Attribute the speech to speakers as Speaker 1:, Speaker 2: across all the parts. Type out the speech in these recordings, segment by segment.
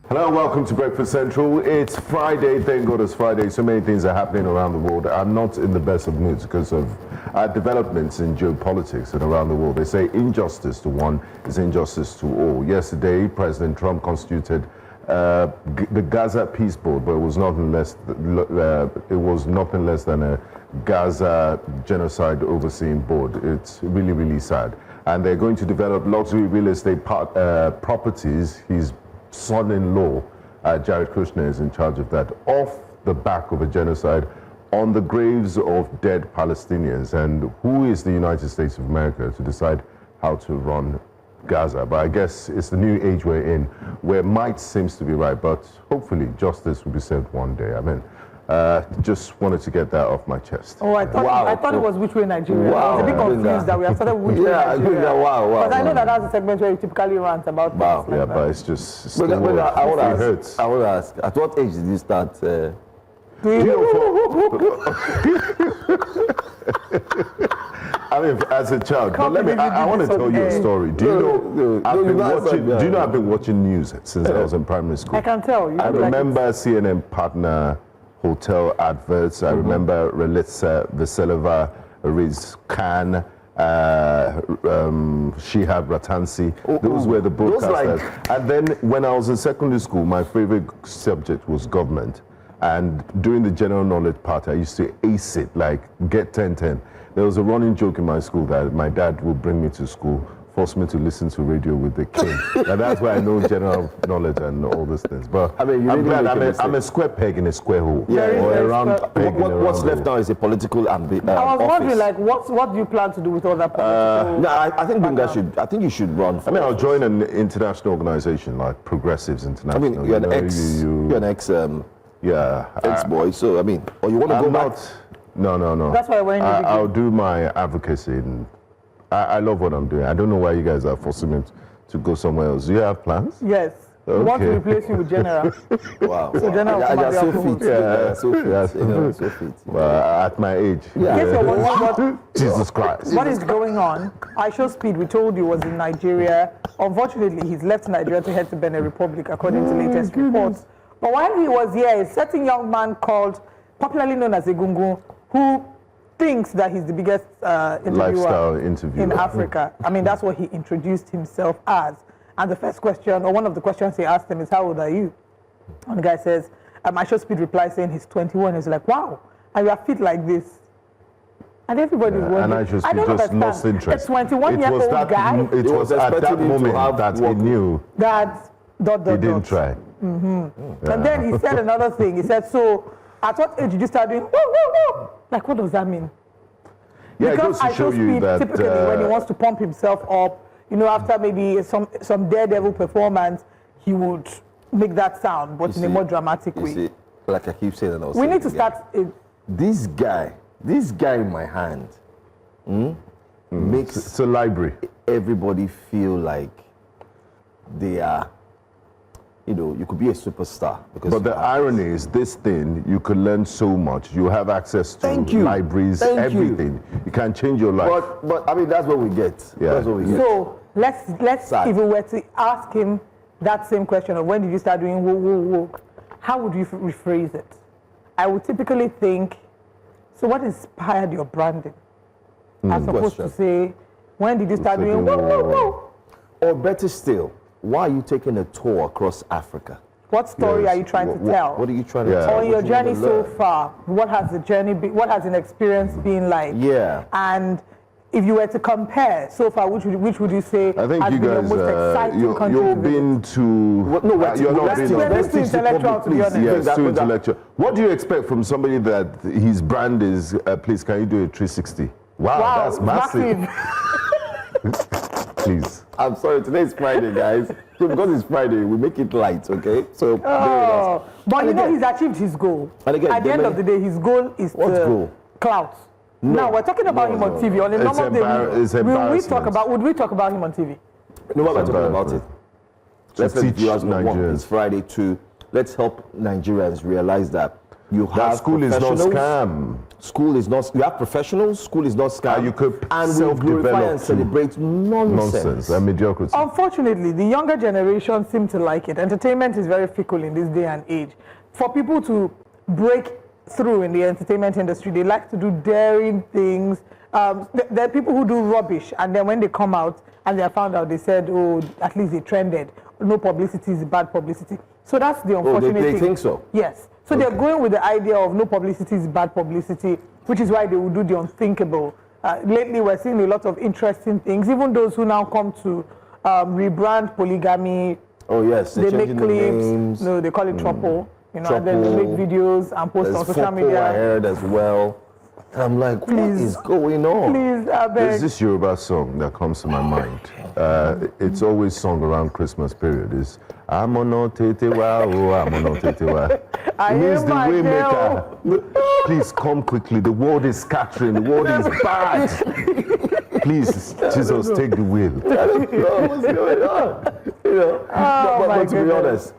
Speaker 1: Hello, welcome to Breakfast Central. It's Friday, thank God it's Friday. So many things are happening around the world. I'm not in the best of moods because of developments in geopolitics and around the world. They say injustice to one is injustice to all. Yesterday, President Trump constituted the Gaza Peace Board, but it was nothing less than a Gaza genocide overseeing board. It's really, really sad. And they're going to develop luxury real estate properties. His son-in-law, Jared Kushner, is in charge of that, off the back of a genocide on the graves of dead Palestinians. And who is the United States of America to decide how to run Gaza? But I guess it's the new age we're in, where might seems to be right, but hopefully justice will be served one day. I mean, just wanted to get that off my chest.
Speaker 2: Oh, I thought it was which way Nigeria.
Speaker 1: Wow.
Speaker 2: I was a bit confused that we have started which way Nigeria.
Speaker 3: Wow.
Speaker 2: But I know that that's a segment where you typically rant about things like that.
Speaker 1: But it's just...
Speaker 3: I want to ask, at what age did you start...
Speaker 1: I mean, as a child, but I want to tell you a story. Do you know I've been watching news since I was in primary school?
Speaker 2: I can tell you.
Speaker 1: I remember CNN partner hotel adverts. I remember Relitsa Veselova, Riz Khan, Shihab Ratansi. Those were the broadcasters. And then when I was in secondary school, my favorite subject was government. And during the general knowledge part, I used to ace it, like get 10-10. There was a running joke in my school that my dad would bring me to school, force me to listen to radio with the king. And that's why I know general knowledge and all these things. But I mean, I'm glad I'm a square peg in a square hole. Or a round peg in a round
Speaker 3: What's left
Speaker 1: hole.
Speaker 3: now is a political ambition.
Speaker 2: I was wondering, like, what do you plan to do with all that political...
Speaker 3: No, I think Bunga should. I think you should run.
Speaker 1: I mean, I'll join an international organization like Progressives International.
Speaker 3: I mean, you're an ex boy. So I mean, or you want to go back?
Speaker 1: No.
Speaker 2: That's why when
Speaker 1: I'll do my advocacy. And I love what I'm doing. I don't know why you guys are forcing me to go somewhere else. Do you have plans?
Speaker 2: Yes.
Speaker 1: Okay.
Speaker 2: We want to replace you with General.
Speaker 3: Wow.
Speaker 2: So General,
Speaker 3: so fit. So fit.
Speaker 1: At my age.
Speaker 2: Guess what?
Speaker 1: Jesus Christ.
Speaker 2: What is going on? I Show Speed, we told you, was in Nigeria. Unfortunately, he's left Nigeria to head to Benin Republic, according to latest reports. But while he was here, a certain young man popularly known as Egungun, who thinks that he's the biggest
Speaker 1: lifestyle interviewer
Speaker 2: in Africa. I mean, that's what he introduced himself as. And the first question, or one of the questions he asked him is, how old are you? And the guy says, I Show Speed replies saying he's 21. He's like, wow, and you are fit like this. And everybody's wondering.
Speaker 1: And I Show Speed just lost interest.
Speaker 2: A 21-year-old guy.
Speaker 1: It was at that moment that he knew
Speaker 2: that
Speaker 1: he didn't try.
Speaker 2: And then he said another thing. He said, so at what age did you start doing woo, woo, woo? Like, what does that mean?
Speaker 1: Yeah,
Speaker 2: because
Speaker 1: it goes to show you that
Speaker 2: typically when he wants to pump himself up, you know, after maybe some daredevil performance, he would make that sound, but in a more dramatic way.
Speaker 3: See, like I keep saying,
Speaker 2: we need to start.
Speaker 3: This guy in my hand makes
Speaker 1: it's a library.
Speaker 3: Everybody feel like they are. You know, you could be a superstar.
Speaker 1: But the irony is, this thing, you could learn so much. You have access to libraries, everything. You can change your life.
Speaker 3: But I mean, that's what we get.
Speaker 1: Yeah.
Speaker 3: That's what we get.
Speaker 2: So let's if we were to ask him that same question of when did you start doing woo, woo, woo, how would you rephrase it? I would typically think, so what inspired your branding? As opposed to say, when did you start doing woo, woo, woo?
Speaker 3: Or better still, why are you taking a tour across Africa?
Speaker 2: What story are you trying to tell?
Speaker 3: What are you trying to tell?
Speaker 2: On your journey so far, what has the journey been, what has an experience been like?
Speaker 3: Yeah.
Speaker 2: And if you were to compare so far, which would you say
Speaker 1: I think
Speaker 2: has
Speaker 1: you
Speaker 2: been
Speaker 1: guys,
Speaker 2: the most exciting country
Speaker 1: you've been to...
Speaker 2: you're not been... We're too intellectual, to be honest.
Speaker 1: Yes, too intellectual. What do you expect from somebody that his brand is, please, can you do a 360? Wow, that's massive. Please.
Speaker 3: I'm sorry, today is Friday, guys. So because it's Friday, we make it light, okay? So,
Speaker 2: but you know, he's achieved his goal. And again, at the end of the day, his goal is clout. No. Now we're talking about him on TV. On a normal day, would we talk about him on TV?
Speaker 3: No, we're talking about it. Let's let viewers know. One, it's Friday. Two, let's help Nigerians realize that You
Speaker 1: That
Speaker 3: have
Speaker 1: school is not
Speaker 3: professionals.
Speaker 1: scam.
Speaker 3: School is not. You have professionals. School is not scam.
Speaker 1: You could
Speaker 3: and we
Speaker 1: self-develop
Speaker 3: glorify and
Speaker 1: too.
Speaker 3: celebrate nonsense.
Speaker 1: Nonsense and mediocrity.
Speaker 2: Unfortunately, the younger generation seem to like it. Entertainment is very fickle in this day and age. For people to break through in the entertainment industry, they like to do daring things. There are people who do rubbish, and then when they come out and they are found out, they said, oh, at least they trended. No publicity is bad publicity. So that's the unfortunate thing.
Speaker 3: They think so?
Speaker 2: Yes. So they're going with the idea of no publicity is bad publicity, which is why they will do the unthinkable. Lately, we're seeing a lot of interesting things. Even those who now come to rebrand polygamy.
Speaker 3: Oh yes,
Speaker 2: they make
Speaker 3: changing
Speaker 2: clips.
Speaker 3: the names.
Speaker 2: No, they call it trouble. You know, and then they make videos and post on social media.
Speaker 3: I heard as well. And I'm like, what is going on?
Speaker 2: Please, I beg.
Speaker 1: There's this Yoruba song that comes to my mind. It's always sung around Christmas period. It's Amono Tetewa, oh Amono Tetewa. It means the waymaker. Please come quickly. The world is scattering. The world is bad. Please, Jesus, take the wheel.
Speaker 3: I don't know what's going on. You know, but to be honest,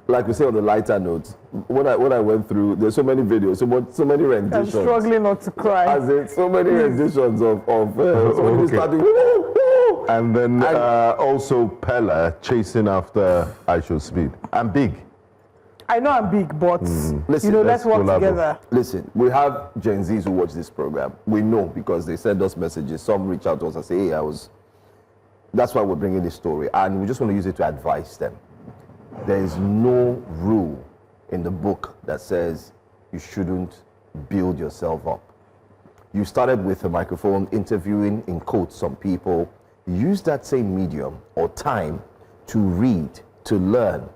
Speaker 3: like we say on the lighter note, when I went through, there's so many videos, so many renditions.
Speaker 2: I'm struggling not to cry.
Speaker 3: As in, so many renditions of somebody starting. Woo, woo.
Speaker 1: And then also Pella chasing after I Should Speed. I'm big.
Speaker 2: I know I'm big, but
Speaker 3: Listen,
Speaker 2: you know, let's work
Speaker 1: collabo.
Speaker 2: together.
Speaker 3: Listen, we have Gen Zs who watch this program. We know because they send us messages. Some reach out to us and say, hey, that's why we're bringing this story. And we just want to use it to advise them. There is no rule in the book that says you shouldn't build yourself up. You started with a microphone interviewing, in quotes, some people. Use that same medium or time to read, to learn.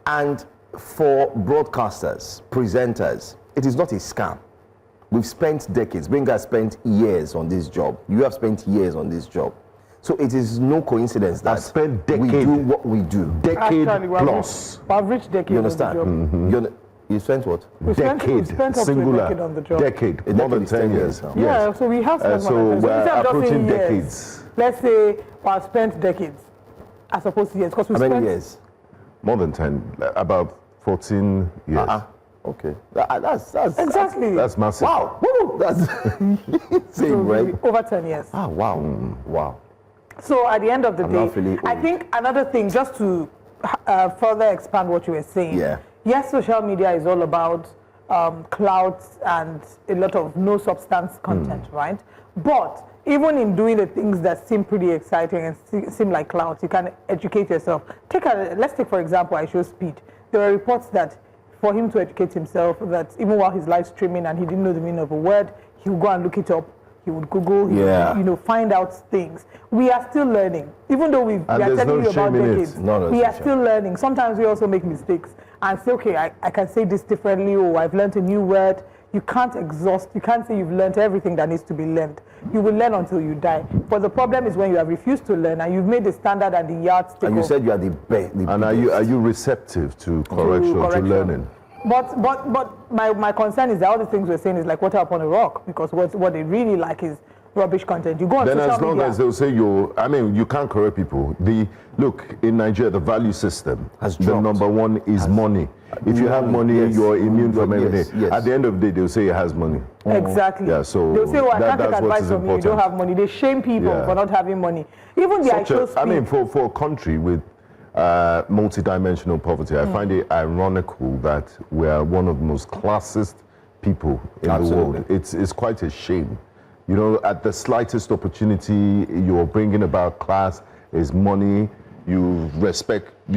Speaker 3: And for broadcasters, presenters, it is not a scam. We've spent decades. Benga has spent years on this job. You have spent years on this job. So it is no coincidence that
Speaker 1: I've spent
Speaker 3: we
Speaker 1: decade.
Speaker 3: do what we do.
Speaker 1: Decade
Speaker 2: Actually,
Speaker 1: plus.
Speaker 2: I've reached decade.
Speaker 3: You
Speaker 2: on the
Speaker 3: understand?
Speaker 2: job.
Speaker 3: You spent what?
Speaker 2: We spent up to a
Speaker 1: Singular.
Speaker 2: decade on the job.
Speaker 1: Decade.
Speaker 3: A
Speaker 1: More
Speaker 3: decade
Speaker 1: than
Speaker 3: is
Speaker 1: 10
Speaker 3: 10
Speaker 1: years.
Speaker 3: years now.
Speaker 2: Yeah,
Speaker 1: Yes.
Speaker 2: so we have spent
Speaker 1: So
Speaker 2: more than 10.
Speaker 1: we're
Speaker 2: instead of just
Speaker 1: approaching
Speaker 2: saying years,
Speaker 1: decades.
Speaker 2: let's say I've spent decades as opposed to years. Because we
Speaker 3: How
Speaker 2: spent
Speaker 3: many years?
Speaker 1: More than 10. About 14 years.
Speaker 3: Okay. That's
Speaker 2: exactly.
Speaker 1: That's massive.
Speaker 3: wow. Woo! That's same, right?
Speaker 2: over 10 years.
Speaker 3: Wow. Wow.
Speaker 2: So at the end of the
Speaker 3: I'm
Speaker 2: day,
Speaker 3: not feeling
Speaker 2: I
Speaker 3: old.
Speaker 2: think another thing, just to further expand what you were saying.
Speaker 3: Yeah.
Speaker 2: Yes, social media is all about clout and a lot of no substance content, right? But even in doing the things that seem pretty exciting and seem like clout, you can educate yourself. Let's take, for example, I Show Speed. There were reports that for him to educate himself, that even while he's live streaming and he didn't know the meaning of a word, he would go and look it up. He would Google, he would, find out things. We are still learning. Even though we are
Speaker 1: there's
Speaker 2: telling
Speaker 1: no
Speaker 2: you about
Speaker 1: shame in it.
Speaker 2: decades,
Speaker 3: No,
Speaker 2: we
Speaker 3: there's
Speaker 2: are
Speaker 3: no
Speaker 2: still learning. Sometimes we also make mistakes and say, okay, I can say this differently, or I've learned a new word. You can't exhaust. You can't say you've learned everything that needs to be learned. You will learn until you die. But the problem is when you have refused to learn and you've made the standard and the yardstick.
Speaker 3: And you
Speaker 2: of-
Speaker 3: said you are the best.
Speaker 1: And are you receptive to correction, to learning?
Speaker 2: But my concern is that all the things we're saying is like water upon a rock, because what they really like is rubbish content. You go on
Speaker 1: Then
Speaker 2: social
Speaker 1: as long
Speaker 2: media.
Speaker 1: as they'll say you can't correct people. Look, in Nigeria, the value system,
Speaker 3: Has
Speaker 1: the
Speaker 3: dropped.
Speaker 1: number one is money. If you have money,
Speaker 3: Yes.
Speaker 1: you're immune from
Speaker 3: Yes,
Speaker 1: everything.
Speaker 3: yes.
Speaker 1: At the end of the day, they'll say it has money.
Speaker 2: Exactly.
Speaker 1: Yeah, so
Speaker 2: they'll say, "Oh, I can't take
Speaker 1: that's what
Speaker 2: advice
Speaker 1: is
Speaker 2: from you. You don't
Speaker 1: important.
Speaker 2: have money." They shame people
Speaker 1: Yeah.
Speaker 2: for not having money. Even the I Show Speed.
Speaker 1: For a country with multidimensional poverty, I find it ironical that we are one of the most classist people in
Speaker 3: Absolutely.
Speaker 1: the world. It's quite a shame. You know, at the slightest opportunity, you're bringing about class is money. You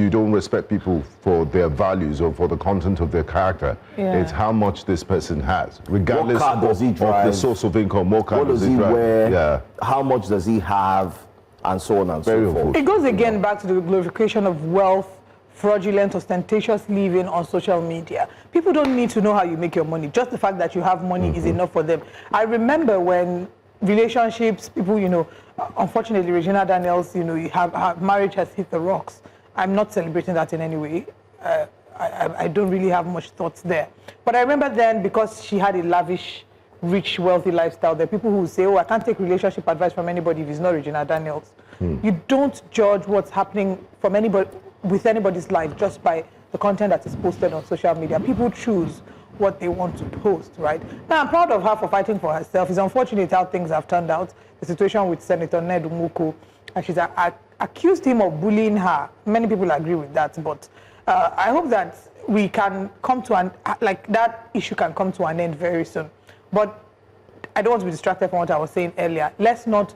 Speaker 1: don't respect people for their values or for the content of their character.
Speaker 2: Yeah.
Speaker 1: It's how much this person has, regardless
Speaker 3: car does he
Speaker 1: of the
Speaker 3: drive?
Speaker 1: source of income. What car
Speaker 3: What does he
Speaker 1: drive?
Speaker 3: wear?
Speaker 1: Yeah.
Speaker 3: How much does he have? And so on and
Speaker 1: Very
Speaker 3: so forth.
Speaker 1: unfortunate.
Speaker 2: It goes again back to the glorification of wealth, fraudulent, ostentatious living on social media. People don't need to know how you make your money. Just the fact that you have money is enough for them. I remember when relationships, people, unfortunately, Regina Daniels, her marriage has hit the rocks. I'm not celebrating that in any way. I don't really have much thoughts there. But I remember then, because she had a lavish, rich, wealthy lifestyle, there are people who say, oh, I can't take relationship advice from anybody if it's not Regina Daniels. You don't judge what's happening from anybody with anybody's life just by the content that is posted on social media. People choose what they want to post, right? Now, I'm proud of her for fighting for herself. It's unfortunate how things have turned out. The situation with Senator Ned Nwoko, and she's accused him of bullying her. Many people agree with that, but I hope that we can come to that issue can come to an end very soon. But I don't want to be distracted from what I was saying earlier. Let's not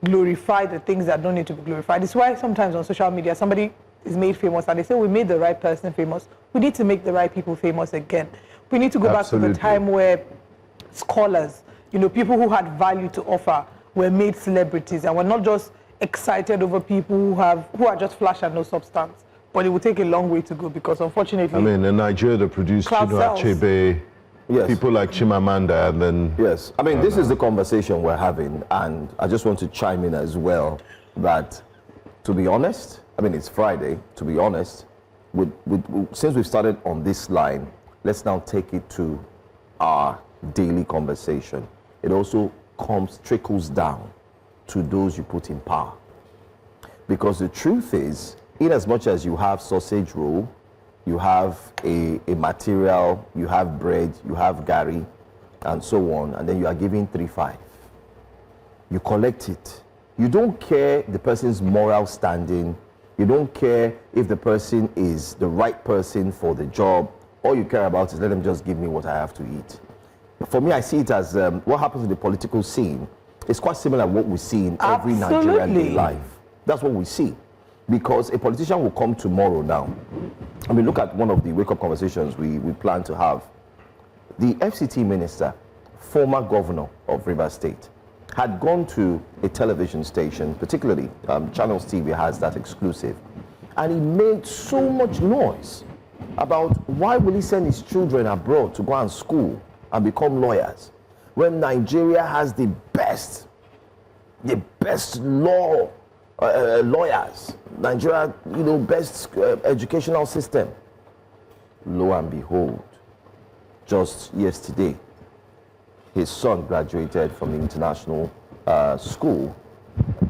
Speaker 2: glorify the things that don't need to be glorified. It's why sometimes on social media, somebody is made famous and they say we made the right person famous. We need to make the right people famous again. We need to go back to the time where scholars, people who had value to offer were made celebrities and were not just excited over people who are just flash and no substance. But it will take a long way to go because unfortunately...
Speaker 1: in Nigeria they produced Chinua Achebe, people like Chimamanda, and then...
Speaker 3: Yes, this is the conversation we're having, and I just want to chime in as well that, to be honest, it's Friday, to be honest, since we've started on this line, let's now take it to our daily conversation. It also trickles down to those you put in power. Because the truth is, in as much as you have sausage roll, you have a material, you have bread, you have gari, and so on, and then you are giving 3-5. You collect it. You don't care the person's moral standing. You don't care if the person is the right person for the job. All you care about is let them just give me what I have to eat. For me, I see it as what happens in the political scene is quite similar to what we see in every Nigerian day life. That's what we see. Because a politician will come tomorrow now. Look at one of the wake-up conversations we plan to have. The FCT minister, former governor of Rivers State, had gone to a television station, particularly Channels TV has that exclusive, and he made so much noise about why will he send his children abroad to go and school and become lawyers when Nigeria has the best law lawyers, Nigeria, best educational system. Lo and behold, just yesterday, his son graduated from the international school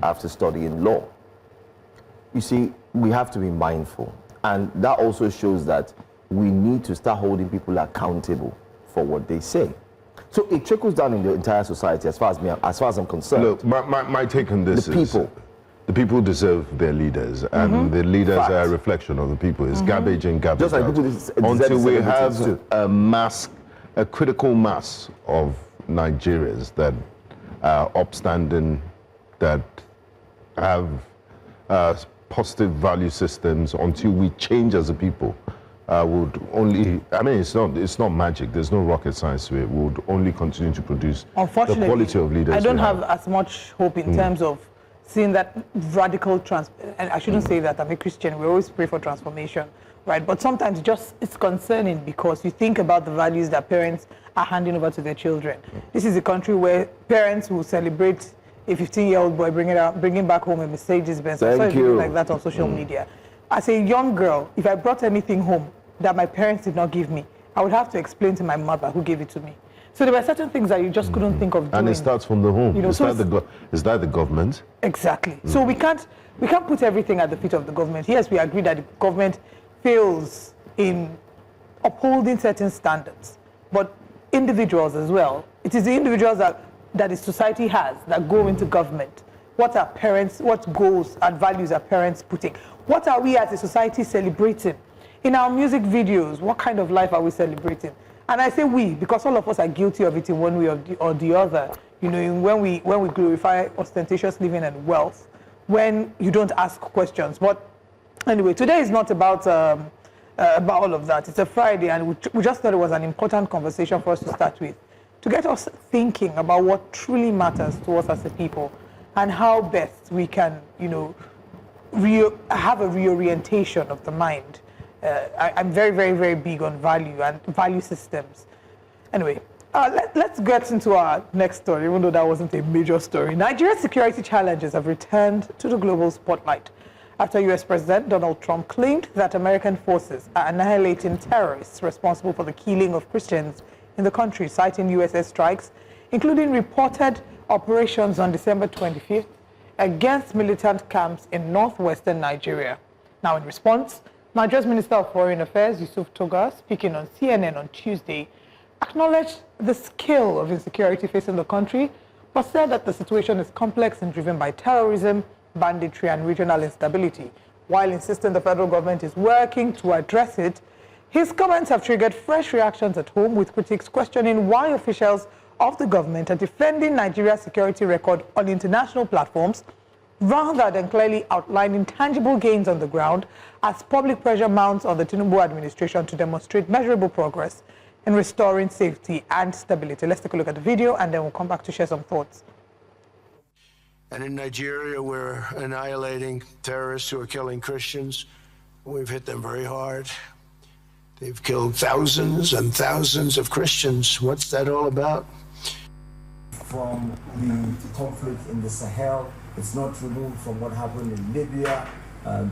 Speaker 3: after studying law. You see, we have to be mindful. And that also shows that we need to start holding people accountable for what they say. So it trickles down in the entire society as far as I'm concerned.
Speaker 1: Look, my take on this is the people deserve their leaders, and the leaders are a reflection of the people. It's garbage in, garbage out. Until we have a critical mass of Nigerians that are upstanding, that have positive value systems, until we change as a people, would only, it's not magic, there's no rocket science to it, we would only continue to produce the quality of leaders.
Speaker 2: I don't have as much hope in terms of seeing that radical and I shouldn't say that, I'm a Christian, we always pray for transformation, right? But sometimes it's concerning because you think about the values that parents are handing over to their children. This is a country where parents will celebrate a 15-year-old boy bringing back home a Mercedes Benz. I saw a video like that on social media. As a young girl, if I brought anything home that my parents did not give me, I would have to explain to my mother who gave it to me. So there were certain things that you just couldn't think of doing.
Speaker 1: And it starts from the home. Is that the government?
Speaker 2: Exactly. So we can't put everything at the feet of the government. Yes, we agree that the government fails in upholding certain standards, but individuals as well. It is the individuals that the society has that go into government. What goals and values are parents putting? What are we as a society celebrating? In our music videos, what kind of life are we celebrating? And I say we, because all of us are guilty of it in one way or the other. When we glorify ostentatious living and wealth, when you don't ask questions. But anyway, today is not about all of that. It's a Friday, and we just thought it was an important conversation for us to start with, to get us thinking about what truly matters to us as a people, and how best we can, have a reorientation of the mind. I'm very, very, very big on value and value systems. Anyway, let's get into our next story, even though that wasn't a major story. Nigeria's security challenges have returned to the global spotlight after U.S. President Donald Trump claimed that American forces are annihilating terrorists responsible for the killing of Christians in the country, citing U.S. airstrikes, including reported operations on December 25th against militant camps in northwestern Nigeria. Now, in response, Nigeria's Minister of Foreign Affairs, Yusuf Toga, speaking on CNN on Tuesday, acknowledged the scale of insecurity facing the country, but said that the situation is complex and driven by terrorism, banditry, and regional instability. While insisting the federal government is working to address it, his comments have triggered fresh reactions at home, with critics questioning why officials of the government are defending Nigeria's security record on international platforms rather than clearly outlining tangible gains on the ground, as public pressure mounts on the Tinubu administration to demonstrate measurable progress in restoring safety and stability. Let's take a look at the video and then we'll come back to share some thoughts.
Speaker 4: And in Nigeria, we're annihilating terrorists who are killing Christians. We've hit them very hard. They've killed thousands and thousands of Christians. What's that all about?
Speaker 5: From the conflict in the Sahel, it's not removed from what happened in Libya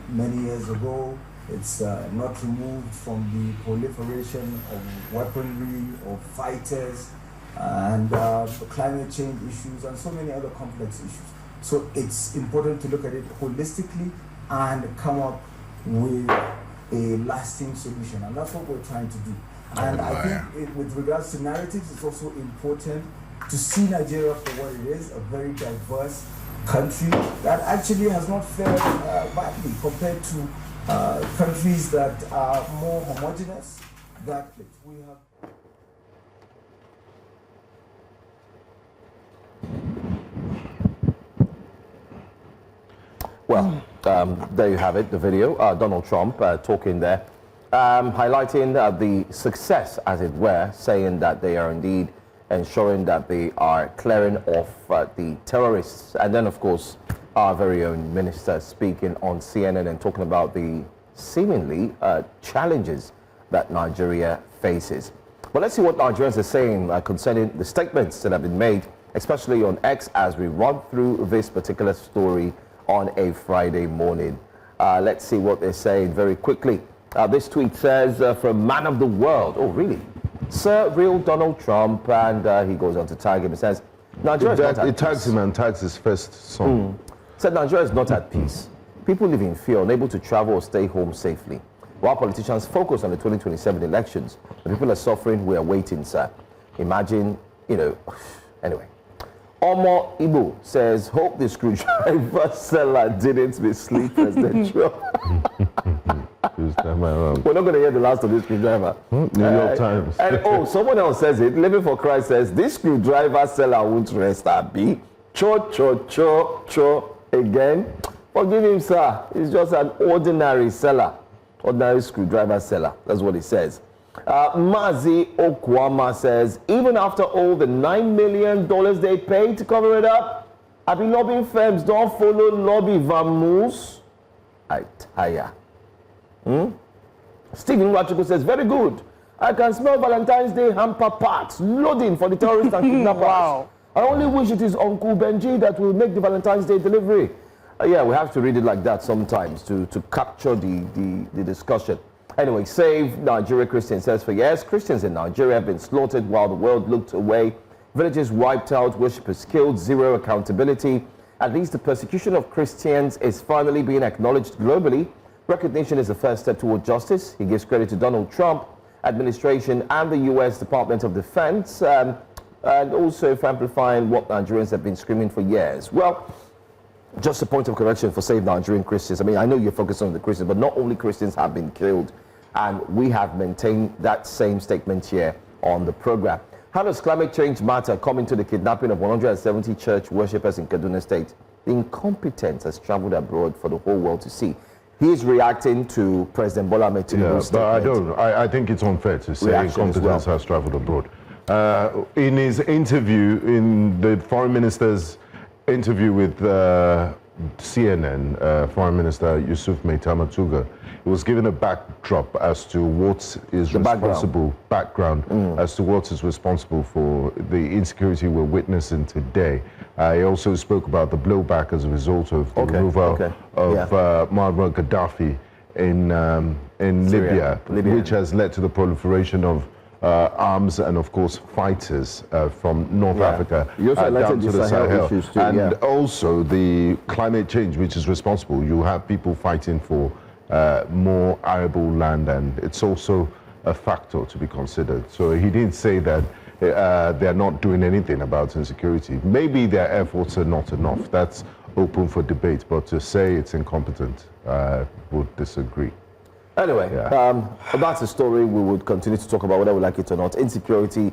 Speaker 5: many years ago. It's not removed from the proliferation of weaponry, of fighters, and climate change issues, and so many other complex issues. So it's important to look at it holistically and come up with a lasting solution, and that's what we're trying to do. And I think with regards to narratives, it's also important to see Nigeria for what it is, a very diverse country that actually has not fared badly compared to countries that are more homogeneous. That we have.
Speaker 3: Well, there you have it, the video. Donald Trump talking there, highlighting the success, as it were, saying that they are indeed ensuring that they are clearing off the terrorists. And then, of course, our very own minister speaking on CNN and talking about the seemingly challenges that Nigeria faces. But let's see what Nigerians are saying concerning the statements that have been made, especially on X, as we run through this particular story on a Friday morning. Let's see what they're saying very quickly. This tweet says, from Man of the World. Oh, really? Sir, real Donald Trump. And he goes on to tag him and says, Nigeria is not at peace. It tags him and tags his first son. Said Nigeria is not at peace. People live in fear, unable to travel or stay home safely. While politicians focus on the 2027 elections, the people are suffering. We are waiting, sir. Imagine, anyway. Omo Ibu says, hope the screwdriver seller didn't mislead President Trump. We're not going to hear the last of this screwdriver.
Speaker 1: New York Times.
Speaker 3: And someone else says it. Living for Christ says, this screwdriver seller won't rest happy. Cho again. Forgive him, sir. He's just an ordinary seller. Ordinary screwdriver seller. That's what he says. Mazi Okwama says, even after all the $9 million they paid to cover it up, I be lobbying firms don't follow lobby vamoose. I tire. Stephen Wachuku says, very good. I can smell Valentine's Day hamper parts loading for the terrorists and kidnappers. Wow. I only wish it is Uncle Benji that will make the Valentine's Day delivery. Yeah, we have to read it like that sometimes to capture the discussion. Anyway, Save Nigeria Christian says, for years, Christians in Nigeria have been slaughtered while the world looked away. Villages wiped out, worshippers killed, zero accountability. At least the persecution of Christians is finally being acknowledged globally. Recognition is the first step toward justice. He gives credit to Donald Trump administration and the U.S. Department of Defense, and also for amplifying what Nigerians have been screaming for years. Well, just a point of correction for Save Nigerian Christians. I mean, I know you're focused on the Christians, but not only Christians have been killed, and we have maintained that same statement here on the program. How does climate change matter coming to the kidnapping of 170 church worshippers in Kaduna State? The incompetence has traveled abroad for the whole world to see. He's reacting to President Bola Ahmed Tinubu's statement.
Speaker 1: But I think it's unfair to say incompetence has traveled abroad. In his interview, in the foreign minister's interview with CNN, Foreign Minister Yusuf Maitamatuga, he was given a backdrop as to what is responsible, background as to what is responsible for the insecurity we're witnessing today. He also spoke about the blowback as a result of the removal of Muammar Gaddafi in Libya, which has led to the proliferation of arms and, of course, fighters from North Africa down to the Sahel. And also the climate change, which is responsible. You have people fighting for more arable land, and it's also a factor to be considered. So he didn't say that they're not doing anything about insecurity. Maybe their efforts are not enough. That's open for debate, but to say it's incompetent, I would disagree.
Speaker 3: Anyway,
Speaker 1: Yeah.
Speaker 3: that's a story we would continue to talk about whether we like it or not. Insecurity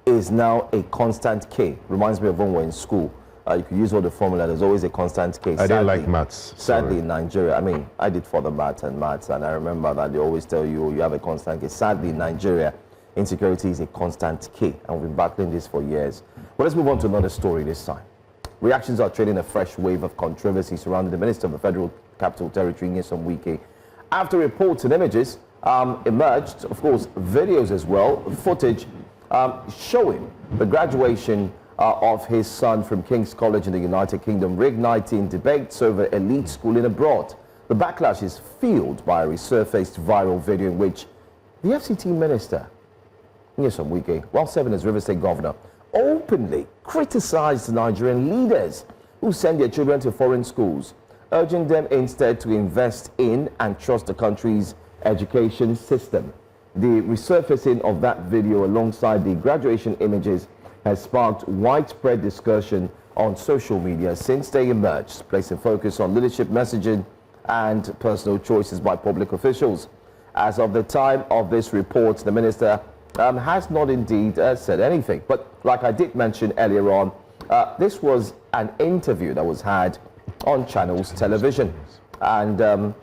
Speaker 3: is now a constant K. Reminds me of when we were in school. You could use all the formula. There's always a constant K.
Speaker 1: I didn't like maths.
Speaker 3: Sadly, in Nigeria, I mean, I did further maths, and I remember that they always tell you you have a constant K. Sadly, in Nigeria, insecurity is a constant K, and we've been battling this for years. But let's move on to another story this time. Reactions are trailing a fresh wave of controversy surrounding the Minister of the Federal Capital Territory, Nyesom Wike, after reports and images emerged, of course, videos as well, footage showing the graduation of his son from King's College in the United Kingdom, reigniting debates over elite schooling abroad. The backlash is fueled by a resurfaced viral video in which the FCT minister, Nyesom Wike, while serving as River State governor, openly criticized Nigerian leaders who send their children to foreign schools, urging them instead to invest in and trust the country's education system. The resurfacing of that video alongside the graduation images has sparked widespread discussion on social media since they emerged, placing focus on leadership messaging and personal choices by public officials. As of the time of this report, the minister has not indeed said anything. But like I did mention earlier on, this was an interview that was had on Channels Television. And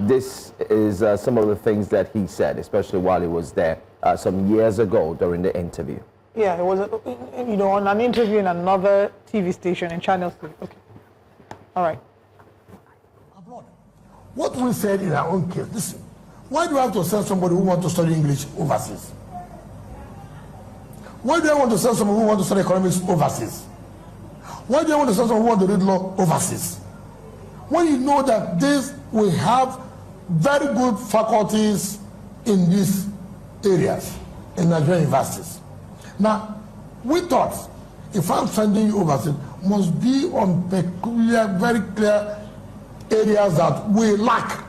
Speaker 3: this is some of the things that he said, especially while he was there some years ago during the interview.
Speaker 2: Yeah, it was, on an interview in another TV station in Channel 3. Okay. All right.
Speaker 6: Abroad. What we said in our own case, listen, why do I have to send somebody who wants to study English overseas? Why do I want to send someone who wants to study economics overseas? Why do I want to send someone who wants to read law overseas? When you know that we have very good faculties in these areas, in Nigerian universities. Now, we thought if I'm sending you overseas, must be on peculiar, very clear areas that we lack,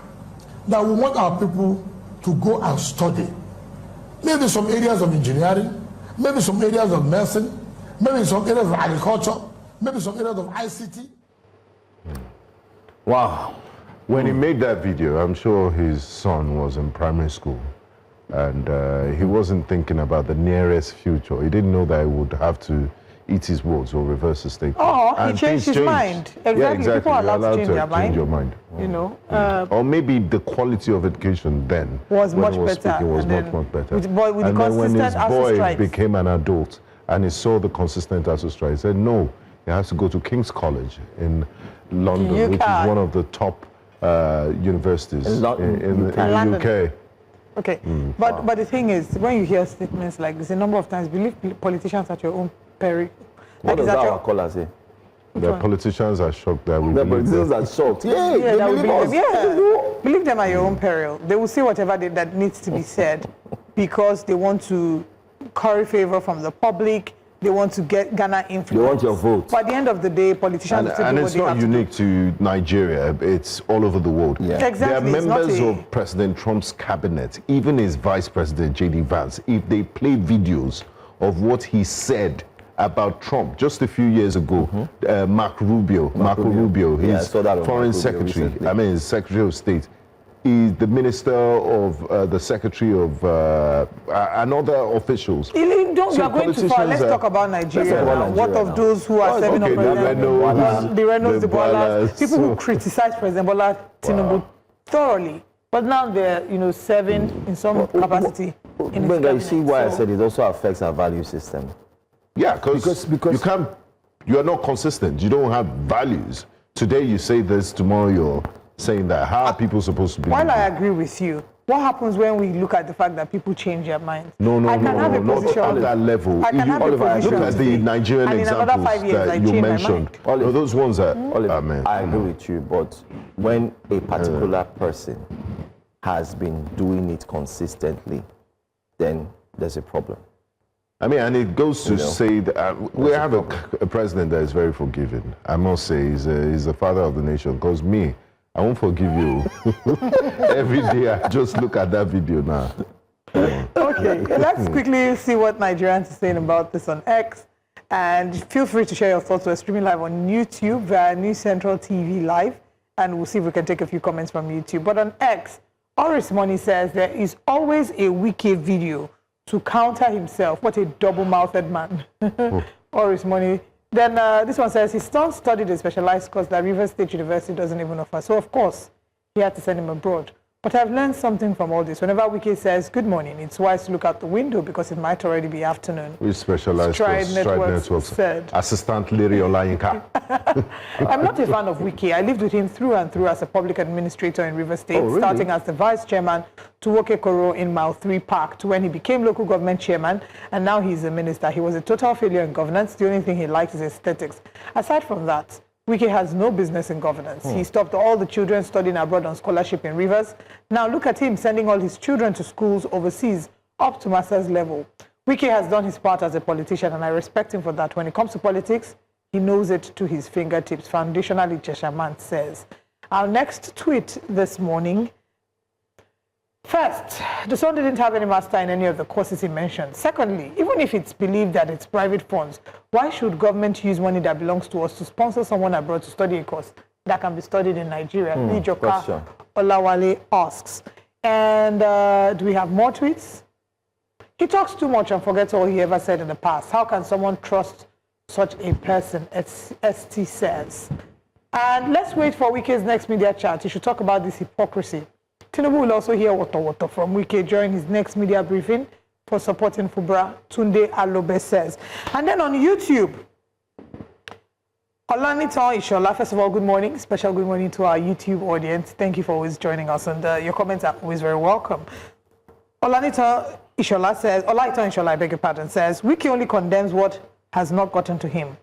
Speaker 6: that we want our people to go and study. Maybe some areas of engineering, maybe some areas of medicine, maybe some areas of agriculture, maybe some areas of ICT.
Speaker 3: Wow.
Speaker 1: When he made that video, I'm sure his son was in primary school, and he wasn't thinking about the nearest future. He didn't know that he would have to eat his words or reverse his statement.
Speaker 2: Oh,
Speaker 1: and
Speaker 2: he changed his mind. Exactly.
Speaker 1: Yeah, exactly.
Speaker 2: People are allowed to change their mind.
Speaker 1: Change your mind.
Speaker 2: You know.
Speaker 1: Or maybe the quality of education then
Speaker 2: was
Speaker 1: when
Speaker 2: much
Speaker 1: he was
Speaker 2: better.
Speaker 1: Speaking, was
Speaker 2: and
Speaker 1: much better.
Speaker 2: With
Speaker 1: and
Speaker 2: the
Speaker 1: then when his boy
Speaker 2: strikes.
Speaker 1: became an adult and he saw the consistent ASU strike, he said no, he has to go to King's College in London, which is one of the top universities in the UK.
Speaker 2: Okay, but the thing is, when you hear statements like this, a number of times, believe politicians at your own peril.
Speaker 3: What does our caller say?
Speaker 1: The politicians are shocked that we
Speaker 3: The
Speaker 1: believe
Speaker 3: politicians
Speaker 1: them.
Speaker 3: are shocked. Yeah,
Speaker 2: Yeah, that would
Speaker 3: believe
Speaker 2: be,
Speaker 3: us.
Speaker 2: yeah. Believe them at your own peril. They will say whatever that needs to be said because they want to curry favor from the public. They want to garner influence.
Speaker 3: They want your vote.
Speaker 2: But at the end of the day, politicians will
Speaker 1: And
Speaker 2: do
Speaker 1: it's
Speaker 2: what they
Speaker 1: not
Speaker 2: have to do.
Speaker 1: unique to Nigeria, it's all over the world.
Speaker 3: Yeah.
Speaker 2: Exactly,
Speaker 1: There
Speaker 2: it's
Speaker 1: are
Speaker 2: not
Speaker 1: members
Speaker 2: a-
Speaker 1: of President Trump's cabinet, even his vice president, J.D. Vance, if they play videos of what he said about Trump just a few years ago, Marco Rubio, his
Speaker 3: I saw that on
Speaker 1: foreign
Speaker 3: Marco Rubio
Speaker 1: secretary,
Speaker 3: recently.
Speaker 1: his secretary of state, is the minister of the secretary of and other officials.
Speaker 2: You are going too far. Let's talk about Nigeria now. What of those who are serving
Speaker 1: okay,
Speaker 2: on President the Renos, the Bolas, people who criticize President Bola Tinubu thoroughly, but now they're serving in some capacity. In his
Speaker 3: But you see
Speaker 2: cabinet.
Speaker 3: why I
Speaker 2: So-
Speaker 3: said it also affects our value system.
Speaker 1: Yeah, because you are not consistent. You don't have values. Today you say this, tomorrow you're saying that. How are people supposed to be?
Speaker 2: While I agree with you, what happens when we look at the fact that people change their minds?
Speaker 1: No,
Speaker 2: I can have a
Speaker 1: not
Speaker 2: position
Speaker 1: at that level.
Speaker 2: I can have a
Speaker 1: Oliver,
Speaker 2: position
Speaker 1: look at the
Speaker 2: today,
Speaker 1: Nigerian
Speaker 2: and in another
Speaker 1: examples
Speaker 2: 5 years, I
Speaker 1: that you
Speaker 2: change my
Speaker 1: mentioned.
Speaker 2: mind.
Speaker 3: Oliver,
Speaker 1: No, those ones are.
Speaker 3: Oliver, I agree with you, but when a particular person has been doing it consistently, then there's a problem.
Speaker 1: I mean, and it goes to
Speaker 3: You know,
Speaker 1: say that we have a president that is very forgiving. I must say, he's the father of the nation. Because me, I won't forgive you. Every day I just look at that video now.
Speaker 2: Okay, let's quickly see what Nigerians are saying about this on X. And feel free to share your thoughts. We're streaming live on YouTube via News Central TV Live. And we'll see if we can take a few comments from YouTube. But on X, Oris Money says there is always a Wike video to counter himself. What a double-mouthed man. Oris Money. Then this one says his son studied a specialized course that Rivers State University doesn't even offer. So, of course, he had to send him abroad. But I've learned something from all this. Whenever Wike says good morning, it's wise to look out the window because it might already be afternoon.
Speaker 1: Which specialized
Speaker 2: Stride Networks
Speaker 1: said. Assistant Larry Olayinka.
Speaker 2: I'm not a fan of Wike. I lived with him through and through as a public administrator in Rivers State,
Speaker 3: really?
Speaker 2: starting as the vice chairman to Woke Koro in Mile 3 Park to when he became local government chairman, and now he's a minister. He was a total failure in governance. The only thing he likes is aesthetics. Aside from that, Wike has no business in governance. He stopped all the children studying abroad on scholarship in Rivers. Now look at him sending all his children to schools overseas up to master's level. Wike has done his part as a politician, and I respect him for that. When it comes to politics, he knows it to his fingertips. Foundationally, Cheshaman says. Our next tweet this morning. First, the son didn't have any master in any of the courses he mentioned. Secondly, even if it's believed that it's private funds, why should government use money that belongs to us to sponsor someone abroad to study a course that can be studied in Nigeria? Nijoka Olawale asks. And do we have more tweets? He talks too much and forgets all he ever said in the past. How can someone trust such a person, ST says. And let's wait for Wike's next media chat. He should talk about this hypocrisy. Tinubu will also hear water from Wike during his next media briefing for supporting Fubara, Tunde Alobe says. And then on YouTube, Olanitan Ishola, first of all, good morning. Special good morning to our YouTube audience. Thank you for always joining us, and your comments are always very welcome. Olanitan Ishola says, Olanitan Ishola, I beg your pardon, says, Wike only condemns what has not gotten to him.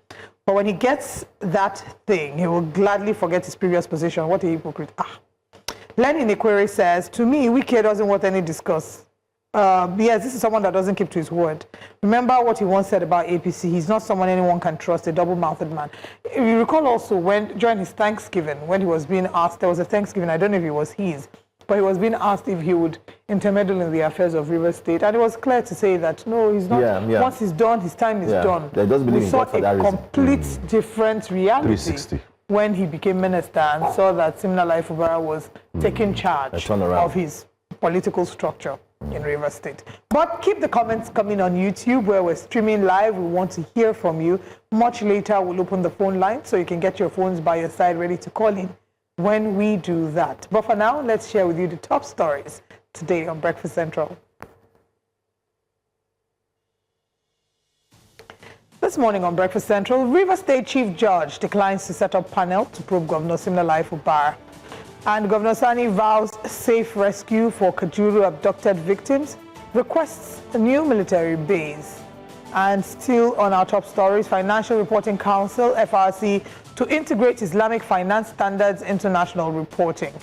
Speaker 2: But when he gets that thing, he will gladly forget his previous position. What a hypocrite. Lenin Equere says, to me, Wike doesn't want any discuss. Yes, this is someone that doesn't keep to his word. Remember what he once said about APC. He's not someone anyone can trust, a double-mouthed man. If you recall also, during his Thanksgiving, when he was being asked, there was a Thanksgiving, I don't know if it was his, but he was being asked if he would intermeddle in the affairs of Rivers State. And it was clear to say that, no, he's not.
Speaker 3: Yeah.
Speaker 2: Once he's done, his time is done.
Speaker 3: We saw
Speaker 2: a complete different reality
Speaker 1: 360.
Speaker 2: when he became minister and saw that Siminalayi Fubara was taking charge of his political structure in Rivers State. But keep the comments coming on YouTube where we're streaming live. We want to hear from you. Much later, we'll open the phone line so you can get your phones by your side ready to call in when we do that. But for now, let's share with you the top stories today on Breakfast Central. This morning on Breakfast Central, Rivers State Chief Judge declines to set up panel to probe Governor Siminalayi Fubara. And Governor Sani vows safe rescue for Kajuru abducted victims, requests a new military base. And still on our top stories, Financial Reporting Council, FRC, to integrate Islamic finance standards into national reporting.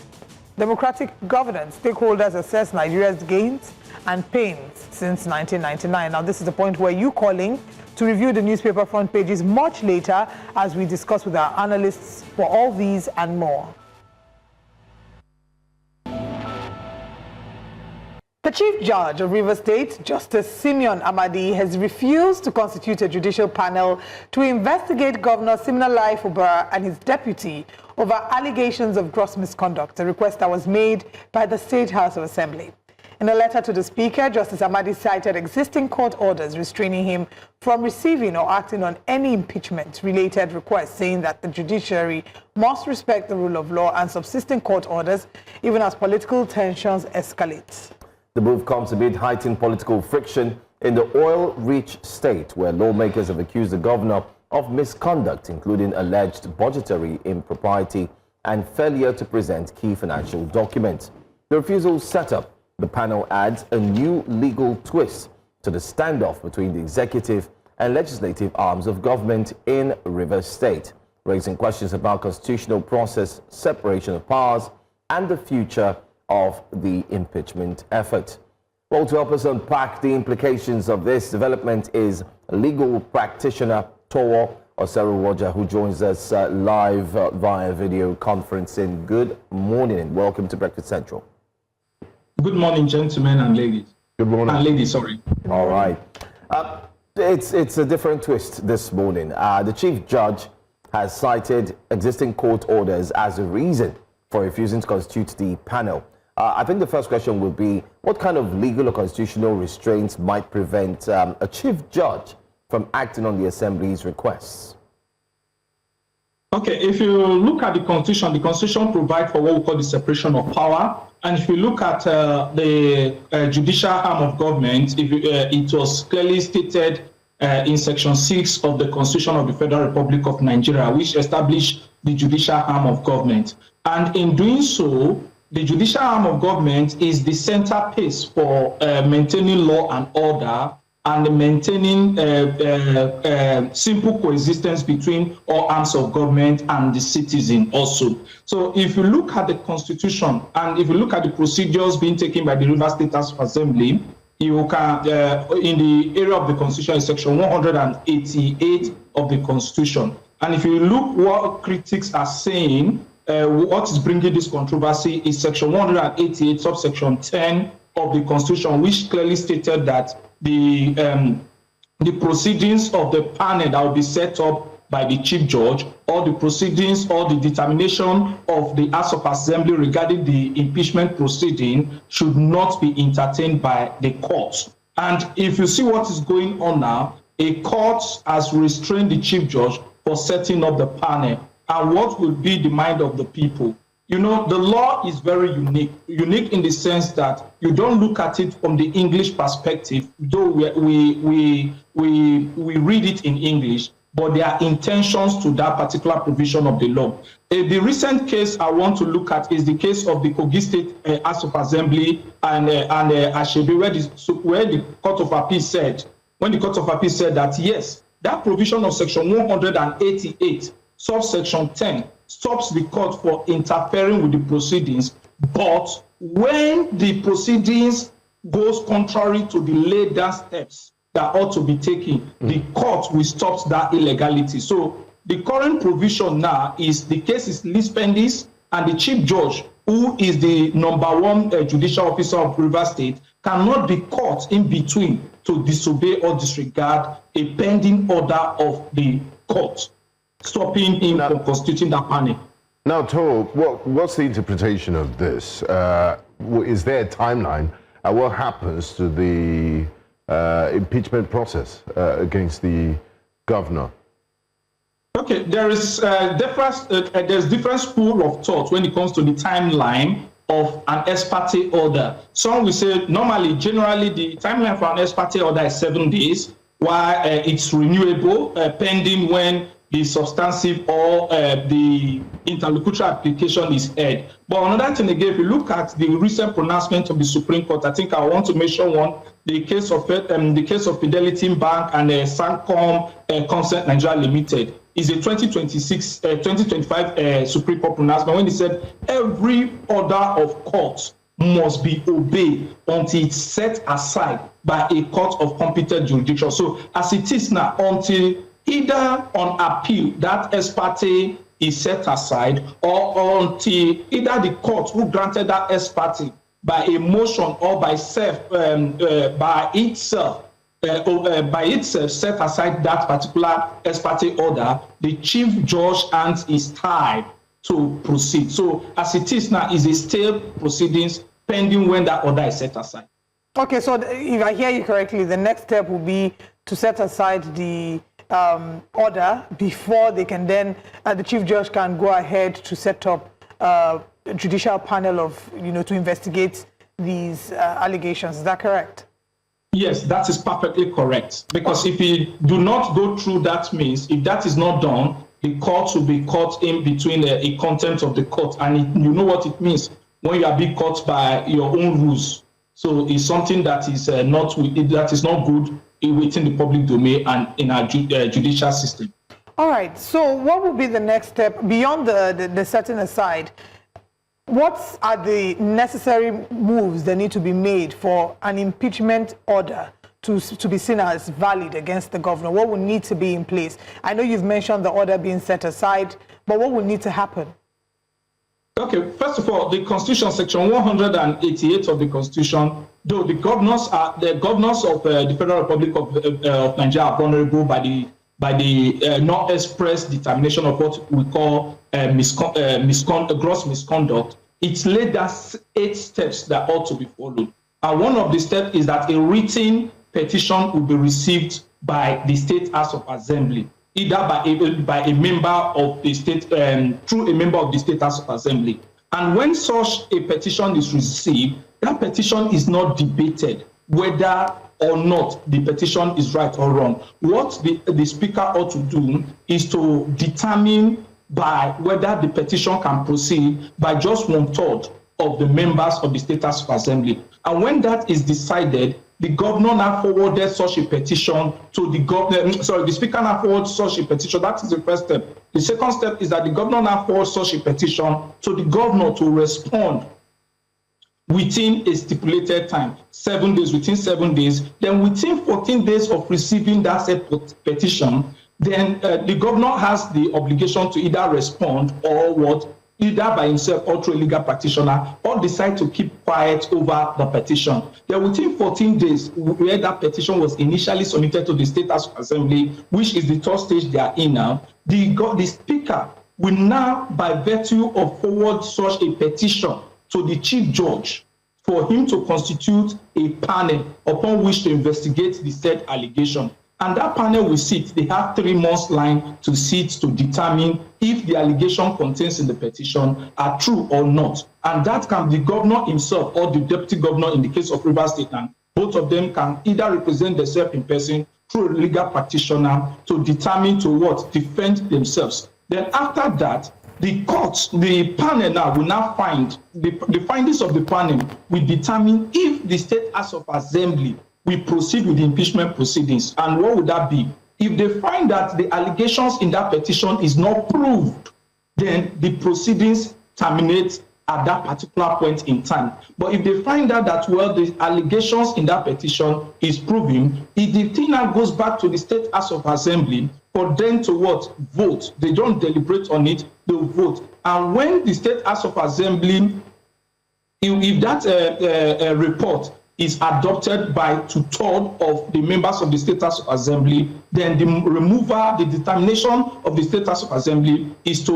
Speaker 2: Democratic governance, stakeholders assess Nigeria's gains and pains since 1999. Now, this is the point where you calling to review the newspaper front pages much later as we discuss with our analysts for all these and more. The Chief Judge of Rivers State, Justice Simeon Amadi, has refused to constitute a judicial panel to investigate Governor Siminalayi Fubara and his deputy over allegations of gross misconduct, a request that was made by the State House of Assembly. In a letter to the Speaker, Justice Amadi cited existing court orders restraining him from receiving or acting on any impeachment-related requests, saying that the judiciary must respect the rule of law and subsisting court orders, even as political tensions escalate.
Speaker 3: The move comes amid heightened political friction in the oil-rich state, where lawmakers have accused the governor of misconduct, including alleged budgetary impropriety and failure to present key financial documents. The refusal set up the panel adds a new legal twist to the standoff between the executive and legislative arms of government in Rivers State, raising questions about constitutional process, separation of powers, and the future of the impeachment effort. Well, to help us unpack the implications of this development is legal practitioner Towo Oseruwoja, who joins us live via video conferencing. Good morning and welcome to Breakfast Central.
Speaker 7: Good morning, gentlemen and ladies.
Speaker 1: Good morning.
Speaker 7: And ladies, sorry.
Speaker 3: All right. It's a different twist this morning. The Chief Judge has cited existing court orders as a reason for refusing to constitute the panel. I think the first question will be, what kind of legal or constitutional restraints might prevent a Chief Judge from acting on the Assembly's requests?
Speaker 7: Okay, if you look at the Constitution provides for what we call the separation of power. And if you look at the judicial arm of government, it was clearly stated in Section 6 of the Constitution of the Federal Republic of Nigeria, which established the judicial arm of government. And in doing so, the judicial arm of government is the centerpiece for maintaining law and order and maintaining simple coexistence between all arms of government and the citizen also. So if you look at the Constitution and if you look at the procedures being taken by the Rivers State House of Assembly, you can, in the area of the Constitution, is Section 188 of the Constitution. And if you look what critics are saying, what is bringing this controversy is Section 188, subsection 10 of the Constitution, which clearly stated that the proceedings of the panel that will be set up by the Chief Judge, or the proceedings or the determination of the House of Assembly regarding the impeachment proceeding should not be entertained by the courts. And if you see what is going on now, a court has restrained the Chief Judge for setting up the panel. And what will be the mind of the people? You know, the law is very unique in the sense that you don't look at it from the English perspective, though we read it in English, but there are intentions to that particular provision of the law. The recent case I want to look at is the case of the Kogi State House of Assembly and Ashebe, where the Court of Appeal said, when the Court of Appeal said that, yes, that provision of Section 188, subsection 10, stops the court for interfering with the proceedings, but when the proceedings goes contrary to the laid down steps that ought to be taken, the court will stop that illegality. So the current provision now is the case is lis pendis, and the Chief Judge, who is the #1 judicial officer of Rivers State, cannot be caught in between to disobey or disregard a pending order of the court, stopping him from constituting that panel.
Speaker 1: Now, Toro, what's the interpretation of this? Is there a timeline? What happens to the impeachment process against the governor?
Speaker 7: Okay, there's different school of thought when it comes to the timeline of an ex parte order. Some will say generally the timeline for an ex parte order is 7 days, while it's renewable pending when the substantive or the interlocutory application is heard. But another thing again, if you look at the recent pronouncement of the Supreme Court, I think I want to mention one, the case of Fidelity Bank and Sancom Consent Nigeria Limited is a 2025 Supreme Court pronouncement when they said every order of court must be obeyed until it's set aside by a court of competent jurisdiction. So as it is now, until either on appeal that ex parte is set aside, or until either the court who granted that ex parte by a motion or by itself set aside that particular ex parte order, the Chief Judge hands is tied to proceed. So as it is now, is a stale proceedings pending when that order is set aside.
Speaker 2: Okay, so if I hear you correctly, the next step will be to set aside the order before they can then, the Chief Judge can go ahead to set up a judicial panel of, to investigate these allegations. Is that correct?
Speaker 7: Yes, that is perfectly correct. Because if we do not go through that means, if that is not done, the court will be caught in between a contempt of the court. And you know what it means when you are being caught by your own rules. So it's something that is not good within the public domain and in our judicial system.
Speaker 2: All right. So what will be the next step beyond the setting aside? What are the necessary moves that need to be made for an impeachment order to be seen as valid against the governor? What would need to be in place? I know you've mentioned the order being set aside, but what would need to happen?
Speaker 7: Okay, first of all, the Constitution, Section 188 of the Constitution, though the governors of the Federal Republic of Nigeria are vulnerable by the non-express determination of what we call gross misconduct, it's laid down 8 steps that ought to be followed. And one of the steps is that a written petition will be received by the State House of Assembly, either by a member of the state, through a member of the State House of Assembly. And when such a petition is received, that petition is not debated whether or not the petition is right or wrong. What the Speaker ought to do is to determine by whether the petition can proceed by just 1/3 of the members of the State House of Assembly. And when that is decided, the governor now forwarded such a petition to the governor. The Speaker now forwarded such a petition. That is the first step. The second step is that the governor now forwards such a petition to the governor to respond within a stipulated time, 7 days, within 7 days. Then within 14 days of receiving that said petition, then the governor has the obligation to either respond or either by himself or through a legal practitioner, or decide to keep quiet over the petition. Then within 14 days, where that petition was initially submitted to the State House of Assembly, which is the 3rd stage they are in now, the Speaker will now, by virtue of forward such a petition to the Chief Judge, for him to constitute a panel upon which to investigate the said allegation. And that panel will sit. They have 3 months line to sit to determine if the allegation contains in the petition are true or not. And that can be the governor himself or the deputy governor in the case of Rivers State. And both of them can either represent themselves in person through a legal practitioner to determine defend themselves. Then after that, the court, the panel now will now find, the findings of the panel will determine if the State House of Assembly we proceed with the impeachment proceedings. And what would that be? If they find that the allegations in that petition is not proved, then the proceedings terminate at that particular point in time. But if they find out that, the allegations in that petition is proven, if the thing now goes back to the State House of Assembly for them to vote. They don't deliberate on it, they'll vote. And when the State House of Assembly, if that report is adopted by 2/3 of the members of the State House of Assembly, then the determination of the State House of Assembly is to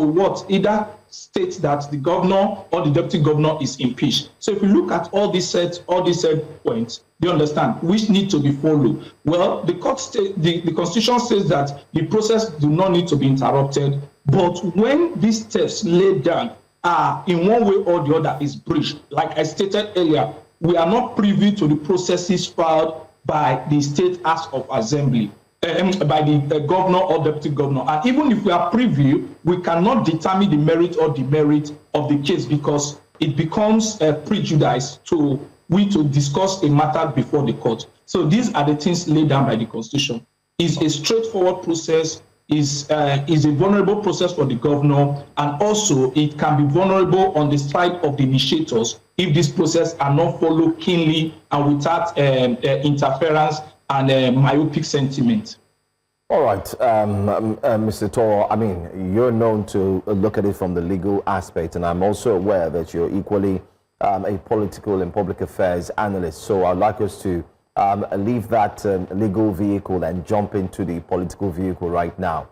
Speaker 7: either state that the governor or the deputy governor is impeached. So if you look at all these said points, you understand which need to be followed. Well, the Constitution says that the process do not need to be interrupted, but when these steps laid down are in one way or the other is breached, like I stated earlier, we are not privy to the processes filed by the State House of Assembly, by the governor or deputy governor. And even if we are privy, we cannot determine the merit or demerit of the case because it becomes a prejudice to discuss a matter before the court. So these are the things laid down by the Constitution. It's a straightforward process, is a vulnerable process for the governor, and also it can be vulnerable on the side of the initiators if this process are not followed keenly and without interference and myopic sentiment.
Speaker 3: All right, Mr. Toro, I mean, you're known to look at it from the legal aspect, and I'm also aware that you're equally a political and public affairs analyst. So I'd like us to leave that legal vehicle and jump into the political vehicle right now.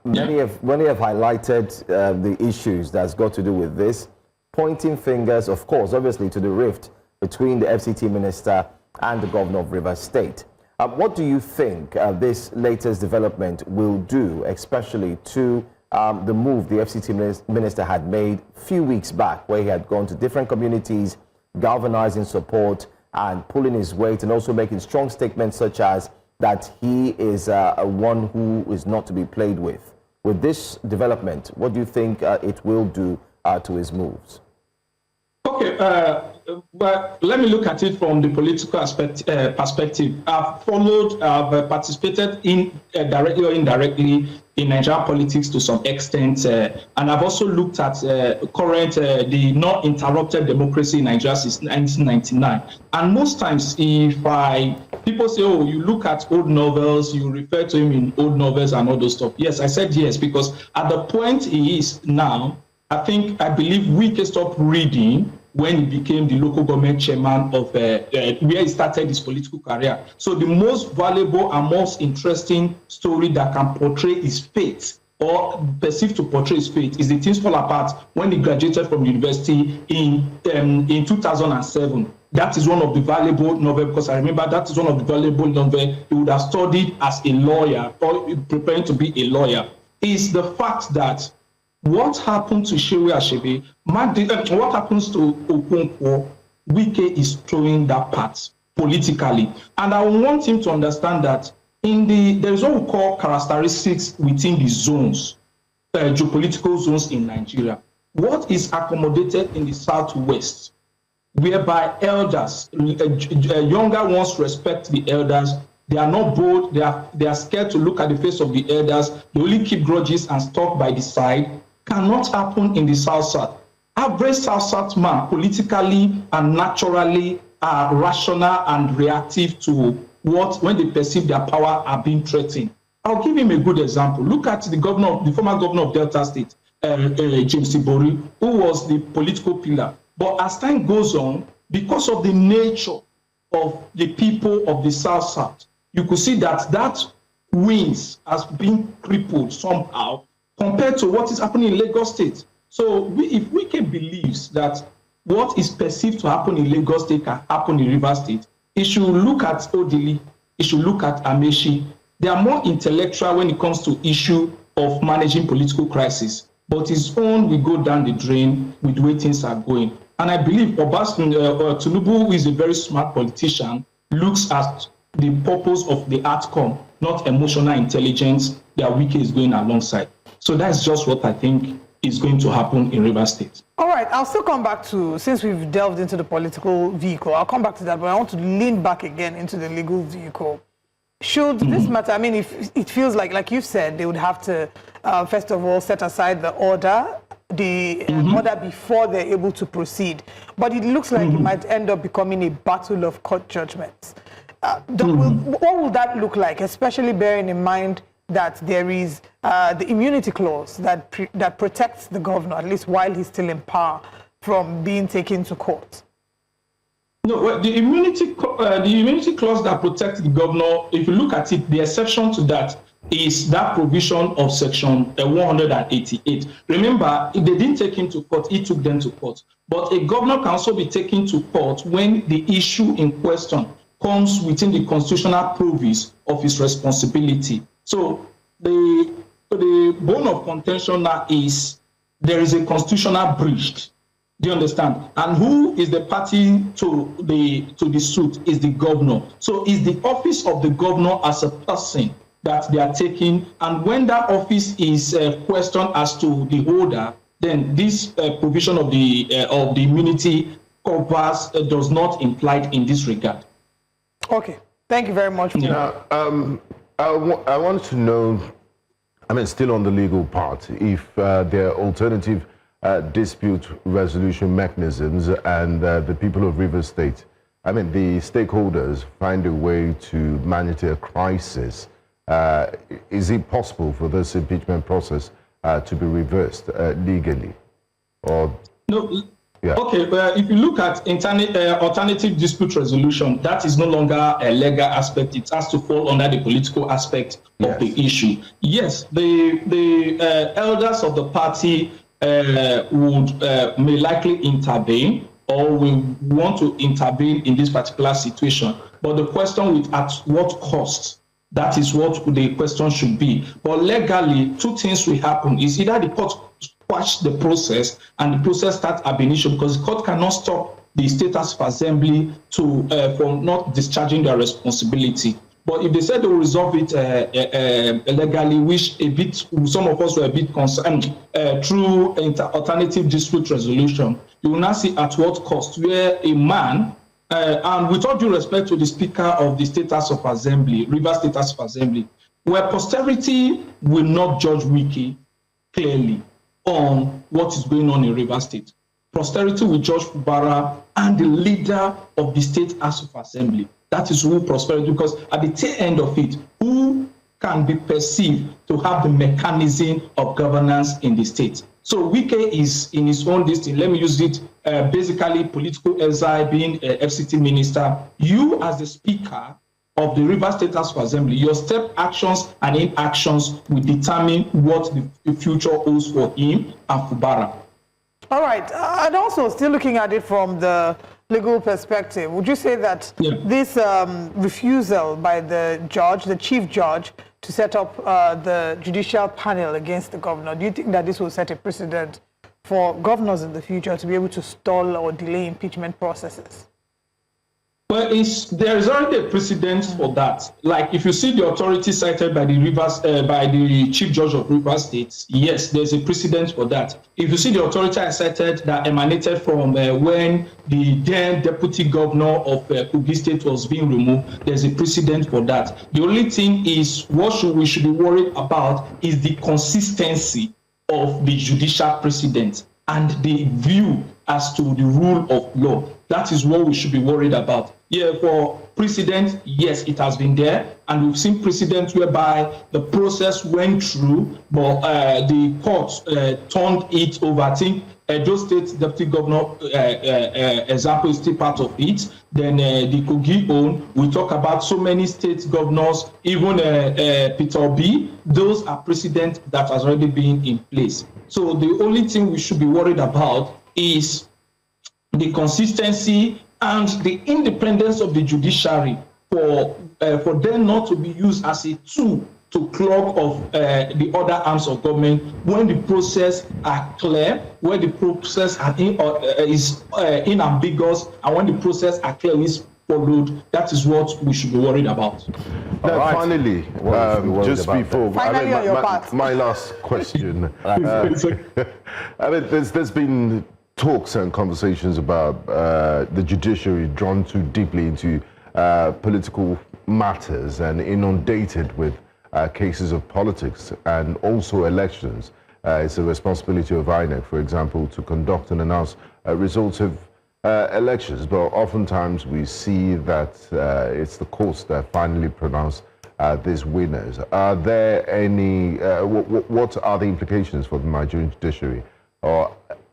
Speaker 3: Many have highlighted the issues that's got to do with this, pointing fingers, of course, obviously, to the rift between the FCT minister and the governor of Rivers State. What do you think this latest development will do, especially to the move the FCT minister had made a few weeks back, where he had gone to different communities, galvanizing support and pulling his weight, and also making strong statements such as that he is one who is not to be played with? With this development, what do you think it will do to his moves? Okay,
Speaker 7: but let me look at it from the political perspective. I've followed, I've participated in directly or indirectly in Nigerian politics to some extent, and I've also looked at the non-interrupted democracy in Nigeria since 1999. And most times, if I people say, oh, you look at old novels, you refer to him in old novels and all those stuff. Yes, I said yes, because at the point he is now, I believe Wike stopped reading when he became the local government chairman of where he started his political career. So the most valuable and most interesting story that can portray his fate or perceived to portray his fate is The Things Fall Apart, when he graduated from university in 2007. That is one of the valuable novels, because I remember that is one of the valuable novels he would have studied as a lawyer or preparing to be a lawyer. Is the fact that what happened to Shehu Ashebe, what happens to Okonkwo, Wike is throwing that part politically. And I want him to understand that there is what we call characteristics within the zones, geopolitical zones in Nigeria. What is accommodated in the Southwest, whereby elders, younger ones respect the elders, they are not bold, they are scared to look at the face of the elders, they only keep grudges and stalk by the side, cannot happen in the South-South. Average South-South man, politically and naturally, are rational and reactive to when they perceive their power are being threatened. I'll give him a good example. Look at the former governor of Delta State, James Ibori, who was the political pillar. But as time goes on, because of the nature of the people of the South-South, you could see that wins has been crippled somehow compared to what is happening in Lagos State. So if Wike believes that what is perceived to happen in Lagos State can happen in Rivers State, he should look at Odili, he should look at Amechi. They are more intellectual when it comes to issue of managing political crisis, but his own will go down the drain with the way things are going. And I believe Tinubu, who is a very smart politician, looks at the purpose of the outcome, not emotional intelligence that Wike is going alongside. So that's just what I think is going to happen in Rivers State.
Speaker 2: All right, I'll still come back to, since we've delved into the political vehicle, I'll come back to that, but I want to lean back again into the legal vehicle. Should this matter, I mean, if it feels like you've said, they would have to, first of all, set aside the order, order before they're able to proceed. But it looks like it might end up becoming a battle of court judgments. What will that look like, especially bearing in mind that there is the immunity clause that protects the governor, at least while he's still in power, from being taken to court?
Speaker 7: No, well, the immunity clause that protects the governor, if you look at it, the exception to that is that provision of section 188. Remember, if they didn't take him to court, he took them to court. But a governor can also be taken to court when the issue in question comes within the constitutional purview of his responsibility. So the bone of contention now is there is a constitutional breach. Do you understand? And who is the party to the suit is the governor. So it's the office of the governor as a person that they are taking. And when that office is questioned as to the holder, then this provision of the immunity covers does not imply in this regard.
Speaker 2: Okay, thank you very much.
Speaker 1: Now, I want to know, I mean, still on the legal part, if there are alternative dispute resolution mechanisms and the people of Rivers State, I mean, the stakeholders find a way to manage a crisis. Is it possible for this impeachment process to be reversed legally? Or
Speaker 7: no.
Speaker 1: Yeah.
Speaker 7: Okay, if you look at alternative dispute resolution, that is no longer a legal aspect. It has to fall under the political aspect of the issue. Yes, the elders of the party may likely intervene or will want to intervene in this particular situation. But the question is at what cost? That is what the question should be. But legally, two things will happen. Is either the court quash the process and the process starts ab initio, because the court cannot stop the State House of Assembly from not discharging their responsibility. But if they said they will resolve it legally, which some of us were a bit concerned through alternative dispute resolution, you will now see at what cost, where a man, and with all due respect to the Speaker of the State House of Assembly, Rivers State House of Assembly, where posterity will not judge Wike clearly on what is going on in Rivers State. Posterity will judge Fubara and the leader of the State House of Assembly. That is who prosperity, because at the tail end of it, who can be perceived to have the mechanism of governance in the state. So Wike is in his own distance. Let me use it, basically political exile, being a FCT minister. You as the speaker of the Rivers State House of Assembly, your step actions and inactions will determine what the future holds for him and Fubara.
Speaker 2: All right, and also still looking at it from the legal perspective, would you say that this refusal by the judge, the chief judge, to set up the judicial panel against the governor, do you think that this will set a precedent for governors in the future to be able to stall or delay impeachment processes?
Speaker 7: Well, there is already a precedent for that. Like if you see the authority cited by the chief judge of Rivers State, yes, there's a precedent for that. If you see the authority I cited that emanated from when the then deputy governor of Kogi State was being removed, there's a precedent for that. The only thing is what we should be worried about is the consistency of the judicial precedent and the view as to the rule of law. That is what we should be worried about. Yeah, for precedent, yes, it has been there, and we've seen precedents whereby the process went through, but the court turned it over. I think Edo State Deputy Governor example is still part of it. Then the Kogi own, we talk about so many state governors, even Peter Obi. Those are precedents that has already been in place. So the only thing we should be worried about is the consistency and the independence of the judiciary for them not to be used as a tool to clog of the other arms of government when the process are clear, when the process is unambiguous, and when the process are clear is followed. That is what we should be worried about.
Speaker 1: Now, finally, just before my last question, I mean, there's been talks and conversations about the judiciary drawn too deeply into political matters and inundated with cases of politics and also elections. It's a responsibility of INEC, for example, to conduct and announce results of elections, but oftentimes we see that it's the courts that finally pronounce these winners. Are there any, what are the implications for the Nigerian judiciary?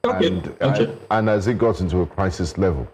Speaker 1: And has it got into a crisis level?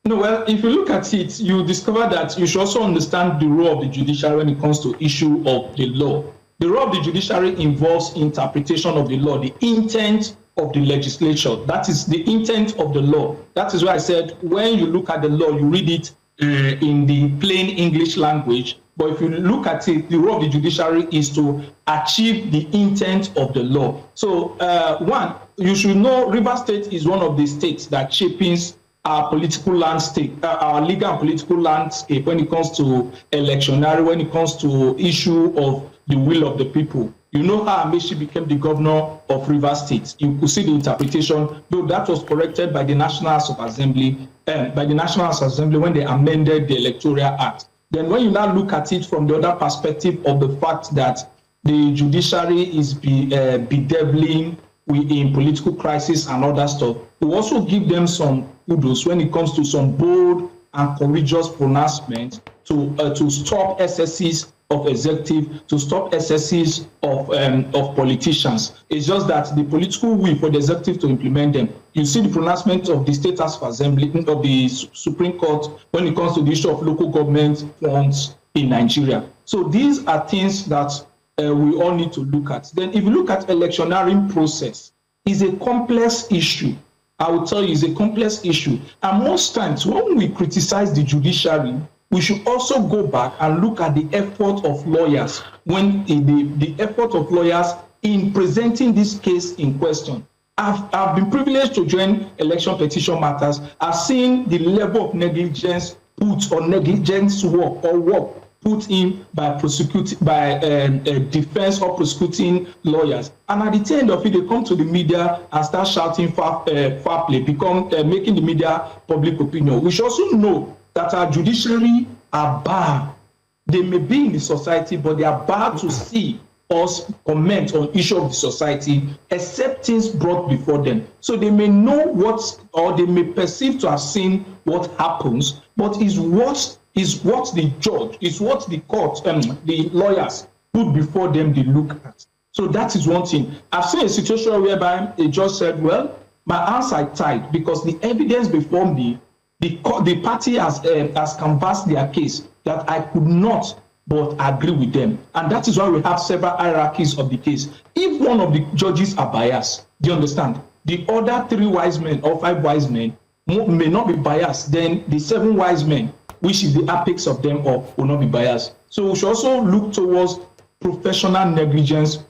Speaker 7: No, well, if you look at it, you discover that you should also understand the role of the judiciary when it comes to issue of the law. The role of the judiciary involves interpretation of the law, the intent of the legislature. That is the intent of the law. That is why I said when you look at the law, you read it in the plain English language. But if you look at it, the role of the judiciary is to achieve the intent of the law. So one, you should know Rivers State is one of the states that shapes our political landscape, our legal and political landscape when it comes to electionary, when it comes to issue of the will of the people. You know how Amaechi became the governor of Rivers State. You could see the interpretation, though that was corrected by the National House of Assembly, when they amended the Electoral Act. Then when you now look at it from the other perspective of the fact that the judiciary is bedeviling in political crisis and other stuff, we also give them some kudos when it comes to some bold and courageous pronouncements to stop excesses of executive, to stop excesses of politicians. It's just that the political will for the executive to implement them. You see the pronouncement of the State House of Assembly, of the Supreme Court, when it comes to the issue of local government funds in Nigeria. So these are things that we all need to look at. Then if you look at electioneering process, it's a complex issue. I will tell you, it's a complex issue. And most times when we criticize the judiciary, we should also go back and look at the effort of lawyers when the effort of lawyers in presenting this case in question. I've been privileged to join election petition matters. I've seen the level of negligence put or negligence work put in by defense or prosecuting lawyers. And at the end of it, they come to the media and start shouting foul play, making the media public opinion. We should also know that our judiciary are barred. They may be in the society, but they are barred to see us comment on issue of the society, except things brought before them. So they may know what, or they may perceive to have seen what happens, but is what the judge, is what the court, the lawyers put before them they look at. So that is one thing. I've seen a situation whereby a judge said, well, my hands are tied because the evidence before me, the party has canvassed their case that I could not but agree with them. And that is why we have several hierarchies of the case. If one of the judges are biased, do you understand? The other 3 wise men or 5 wise men may not be biased, then the 7 wise men, which is the apex of them all, will not be biased. So we should also look towards professional negligence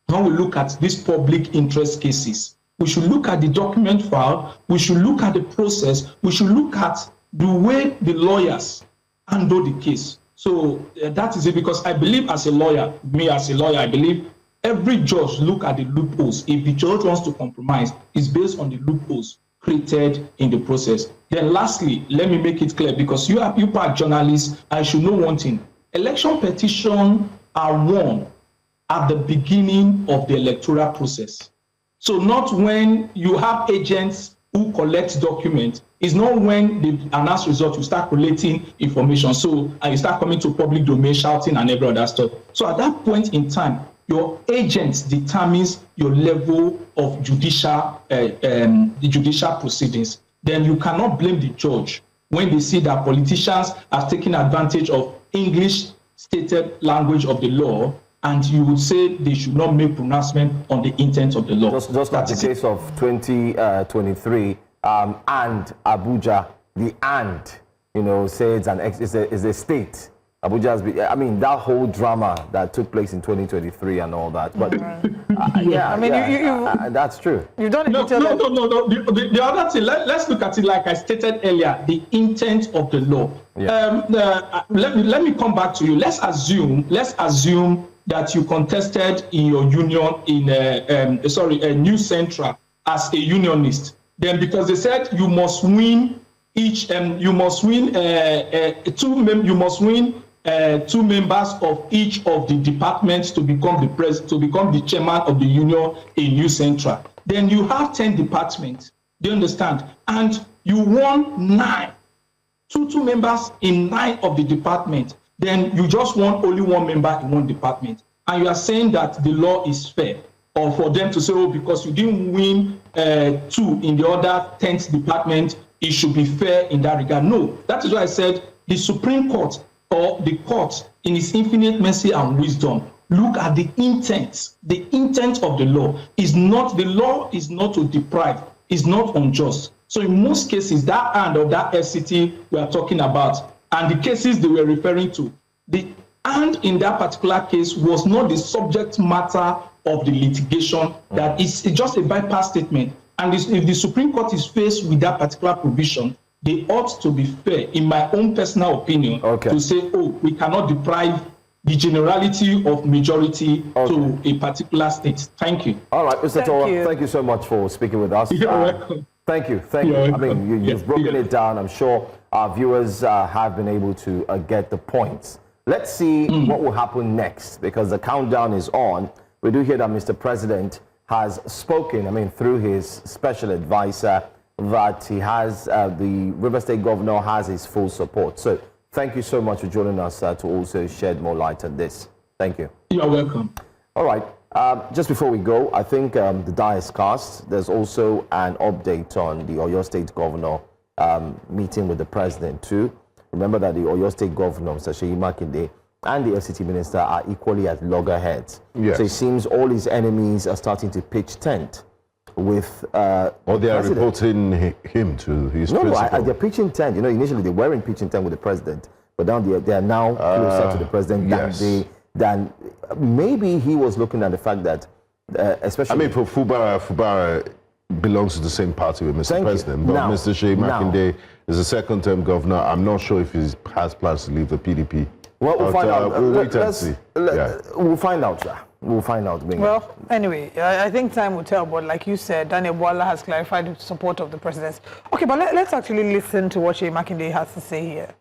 Speaker 7: when we look at these public interest cases. We should look at the document file, we should look at the process, we should look at the way the lawyers handle the case. So that is it, because I believe as a lawyer, I believe every judge look at the loopholes. If the judge wants to compromise, it's based on the loopholes created in the process. Then lastly, let me make it clear, because you are journalists, I should know one thing. Election petitions are won at the beginning of the electoral process. So not when you have agents who collect documents. It's not when they announce results, you start collating information. So and you start coming to public domain, shouting and every other stuff. So at that point in time, your agent determines your level of judicial proceedings. Then you cannot blame the judge when they see that politicians have taken advantage of English stated language of the law, and you would say they should not make pronouncement on the intent of the law.
Speaker 3: Just like the case of 2023 and Abuja, the and, say it's a state. Abuja has been, I mean, that whole drama that took place in 2023 and all that. But that's true.
Speaker 7: You've done it. No. The other thing, let's look at it like I stated earlier, the intent of the law. Yeah. Let me come back to you. Let's assume that you contested in your union in New Central as a unionist. Then because they said you must win two members of each of the departments to become the chairman of the union in New Central. Then you have 10 departments. Do you understand? And you won 9. Two members in 9 of the department. Then you just want only 1 member in 1 department. And you are saying that the law is fair. Or for them to say, oh, because you didn't win 2 in the other 10th department, it should be fair in that regard. No, that is why I said the Supreme Court or the court in its infinite mercy and wisdom look at the intent. The intent of the law is not to deprive, is not unjust. So in most cases, that and or that FCT we are talking about, and the cases they were referring to, the and in that particular case was not the subject matter of the litigation, that is just a bypass statement. And if the Supreme Court is faced with that particular provision, they ought to be fair, in my own personal opinion, to say, oh, we cannot deprive the generality of majority to a particular state. Thank you.
Speaker 3: All right, Mr. Towa, thank you so much for speaking with us.
Speaker 7: You're welcome.
Speaker 3: Thank you. I mean, you've broken it down. I'm sure our viewers have been able to get the points. Let's see what will happen next, because the countdown is on. We do hear that Mr. President has spoken, I mean, through his special advisor, that he has, the River State Governor has his full support. So thank you so much for joining us to also shed more light on this. Thank you.
Speaker 7: You're welcome.
Speaker 3: All right. Just before we go, I think the die is cast. There's also an update on the Oyo State Governor meeting with the President too. Remember that the Oyo State Governor, Mr. Seyi Makinde, and the FCT Minister are equally at loggerheads. Yes. So it seems all his enemies are starting to pitch tent with or
Speaker 1: they are reporting him to his principal.
Speaker 3: No, they're pitching tent. You know, initially they weren't pitching tent with the President, but now they are now closer to the President than maybe he was looking at the fact that, especially...
Speaker 1: I mean, for Fubara belongs to the same party with Mr. President, but now, Mr. Seyi Makinde is a second-term governor. I'm not sure if he has plans to leave the PDP.
Speaker 3: Well, we'll find out. We'll wait and see. We'll find out, sir. We'll find out.
Speaker 2: Well, anyway, I think time will tell, but like you said, Daniel Bwala has clarified the support of the president. Okay, but let's actually listen to what Seyi Makinde has to say here.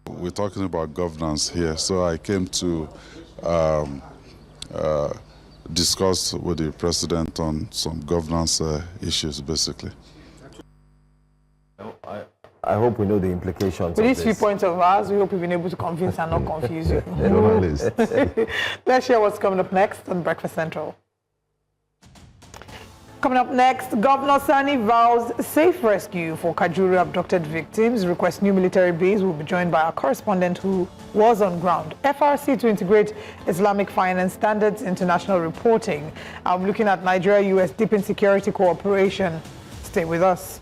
Speaker 8: We're talking about governance here, so I came to discuss with the president on some governance issues, basically.
Speaker 3: I hope we know the implications
Speaker 2: With
Speaker 3: of
Speaker 2: these few
Speaker 3: this.
Speaker 2: points of ours, we hope we've been able to convince and not confuse you.
Speaker 1: You're on my list.
Speaker 2: Let's share what's coming up next on Breakfast Central. Coming up next, Governor Sani vows safe rescue for Kajuru abducted victims, requests new military base. Will be joined by our correspondent who was on ground. FRC to integrate Islamic finance standards, international reporting. I'm looking at Nigeria-US deepen security cooperation. Stay with us.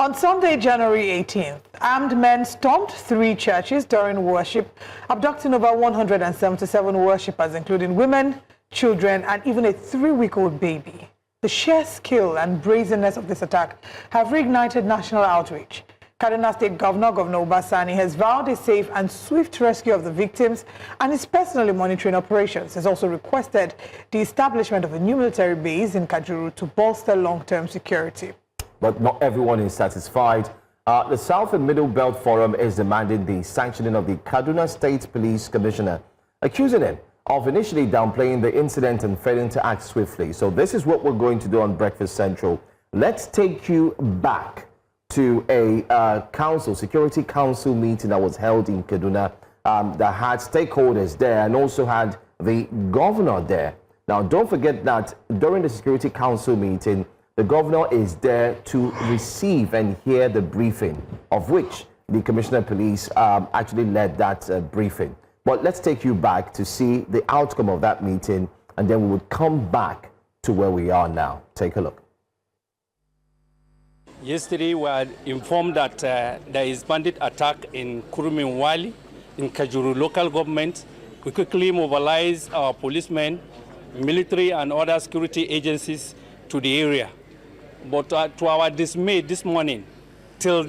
Speaker 2: On Sunday, January 18th, armed men stormed 3 churches during worship, abducting over 177 worshippers, including women, children, and even a 3-week-old baby. The sheer skill and brazenness of this attack have reignited national outrage. Kaduna State Governor Obasani has vowed a safe and swift rescue of the victims and is personally monitoring operations. He has also requested the establishment of a new military base in Kajuru to bolster long-term security.
Speaker 3: But not everyone is satisfied. The South and Middle Belt Forum is demanding the sanctioning of the Kaduna State Police Commissioner, accusing him of initially downplaying the incident and failing to act swiftly. So this is what we're going to do on Breakfast Central. Let's take you back to a Security Council meeting that was held in Kaduna that had stakeholders there and also had the governor there. Now, don't forget that during the Security Council meeting, the governor is there to receive and hear the briefing, of which the Commissioner of Police actually led that briefing. But let's take you back to see the outcome of that meeting, and then we would come back to where we are now. Take a look.
Speaker 9: Yesterday, we were informed that there is bandit attack in Kuruminwali, in Kajuru local government. We quickly mobilized our policemen, military and other security agencies to the area. But to our dismay this morning, till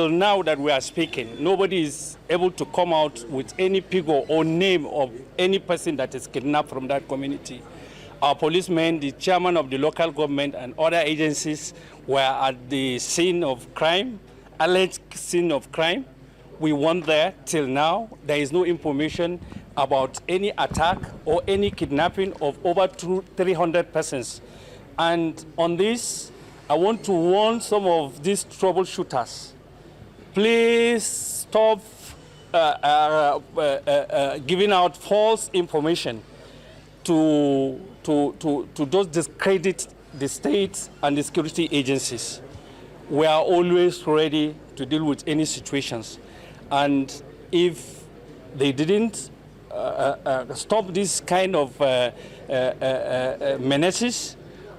Speaker 9: now that we are speaking, nobody is able to come out with any figure or name of any person that is kidnapped from that community. Our policemen, the chairman of the local government and other agencies were at the scene of crime, alleged scene of crime. We went there. Till now, there is no information about any attack or any kidnapping of over 300 persons. And on this, I want to warn some of these troubleshooters. Please stop giving out false information to just discredit the state and the security agencies. We are always ready to deal with any situations. And if they didn't stop this kind of menaces,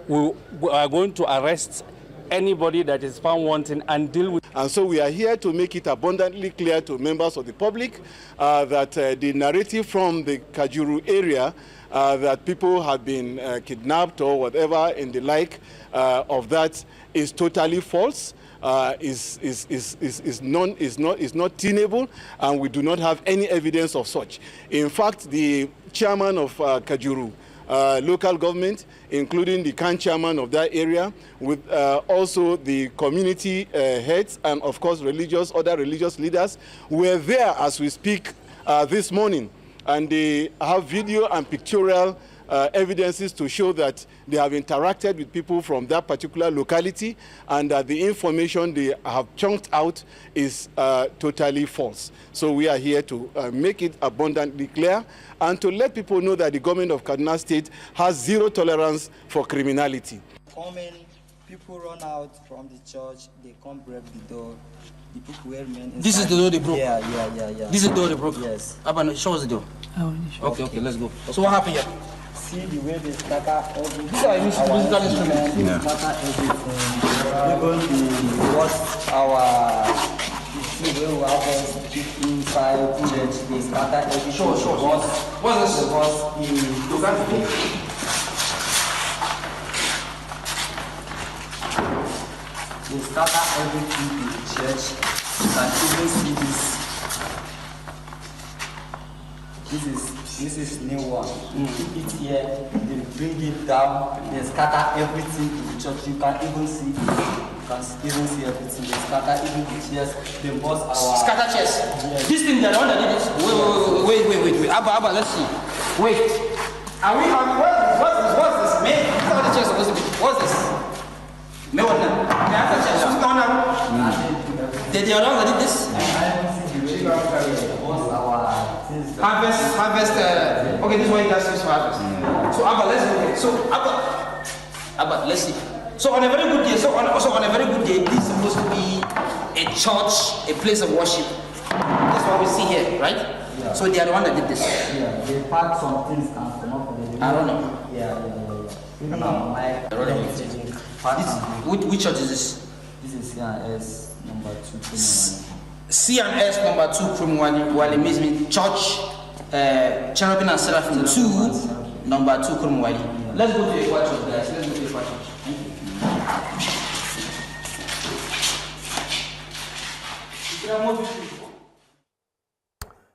Speaker 9: we are going to arrest anybody that is found wanting and deal with.
Speaker 10: And so we are here to make it abundantly clear to members of the public that the narrative from the Kajuru area that people have been kidnapped or whatever in the like of that is totally false. Is not tenable, and we do not have any evidence of such. In fact, the chairman of Kajuru local government, including the Khan chairman of that area, with also the community heads and of course other religious leaders, were there as we speak this morning, and they have video and pictorial evidences to show that they have interacted with people from that particular locality, and that the information they have chunked out is totally false. So we are here to make it abundantly clear and to let people know that the government of Kaduna State has zero tolerance for criminality.
Speaker 11: Coming, people run out from the church, they come break the door. The people were men inside.
Speaker 12: This is the door they broke?
Speaker 11: Yeah.
Speaker 12: This is the door they broke?
Speaker 11: Yes.
Speaker 12: Abba, show us the door. Okay, let's go. So what happened here?
Speaker 11: See the way they scatter everything.
Speaker 12: These are musical instruments.
Speaker 11: They scatter everything. Even the way we have inside church, they scatter everything.
Speaker 12: Sure. What's this? You can't speak.
Speaker 11: They scatter everything in the church. You can even see this. This is new one. Keep it here, they bring it down, they scatter everything in the church. You can even see everything. They scatter even the chairs, they bust our...
Speaker 12: Scatter chairs?
Speaker 11: Yes.
Speaker 12: This thing, they're the one that did this? Wait. Abba, let's see. Wait. Are we on... What's this? Man, how are the chairs supposed to be? What's this? No one now. They are the ones that did this? Harvest, okay, this one you guys use for harvest. So Abba, let's see. So on a very good day, on a very good day, this is supposed to be a church, a place of worship. That's what we see here, right? Yeah. So they are the one that did this.
Speaker 11: Yeah, they packed some things and come up with it.
Speaker 12: I don't know. Which church is this?
Speaker 11: This is C&S number 2.
Speaker 12: C&S number 2 Kurumwali means church, Cherubim and Seraphim 2, number 2 Kurumwali. Let's go to a church, guys. Let's go to a church.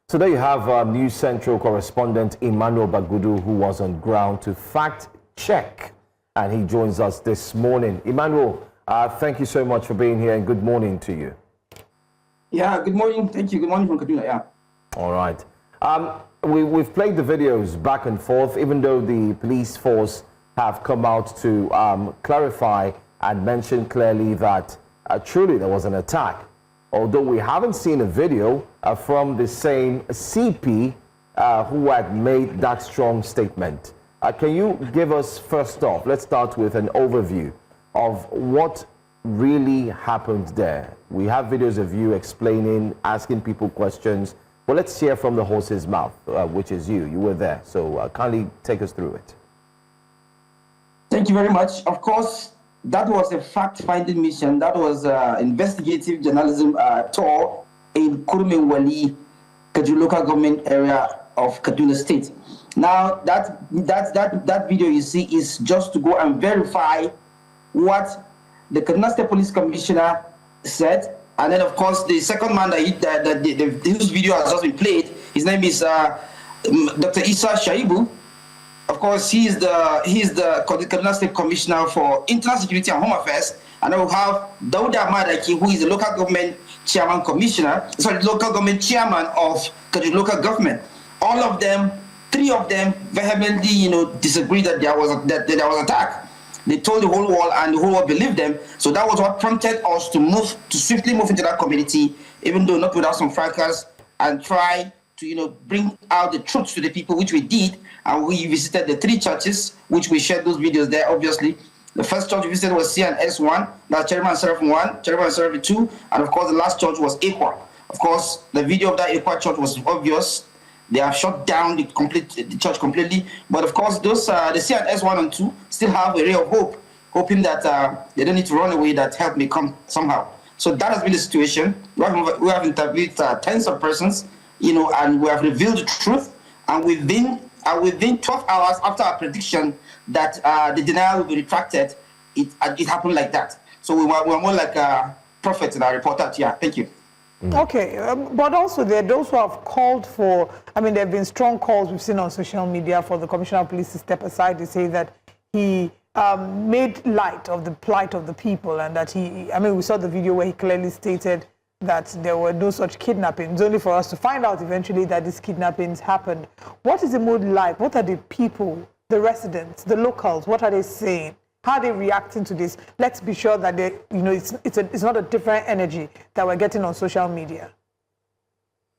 Speaker 3: So there you have News Central correspondent Emmanuel Bagudu, who was on ground to fact check, and he joins us this morning. Emmanuel, thank you so much for being here, and good morning to you.
Speaker 12: Yeah, good morning. Thank you. Good morning from Kaduna. Yeah.
Speaker 3: All right. We've played the videos back and forth, even though the police force have come out to clarify and mention clearly that truly there was an attack. Although we haven't seen a video from the same CP who had made that strong statement. Can you give us, first off, let's start with an overview of what really happened there. We have videos of you explaining, asking people questions. Well, let's hear from the horse's mouth, which is you. You were there. So kindly take us through it.
Speaker 12: Thank you very much. Of course, that was a fact-finding mission. That was investigative journalism tour in Kurumin Wali, Kaduna local government area of Kaduna State. Now, that video you see is just to go and verify what the Kaduna State Police Commissioner said. And then, of course, the second man whose video has just been played, his name is Dr. Isa Shaibu. Of course, he is the Kaduna State Commissioner for Internal Security and Home Affairs. And then we have Dauda Madaki, who is the local government chairman local government chairman of Kaduna local government. All of them, 3 of them, vehemently, disagreed that there was attack. They told the whole world, and the whole world believed them. So that was what prompted us to swiftly move into that community, even though not without some fracas, and try to, bring out the truth to the people, which we did. And we visited the 3 churches, which we shared those videos there, obviously. The first church we visited was C&S 1, that's Cherubim and Seraphim 1, Cherubim and Seraphim 2, and of course the last church was Ekwa. Of course, the video of that Ekwa church was obvious. They have shut down the church completely. But of course, those the C&S 1 and 2 still have a ray of hope, hoping that they don't need to run away, that help may come somehow. So that has been the situation. We have interviewed tens of persons, and we have revealed the truth. And within 12 hours after our prediction that the denial will be retracted, it happened like that. So we were more like a prophet in our report out. Yeah, thank you.
Speaker 2: Okay, but also there are those who have called for, there have been strong calls we've seen on social media for the Commissioner of Police to step aside to say that he made light of the plight of the people, and that we saw the video where he clearly stated that there were no such kidnappings, only for us to find out eventually that these kidnappings happened. What is the mood like? What are the people, the residents, the locals, what are they saying? How are they reacting to this? Let's be sure that it's not a different energy that we're getting on social media.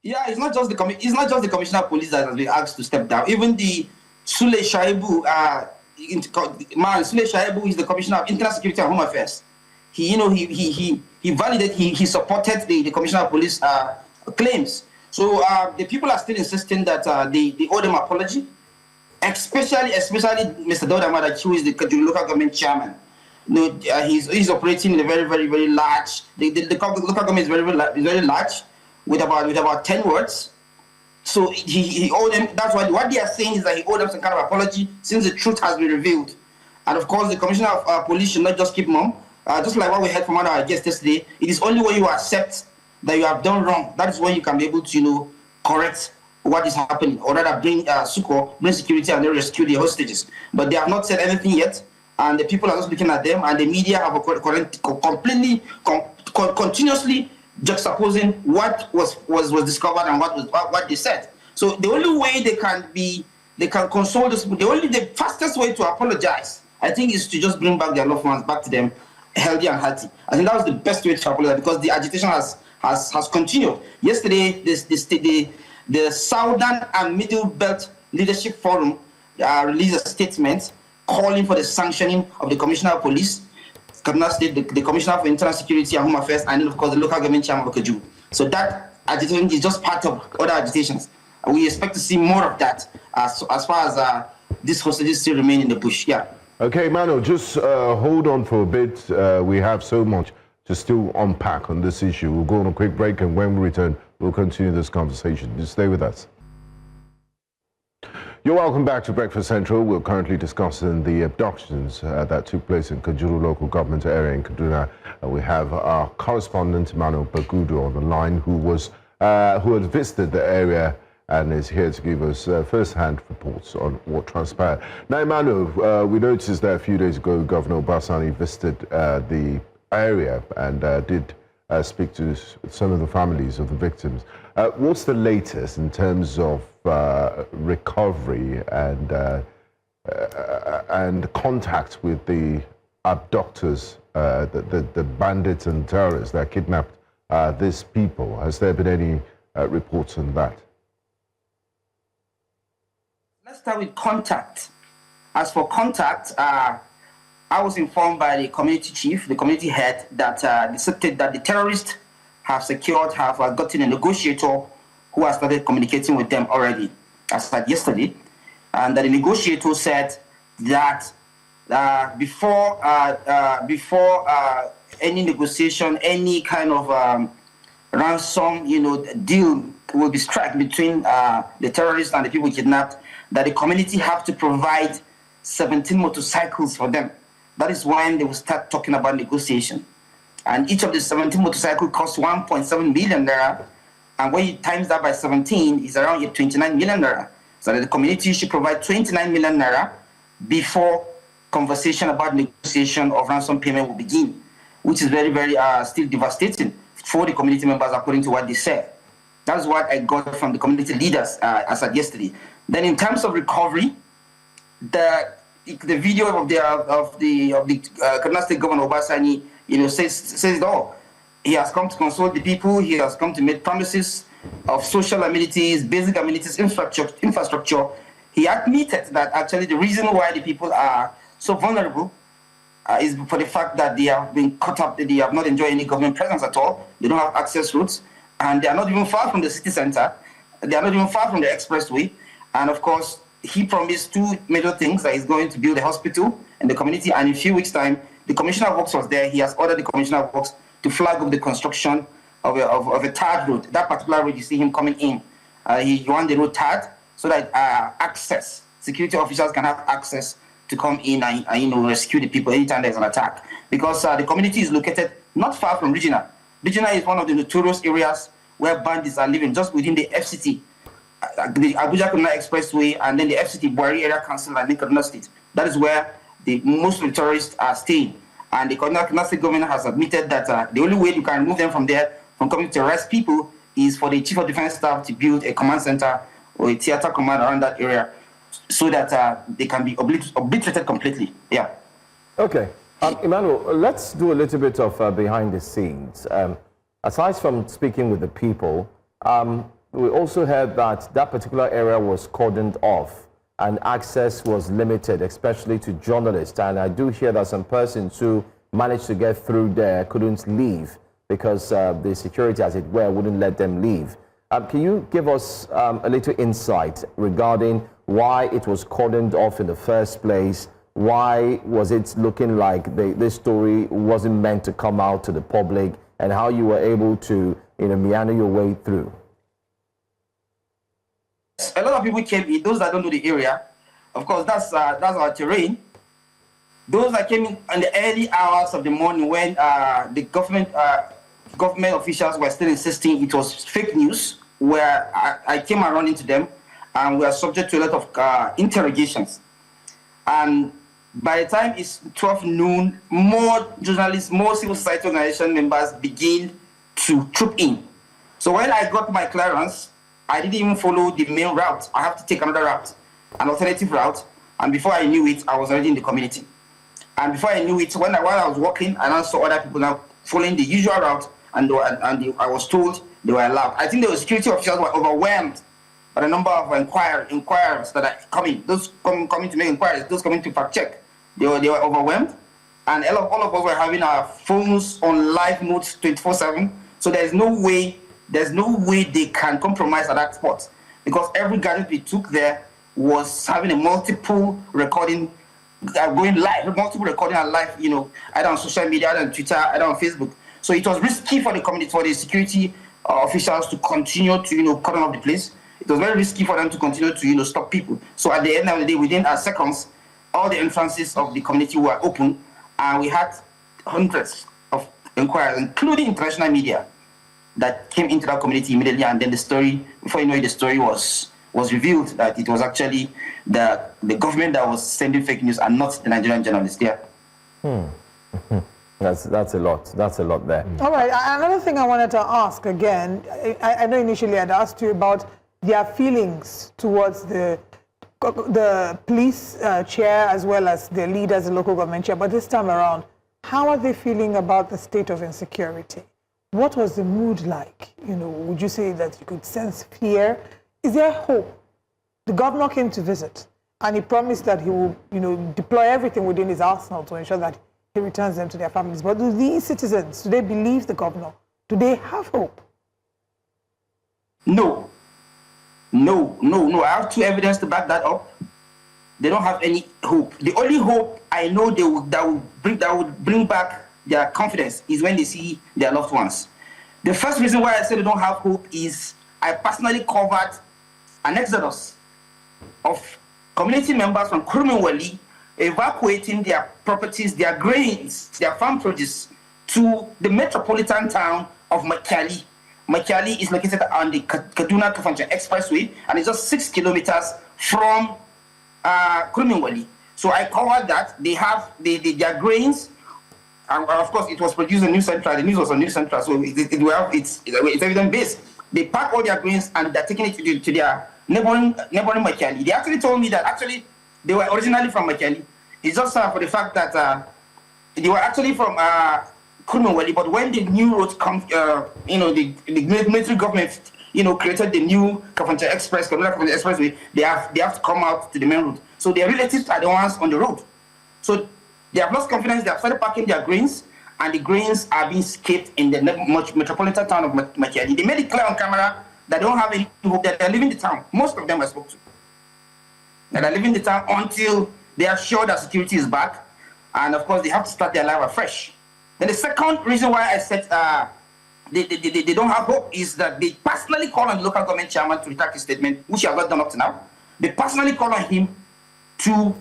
Speaker 12: Yeah, it's not just the Commissioner of Police that has been asked to step down. Even the Sule Shaibu, Sule Shaibu is the Commissioner of Internal Security and Home Affairs. He validated, he supported the Commissioner of Police claims. So the people are still insisting that they owe them apology. Especially Mr. Dauda Madaki, who is the local government chairman. He's operating in a very, very, very large. The local government is very, very large, with about 10 wards. So he owed them. That's why what they are saying is that he owed them some kind of apology, since the truth has been revealed. And of course, the Commissioner of Police should not just keep mum. Just like what we heard from one of our guests yesterday, it is only when you accept that you have done wrong, that is when you can be able to, correct what is happening, or rather bring bring security and then rescue the hostages. But they have not said anything yet, and the people are just looking at them, and the media have continuously juxtaposing what was discovered and what they said. So the only way they can console this, the fastest way to apologize, I think, is to just bring back their loved ones back to them. healthy and hearty. I think that was the best way to apologize, because the agitation has continued. Yesterday, the Southern and Middle Belt Leadership Forum released a statement calling for the sanctioning of the Commissioner of Police, Kaduna State, the Commissioner for Internal Security and Home Affairs, and then, of course, the local government chairman of Kajuru. So that agitation is just part of other agitations. And we expect to see more of that as far as these hostages still remain in the bush. Yeah.
Speaker 1: Okay, Mano, just hold on for a bit. We have so much to still unpack on this issue. We'll go on a quick break, and when we return, we'll continue this conversation. Just stay with us. You're welcome back to Breakfast Central. We're currently discussing the abductions that took place in Kajuru local government area in Kaduna. We have our correspondent, Mano Bagudu, on the line, who had visited the area and is here to give us first-hand reports on what transpired. Now, Mano, we noticed that a few days ago, Governor Basani visited the area and did speak to some of the families of the victims. What's the latest in terms of recovery and contact with the abductors, the bandits and terrorists that kidnapped these people? Has there been any reports on that?
Speaker 12: Let's start with contact. As for contact, I was informed by the community chief, the community head, that the terrorists have gotten a negotiator who has started communicating with them already, as of yesterday. And that the negotiator said that before any negotiation, any kind of ransom, deal will be struck between the terrorists and the people kidnapped, that the community have to provide 17 motorcycles for them. That is when they will start talking about negotiation. And each of the 17 motorcycles costs 1.7 million naira. And when you times that by 17, it's around 29 million naira. So that the community should provide 29 million naira before conversation about negotiation of ransom payment will begin, which is very, very still devastating for the community members, according to what they said. That's what I got from the community leaders as of yesterday. Then, in terms of recovery, the video of the Kaduna State Governor Obasani, says it all. He has come to consult the people. He has come to make promises of social amenities, basic amenities, infrastructure. He admitted that actually the reason why the people are so vulnerable is for the fact that they have been caught up. They have not enjoyed any government presence at all. They don't have access routes, and they are not even far from the city center. They are not even far from the expressway. And of course, he promised two major things: that he's going to build a hospital in the community, and in a few weeks' time, the Commissioner of Works was there. He has ordered the Commissioner of Works to flag up the construction of a tarred road. That particular road, you see him coming in. He wants the road tarred so that security officers can have access to come in and rescue the people anytime there's an attack. Because the community is located not far from Regional. Regional is one of the notorious areas where bandits are living, just within the FCT. The Abuja-Kaduna Expressway, and then the FCT Buhari Area Council and then Kaduna State. That is where most of the terrorists are staying. And the Kaduna State government has admitted that the only way you can remove them from there, from coming to arrest people, is for the Chief of Defense Staff to build a command center or a theater command around that area so that they can be obliterated completely. Yeah.
Speaker 3: Okay. Emmanuel, let's do a little bit of behind the scenes. Aside from speaking with the people, we also heard that that particular area was cordoned off and access was limited, especially to journalists. And I do hear that some persons who managed to get through there couldn't leave because the security, as it were, wouldn't let them leave. Can you give us a little insight regarding why it was cordoned off in the first place? Why was it looking like this story wasn't meant to come out to the public, and how you were able to meander your way through?
Speaker 12: A lot of people came in. Those that don't know the area, of course, that's our terrain. Those that came in the early hours of the morning when the government officials were still insisting it was fake news, where I came and ran into them, and we are subject to a lot of interrogations. And by the time it's 12 noon, more journalists, more civil society organization members begin to troop in. So when I got my clearance, I didn't even follow the main route. I have to take another route, an alternative route. And before I knew it, I was already in the community. And before I knew it, while I was walking, I now saw other people now following the usual route, and I was told they were allowed. I think the security officials were overwhelmed by the number of inquirers that are coming, those coming to make inquiries, those coming to fact check. They were overwhelmed, and all of us were having our phones on live mode 24/7. So there's no way they can compromise at that spot, because every gadget we took there was having a multiple recording, going live, multiple recording and live, either on social media, either on Twitter, either on Facebook. So it was risky for the community, for the security officials to continue to, cut off the place. It was very risky for them to continue to, stop people. So at the end of the day, within seconds, all the entrances of the community were open, and we had hundreds of inquiries, including international media, that came into that community immediately. And then the story, before you know it, the story was revealed that it was actually the government that was sending fake news and not the Nigerian journalists. Yeah.
Speaker 3: That's a lot. That's a lot there.
Speaker 2: All right. Another thing I wanted to ask again, I know initially I'd asked you about their feelings towards the police chair as well as the leaders, the local government chair, but this time around, how are they feeling about the state of insecurity? What was the mood like? Would you say that you could sense fear? Is there hope? The governor came to visit, and he promised that he will, deploy everything within his arsenal to ensure that he returns them to their families. But do these citizens, do they believe the governor? Do they have hope?
Speaker 12: No. I have two evidence to back that up. They don't have any hope. The only hope I know that would bring back their confidence is when they see their loved ones. The first reason why I say they don't have hope is I personally covered an exodus of community members from Kurumin Wali evacuating their properties, their grains, their farm produce to the metropolitan town of Makiali. Makiali is located on the Kaduna Expressway, and it's just 6 kilometers from Kurumin Wali. So I covered that. They have their grains. Of course, it was produced on News Central. The news was on News Central, so it's evidence-based. They pack all their grains and they're taking it to their neighboring Makiali. They actually told me that they were originally from Makiali. It's just for the fact that they were actually from Kurumin Wali, but when the new road comes, the military government, created the new Kaduna Expressway, they have to come out to the main road. So their relatives are the ones on the road. So they have lost confidence. They have started packing their grains, and the grains are being skipped in the metropolitan town of Makiali. They made it clear on camera that they don't have any hope, that they're leaving the town. Most of them I spoke to. That they're leaving the town until they are sure that security is back. And of course, they have to start their life afresh. Then the second reason why I said they don't have hope is that they personally call on the local government chairman to retract his statement, which he has not done up to now. They personally call on him to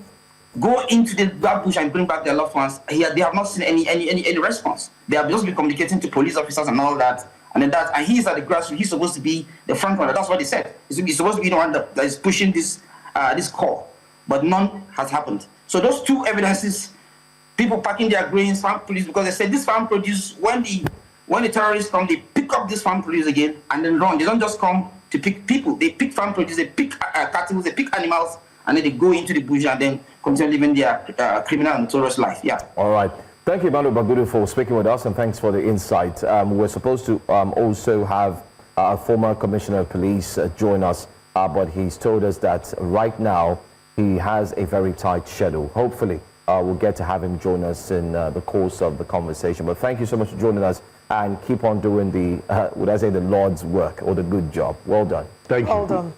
Speaker 12: go into the black bush and bring back their loved ones. They have not seen any response. They have just been communicating to police officers and all that. And he's at the grassroots. He's supposed to be the front runner. That's what they said. He's supposed to be the one that is pushing this call. But none has happened. So those two evidences, people packing their grains, farm produce, because they said this farm produce, when the terrorists come, they pick up this farm produce again and then run. They don't just come to pick people. They pick farm produce, they pick cattle, they pick animals, and then they go into the bush and then continue living their criminal and notorious life. Yeah.
Speaker 3: All right. Thank you, Emmanuel Bagudu, for speaking with us, and thanks for the insight. We're supposed to also have a former commissioner of police join us, but he's told us that right now he has a very tight schedule. Hopefully, we'll get to have him join us in the course of the conversation. But thank you so much for joining us, and keep on doing the, would I say, the Lord's work, or the good job. Well done.
Speaker 1: Thank you.
Speaker 2: Well done.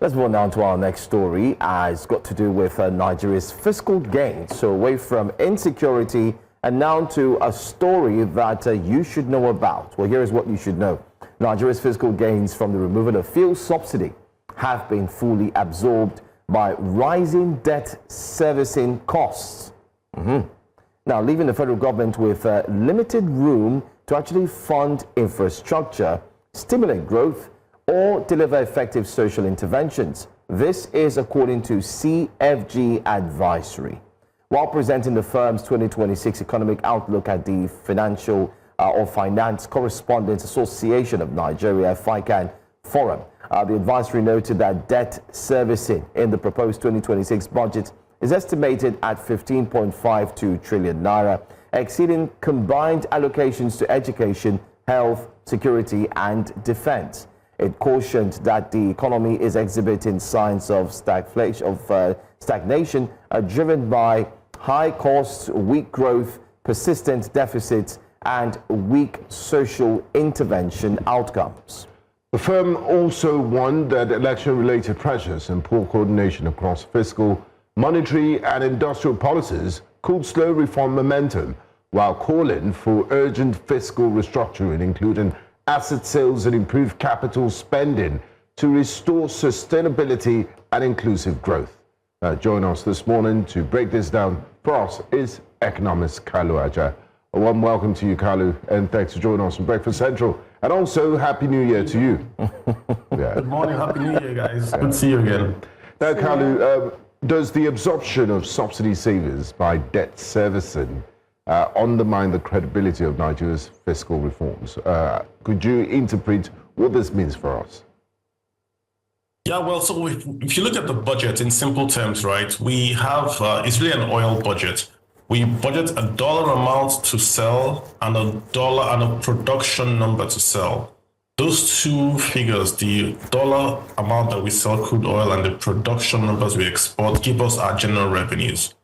Speaker 3: Let's move on now to our next story. It's got to do with Nigeria's fiscal gains. So away from insecurity and now to a story that you should know about. Well, here is what you should know. Nigeria's fiscal gains from the removal of fuel subsidy have been fully absorbed by rising debt servicing costs. Now, leaving the federal government with limited room to actually fund infrastructure, stimulate growth, or deliver effective social interventions. This is according to CFG Advisory. While presenting the firm's 2026 economic outlook at the Financial or Finance Correspondents Association of Nigeria, FICAN Forum, the advisory noted that debt servicing in the proposed 2026 budget is estimated at 15.52 trillion naira, exceeding combined allocations to education, health, security, and defense. It cautioned that the economy is exhibiting signs of stagnation, driven by high costs, weak growth, persistent deficits, and weak social intervention outcomes.
Speaker 1: The firm also warned that election-related pressures and poor coordination across fiscal, monetary, and industrial policies could slow reform momentum, while calling for urgent fiscal restructuring, including asset sales and improved capital spending to restore sustainability and inclusive growth. Join us this morning to break this down for us is economist Kalu Aja. A warm welcome to you, Kalu, and thanks for joining us on Breakfast Central. And also, Happy New Year to you.
Speaker 13: Yeah. Good morning, Happy New Year, guys. Good to see you again.
Speaker 1: Now, Kalu, does the absorption of subsidy savings by debt servicing undermine the credibility of Nigeria's fiscal reforms? Could you interpret what this means for us?
Speaker 13: Yeah, well, so if you look at the budget in simple terms, right, we have, it's really an oil budget. We budget a dollar amount to sell and a dollar and a production number to sell. Those two figures, the dollar amount that we sell crude oil and the production numbers we export, give us our general revenues.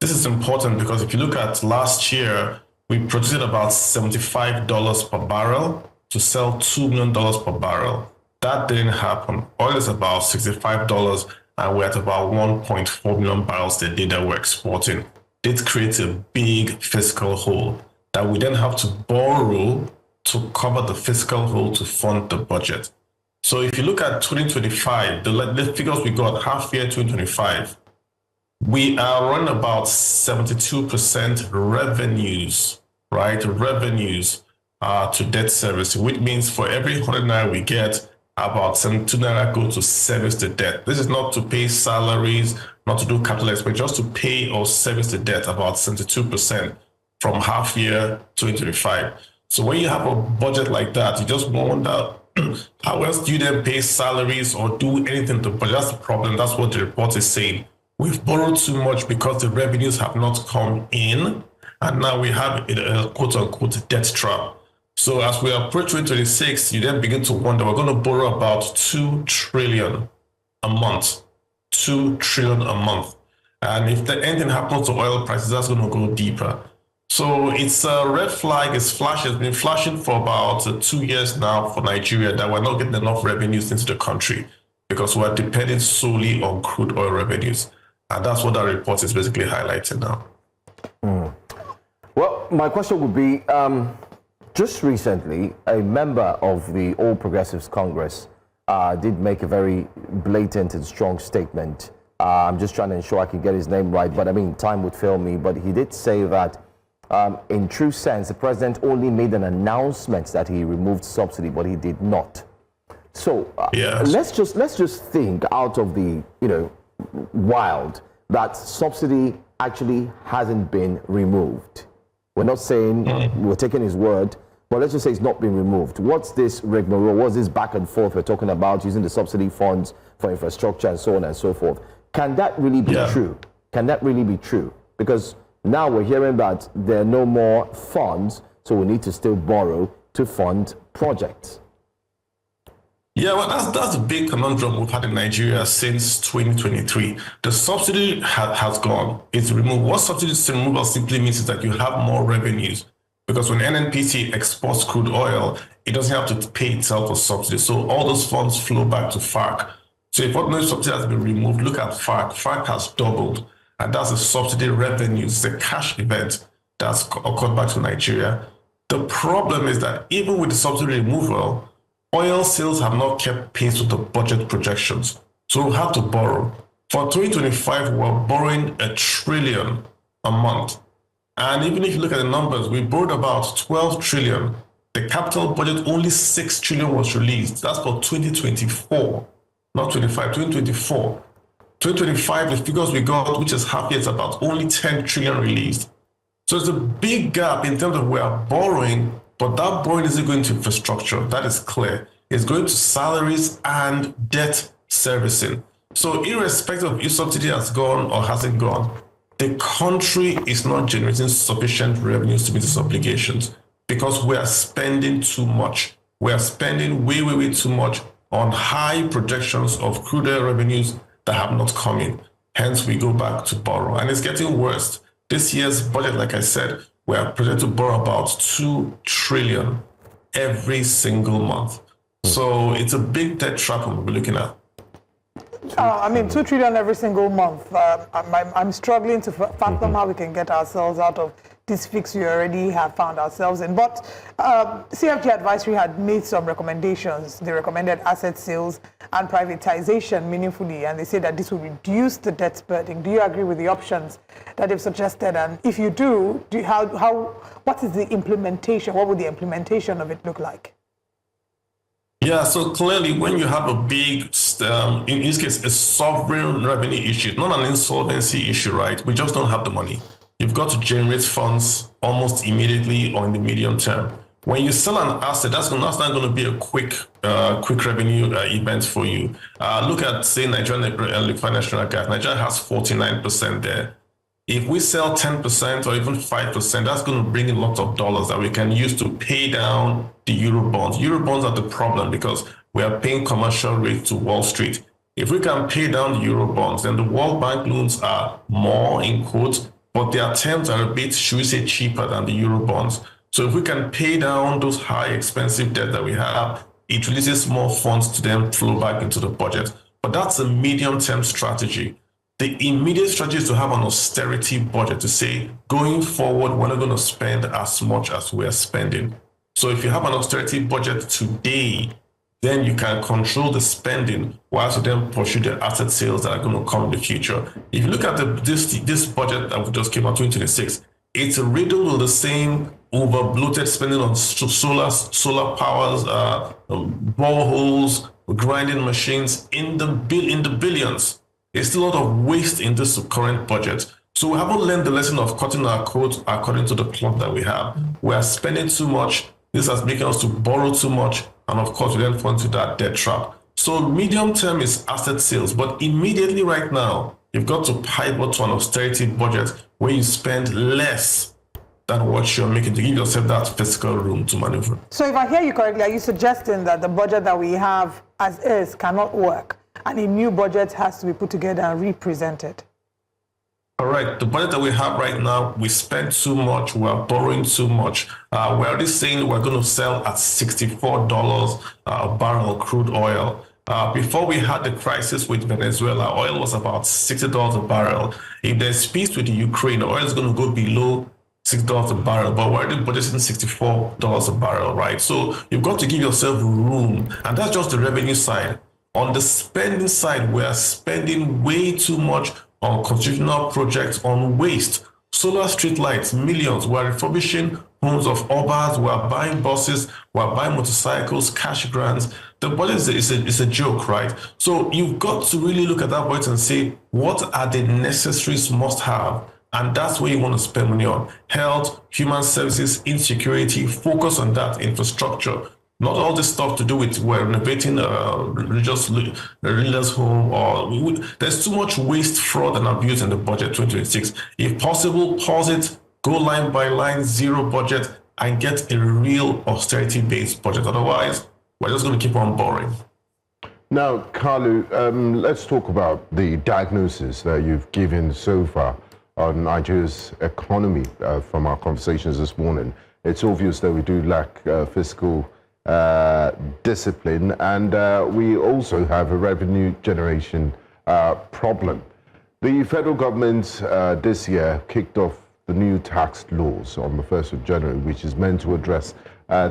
Speaker 13: This is important because if you look at last year, we produced about $75 per barrel to sell $2 million per barrel. That didn't happen. Oil is about $65 and we're at about 1.4 million barrels a day that we're exporting. It creates a big fiscal hole that we then have to borrow to cover the fiscal hole to fund the budget. So if you look at 2025, the figures we got half year 2025, we are running about 72% revenues, right? Revenues to debt service, which means for every 100 naira we get, about 72 naira go to service the debt. This is not to pay salaries, not to do capital expenditure, just to pay or service the debt, about 72% from half year 2025. So when you have a budget like that, you just wonder how else do you then pay salaries or do anything to budget? That's the problem. That's what the report is saying. We've borrowed too much because the revenues have not come in, and now we have a quote-unquote debt trap. So as we approach 2026, you then begin to wonder, we're going to borrow about 2 trillion a month. 2 trillion a month. And if anything happens to oil prices, that's going to go deeper. So it's a red flag. It's been flashing for about 2 years now for Nigeria that we're not getting enough revenues into the country because we're depending solely on crude oil revenues. And that's what that report is basically highlighting now.
Speaker 3: Well, my question would be, just recently, a member of the All Progressives Congress did make a very blatant and strong statement. I'm just trying to ensure I can get his name right, but I mean, time would fail me. But he did say that in true sense, the president only made an announcement that he removed subsidy, but he did not. So yes. let's just think out of the wild that subsidy actually hasn't been removed. We're not saying we're taking his word, but let's just say it's not been removed. What's this rigmarole? What's this back and forth we're talking about using the subsidy funds for infrastructure and so on and so forth? Can that really be true? Can that really be true? Because now we're hearing that there are no more funds, so we need to still borrow to fund projects.
Speaker 13: Yeah, well, that's a big conundrum we've had in Nigeria since 2023. The subsidy has gone. It's removed. What subsidy removal simply means is that you have more revenues. Because when NNPC exports crude oil, it doesn't have to pay itself for subsidy. So all those funds flow back to FARC. So if ordinary subsidy has been removed, look at FARC. FARC has doubled. And that's a subsidy revenue. It's a cash event that's occurred back to Nigeria. The problem is that even with the subsidy removal, oil sales have not kept pace with the budget projections. So we have to borrow. For 2025, we're borrowing $1 trillion a month. And even if you look at the numbers, we borrowed about 12 trillion. The capital budget, only 6 trillion was released. That's for 2024, not 25, 2024. 2025, the figures we got, which is half year, it's about only 10 trillion released. So it's a big gap in terms of we are borrowing, but that borrowing isn't going to infrastructure. That is clear. It's going to salaries and debt servicing. So irrespective of if subsidy has gone or hasn't gone, the country is not generating sufficient revenues to meet its obligations because we are spending too much. We are spending way, way, way too much on high projections of crude oil revenues that have not come in. Hence, we go back to borrow. And it's getting worse. This year's budget, like I said, we are projected to borrow about 2 trillion every single month. So it's a big debt trap we'll be looking at.
Speaker 2: I mean, 2 trillion every single month. I'm struggling to fathom how we can get ourselves out of this fix we already have found ourselves in. But CFG Advisory had made some recommendations. They recommended asset sales and privatization meaningfully, and they said that this will reduce the debt burden. Do you agree with the options that they've suggested? And if you do, what is the implementation? What would the implementation of it look like?
Speaker 13: Yeah, so clearly when you have a big, in this case, a sovereign revenue issue, not an insolvency issue, right? We just don't have the money. You've got to generate funds almost immediately or in the medium term. When you sell an asset, that's not going to be a quick revenue event for you. Look at, say, Nigerian liquefied natural gas. Nigeria has 49% there. If we sell 10% or even 5%, that's going to bring in lots of dollars that we can use to pay down the Eurobonds. Eurobonds are the problem because we are paying commercial rates to Wall Street. If we can pay down the Eurobonds, then the World Bank loans are more, in quotes, but their terms are a bit, should we say, cheaper than the Eurobonds. So if we can pay down those high, expensive debt that we have, it releases more funds to them flow back into the budget. But that's a medium-term strategy. The immediate strategy is to have an austerity budget to say, going forward, we're not going to spend as much as we're spending. So if you have an austerity budget today, then you can control the spending whilst you then pursue the asset sales that are going to come in the future. If you look at this budget that we just came out 2026, it's riddled with the same over-bloated spending on solar powers, boreholes, grinding machines in the billions. There's still a lot of waste in this current budget. So we haven't learned the lesson of cutting our coat according to the cloth that we have. We are spending too much. This has making us to borrow too much. And of course, we then fall into that debt trap. So medium term is asset sales. But immediately right now, you've got to pivot to an austerity budget where you spend less than what you're making to give yourself that fiscal room to maneuver.
Speaker 2: So if I hear you correctly, are you suggesting that the budget that we have as is cannot work and a new budget has to be put together and represented?
Speaker 13: All right. The budget that we have right now, we spend too much. We are borrowing too much. We're already saying we're going to sell at $64 a barrel crude oil. Before we had the crisis with Venezuela, oil was about $60 a barrel. If there's peace with the Ukraine, oil is going to go below $6 a barrel, but we're already budgeting $64 a barrel, right? So you've got to give yourself room. And that's just the revenue side. On the spending side, we are spending way too much on constitutional projects, on waste. Solar street lights, millions. We're refurbishing homes of urbans. We're buying buses. We're buying motorcycles, cash grants. The budget is a joke, right? So you've got to really look at that budget and say, what are the necessaries must have? And that's where you want to spend money on. Health, human services, insecurity, focus on that infrastructure. Not all this stuff to do with we're renovating a religious leaders' home, or there's too much waste, fraud, and abuse in the budget 2026. If possible, pause it, go line by line, zero budget, and get a real austerity-based budget. Otherwise, we're just going to keep on borrowing.
Speaker 1: Now, Kalu, let's talk about the diagnosis that you've given so far on Nigeria's economy from our conversations this morning. It's obvious that we do lack fiscal discipline, and we also have a revenue generation problem. The federal government this year kicked off the new tax laws on the 1st of January, which is meant to address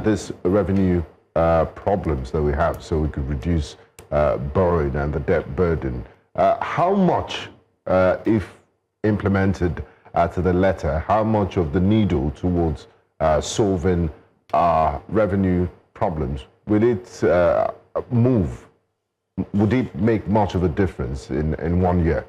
Speaker 1: this revenue problems that we have so we could reduce borrowing and the debt burden. How much, if implemented to the letter, how much of the needle towards solving our revenue problems will it move? Would it make much of a difference in 1 year?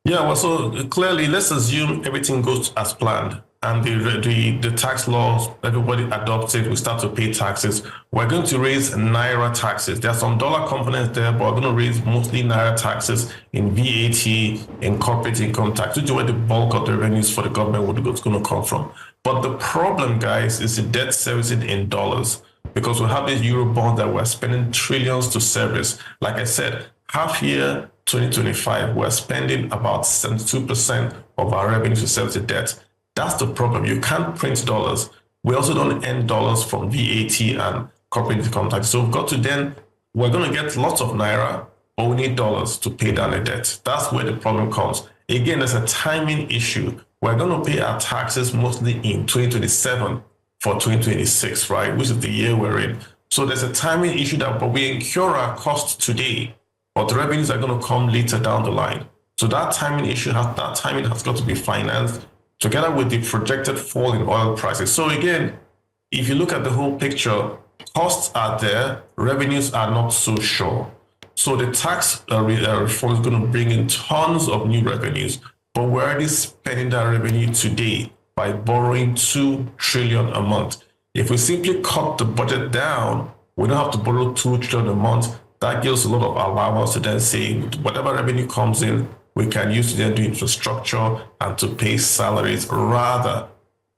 Speaker 13: Yeah, well, so clearly, let's assume everything goes as planned. and the tax laws, everybody adopts it, we start to pay taxes, we're going to raise Naira taxes. There's some dollar components there, but we're going to raise mostly Naira taxes in VAT, in corporate income tax, which is where the bulk of the revenues for the government is going to come from. But the problem, guys, is the debt servicing in dollars, because we have these Euro bonds that we're spending trillions to service. Like I said, half year 2025, we're spending about 72% of our revenue to service the debt. That's the problem. You can't print dollars. We also don't earn dollars from VAT and corporate income tax. So we've got to then, we're going to get lots of Naira, but we need dollars to pay down the debt. That's where the problem comes. Again, there's a timing issue. We're going to pay our taxes mostly in 2027 for 2026, right? Which is the year we're in. So there's a timing issue but we incur our costs today, but the revenues are going to come later down the line. So that timing has got to be financed together with the projected fall in oil prices. So again, if you look at the whole picture, costs are there, revenues are not so sure. So the tax reform is going to bring in tons of new revenues, but we're already spending that revenue today by borrowing 2 trillion a month. If we simply cut the budget down, we don't have to borrow 2 trillion a month. That gives a lot of allowance to then say whatever revenue comes in, we can use to then do infrastructure and to pay salaries rather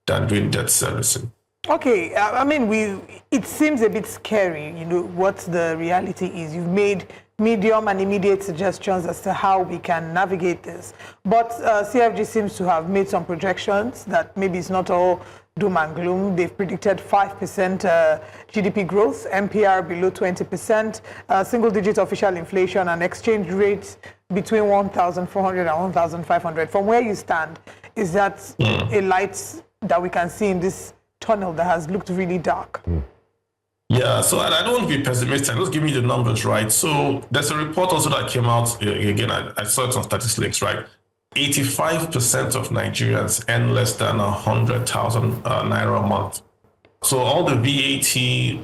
Speaker 13: than doing debt servicing.
Speaker 2: Okay, I mean, it seems a bit scary, what the reality is. You've made medium and immediate suggestions as to how we can navigate this. But CFG seems to have made some projections that maybe it's not all doom and gloom. They've predicted 5% GDP growth, MPR below 20%, single-digit official inflation, and exchange rates between 1,400 and 1,500. From where you stand, is that a light that we can see in this tunnel that has looked really dark?
Speaker 13: Yeah, so I don't want to be pessimistic. Let's give me the numbers, right? So there's a report also that came out, again, I saw it on statistics, right? 85% of Nigerians earn less than 100,000 Naira a month. So all the VAT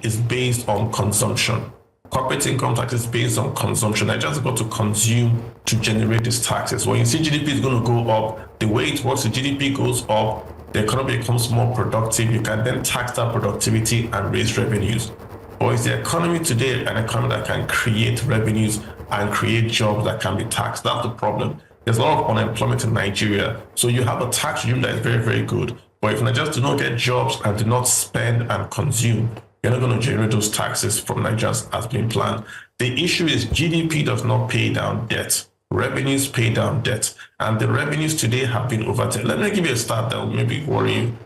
Speaker 13: is based on consumption. Corporate income tax is based on consumption. I just got to consume to generate these taxes. When you see GDP is going to go up, the way it works, the GDP goes up, the economy becomes more productive. You can then tax that productivity and raise revenues. Or is the economy today an economy that can create revenues and create jobs that can be taxed? That's the problem. There's a lot of unemployment in Nigeria. So you have a tax regime that is very, very good. But if Nigerians do not get jobs and do not spend and consume, you're not going to generate those taxes from Nigerians as being planned. The issue is GDP does not pay down debt. Revenues pay down debt. And the revenues today have been overtaken. Let me give you a stat that will maybe worry you.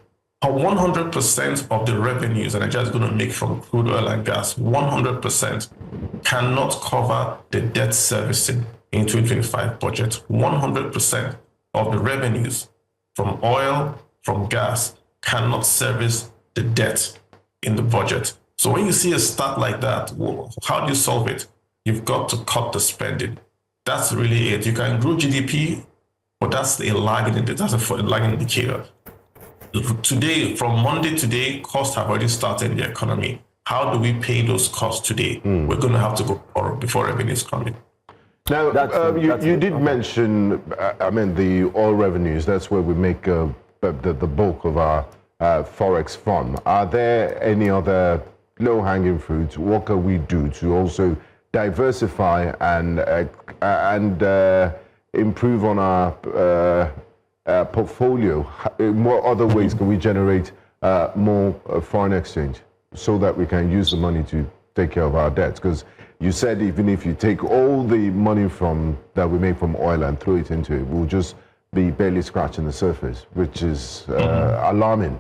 Speaker 13: 100% of the revenues that Nigeria is going to make from crude oil and gas, 100% cannot cover the debt servicing in 2025 budget. 100% of the revenues from oil, from gas, cannot service the debt in the budget. So when you see a stat like that, how do you solve it? You've got to cut the spending. That's really it. You can grow GDP, but that's a lagging indicator. Today, from Monday today, costs have already started in the economy. How do we pay those costs today? We're going to have to go borrow before revenues come in.
Speaker 1: Now, you did mention, the oil revenues. That's where we make the bulk of our Forex from. Are there any other low-hanging fruits? What can we do to also diversify and improve on our portfolio? What other ways can we generate more foreign exchange so that we can use the money to take care of our debts? Because you said even if you take all the money that we make from oil and throw it into it, we'll just be barely scratching the surface, which is alarming.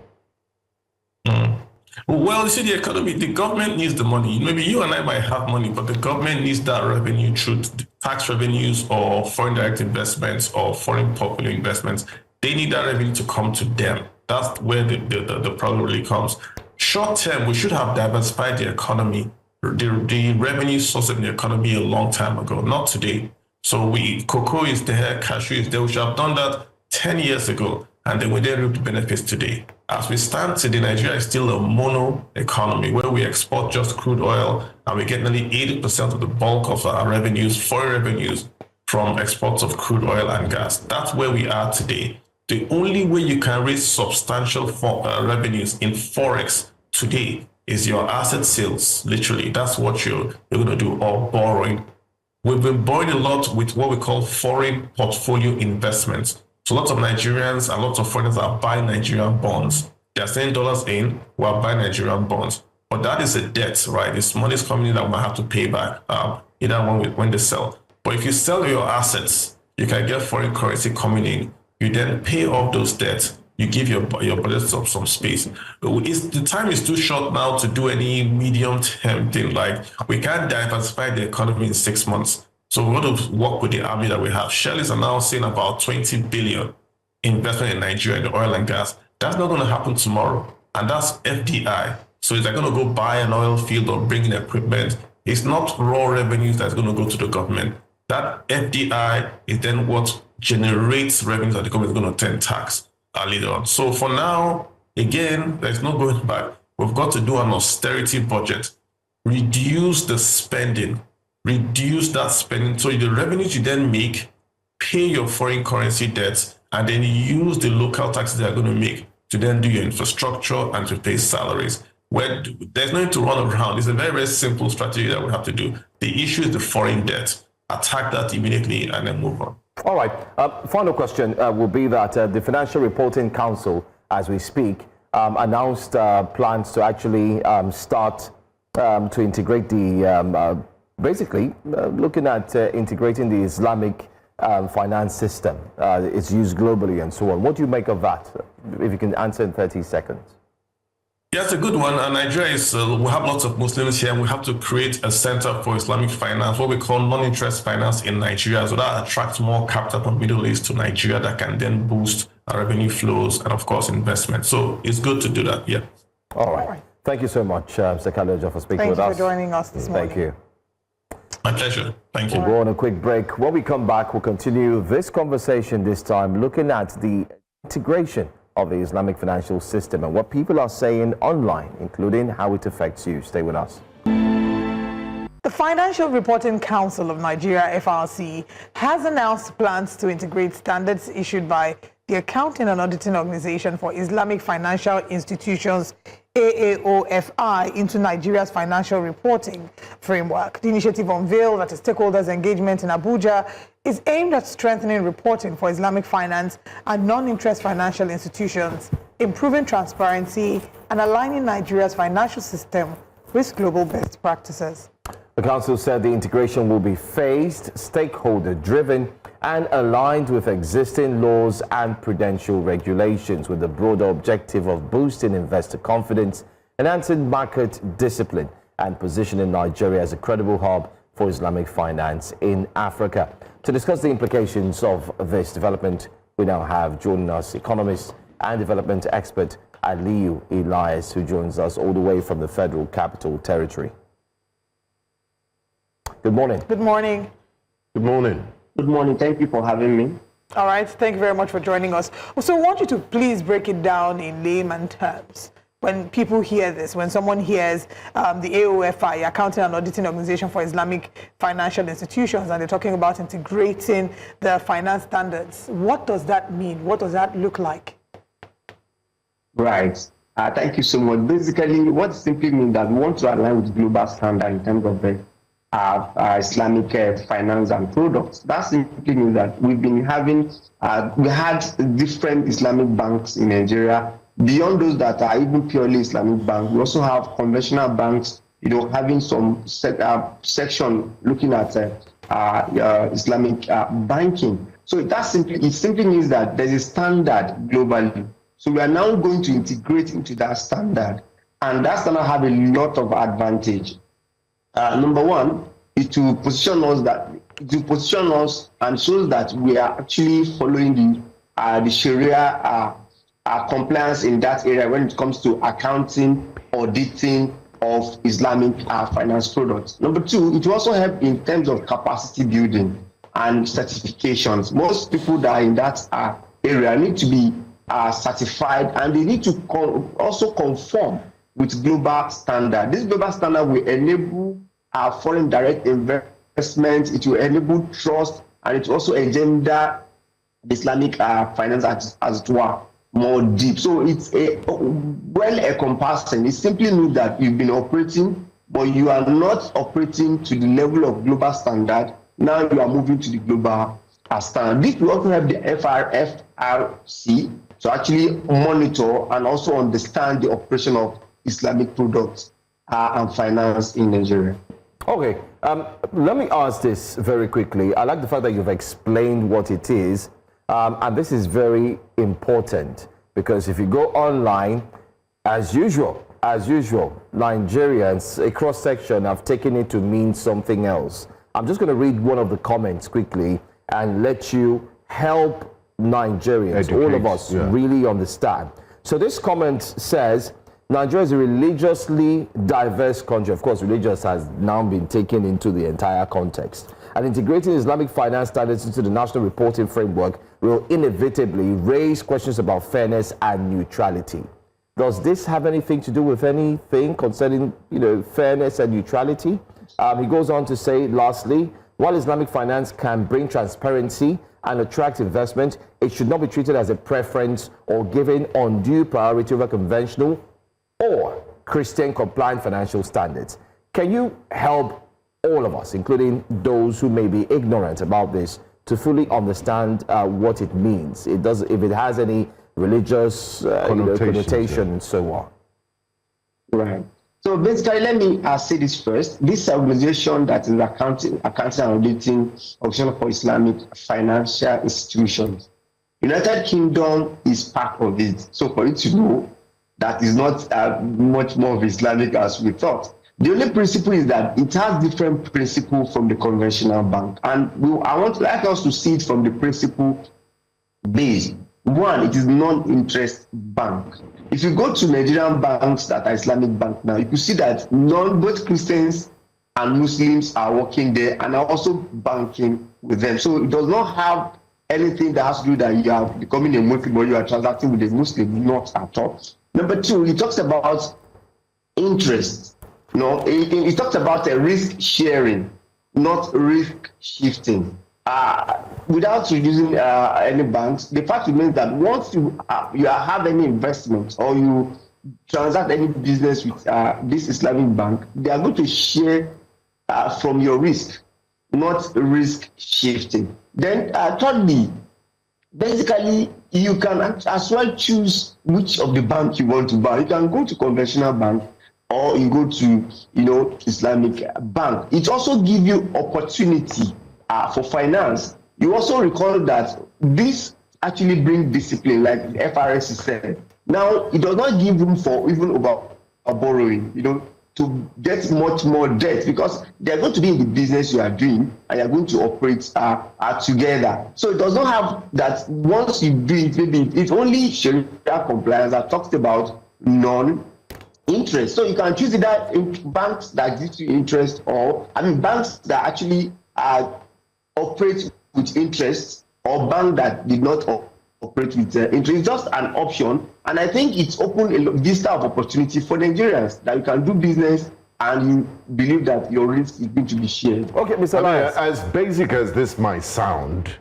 Speaker 13: Well, you see, the economy, the government needs the money. Maybe you and I might have money, but the government needs that revenue through tax revenues or foreign direct investments or foreign popular investments. They need that revenue to come to them. That's where the problem really comes. Short term, we should have diversified the economy, the revenue source in the economy a long time ago, not today. So cocoa is there, cashew is there. We should have done that 10 years ago, and then we didn't reap the benefits today. As we stand today, Nigeria is still a mono economy where we export just crude oil and we get nearly 80% of the bulk of our revenues, foreign revenues, from exports of crude oil and gas. That's where we are today. The only way you can raise substantial revenues in Forex today is your asset sales. Literally, that's what you're going to do, or borrowing. We've been borrowing a lot with what we call foreign portfolio investments. So lots of Nigerians and lots of foreigners are buying Nigerian bonds. They're sending dollars in, we're buying Nigerian bonds. But that is a debt, right? This money is coming in that we might have to pay back, either when they sell. But if you sell your assets, you can get foreign currency coming in. You then pay off those debts. You give your budget some space. The time is too short now to do any medium-term thing. Like, we can't diversify the economy in 6 months. So we're going to work with the army that we have. Shell is announcing about 20 billion investment in Nigeria in the oil and gas. That's not going to happen tomorrow. And that's FDI. So is that going to go buy an oil field or bring in equipment? It's not raw revenues that's going to go to the government. That FDI is then what generates revenues that the government is going to then tax later on. So for now, again, there's no going back. We've got to do an austerity budget, reduce the spending, reduce that spending. So the revenues you then make, pay your foreign currency debts, and then use the local taxes that are going to make to then do your infrastructure and to pay salaries. Where there's no need to run around. It's a very, very simple strategy that we have to do. The issue is the foreign debt. Attack that immediately and then move on.
Speaker 3: All right. Final question will be that the Financial Reporting Council, as we speak, announced plans to actually start to integrate the, basically looking at integrating the Islamic finance system. It's used globally and so on. What do you make of that? If you can answer in 30 seconds.
Speaker 13: Yeah, it's a good one. And Nigeria is, we have lots of Muslims here, and we have to create a center for Islamic finance, what we call non-interest finance in Nigeria, so that attracts more capital from Middle East to Nigeria that can then boost our revenue flows and, of course, investment. So it's good to do that, yeah.
Speaker 3: All right. Thank you so much, Mr. Kaleja, for speaking with us.
Speaker 2: Thank you for joining us this morning.
Speaker 3: Thank you.
Speaker 13: My pleasure. Thank you.
Speaker 3: We'll go on a quick break. When we come back, we'll continue this conversation, this time looking at the integration of the Islamic financial system and what people are saying online, including how it affects you. Stay with us.
Speaker 2: The Financial Reporting Council of Nigeria, FRC, has announced plans to integrate standards issued by the Accounting and Auditing Organization for Islamic Financial Institutions, AAOFI, into Nigeria's financial reporting framework. The initiative unveiled at a stakeholders engagement in Abuja is aimed at strengthening reporting for Islamic finance and non-interest financial institutions, improving transparency, and aligning Nigeria's financial system with global best practices.
Speaker 3: The council said the integration will be phased, stakeholder-driven, and aligned with existing laws and prudential regulations, with the broader objective of boosting investor confidence, enhancing market discipline, and positioning Nigeria as a credible hub for Islamic finance in Africa. To discuss the implications of this development, we now have joining us economist and development expert Aliyu Elias, who joins us all the way from the Federal Capital Territory. Good morning.
Speaker 2: Good morning.
Speaker 1: Good morning.
Speaker 14: Good morning. Thank you for having me.
Speaker 2: All right. Thank you very much for joining us. So I want you to please break it down in layman terms. When people hear this, when someone hears the AOFI, Accounting and Auditing Organization for Islamic Financial Institutions, and they're talking about integrating the finance standards, what does that mean? What does that look like?
Speaker 14: Right. Thank you so much. Basically, what it simply means that we want to align with global standard in terms of the Islamic finance and products. That simply means that we've been having, we had different Islamic banks in Nigeria. Beyond those that are even purely Islamic banks, we also have conventional banks, having some section looking at Islamic banking. So it simply means that there's a standard globally. So we are now going to integrate into that standard, and that's going to have a lot of advantage. Number one, is to position us and shows that we are actually following the Sharia compliance in that area when it comes to accounting, auditing of Islamic finance products. Number two, it will also help in terms of capacity building and certifications. Most people that are in that area need to be certified, and they need to also conform with global standard. This global standard will enable foreign direct investment, it will enable trust, and it will also engender the Islamic finance as it were more deep. So it's well encompassing. It simply means that you've been operating, but you are not operating to the level of global standard. Now you are moving to the global standard. This will also help the FRC to actually monitor and also understand the operation of Islamic products and finance in Nigeria.
Speaker 3: Okay, let me ask this very quickly. I like the fact that you've explained what it is, and this is very important because if you go online, as usual, Nigerians, a cross-section, have taken it to mean something else. I'm just going to read one of the comments quickly and let you help Nigerians, all of us, really understand. So this comment says, Nigeria is a religiously diverse country. Of course, religious has now been taken into the entire context. And integrating Islamic finance standards into the national reporting framework will inevitably raise questions about fairness and neutrality. Does this have anything to do with anything concerning, fairness and neutrality? He goes on to say, lastly, while Islamic finance can bring transparency and attract investment, it should not be treated as a preference or given undue priority over conventional or Christian compliant financial standards. Can you help all of us, including those who may be ignorant about this, to fully understand what it means? If it has any religious connotation and so on.
Speaker 14: Right. So basically, let me say this first. This organization that is accounting and auditing Organization for Islamic Financial Institutions, United Kingdom is part of it. So for you to know, that is not much more of Islamic as we thought. The only principle is that it has different principles from the conventional bank. And I want to like us to see it from the principle base. One, it is non-interest bank. If you go to Nigerian banks that are Islamic bank now, you can see that both Christians and Muslims are working there and are also banking with them. So it does not have anything that has to do that you are becoming a Muslim or you are transacting with a Muslim, not at all. Number two, he talks about interest. He talks about a risk sharing, not risk shifting. Without reducing any banks, the fact remains that once you have any investment or you transact any business with this Islamic bank, they are going to share from your risk, not risk shifting. Then thirdly, basically, you can as well choose which of the bank you want to buy. You can go to conventional bank or you go to Islamic bank. It also gives you opportunity for finance. You also recall that this actually brings discipline, like the FRS said. Now, it does not give room for even over borrowing, to get much more debt because they're going to be in the business you are doing and you're going to operate together. So it does not have that once you do it, maybe it's only Sharia compliance that talks about non-interest. So you can choose either banks that give you interest or, banks that actually operate with interest or bank that did not operate with interest. It's just an option. And I think it's opened a vista of opportunity for Nigerians that you can do business and you believe that your risk is going to be shared.
Speaker 1: Okay, Mr. Lyons. As basic as this might sound,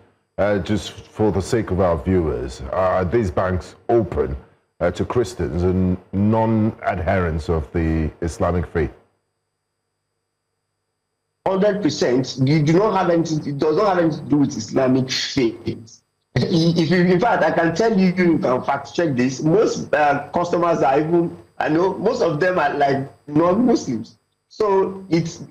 Speaker 1: just for the sake of our viewers, are these banks open to Christians and non-adherents of the Islamic faith?
Speaker 14: 100%. You do not have anything. It does not have anything to do with Islamic faith. In fact, I can tell you, you can fact check this. Most customers are even, I know, most of them are like non-Muslims. So it's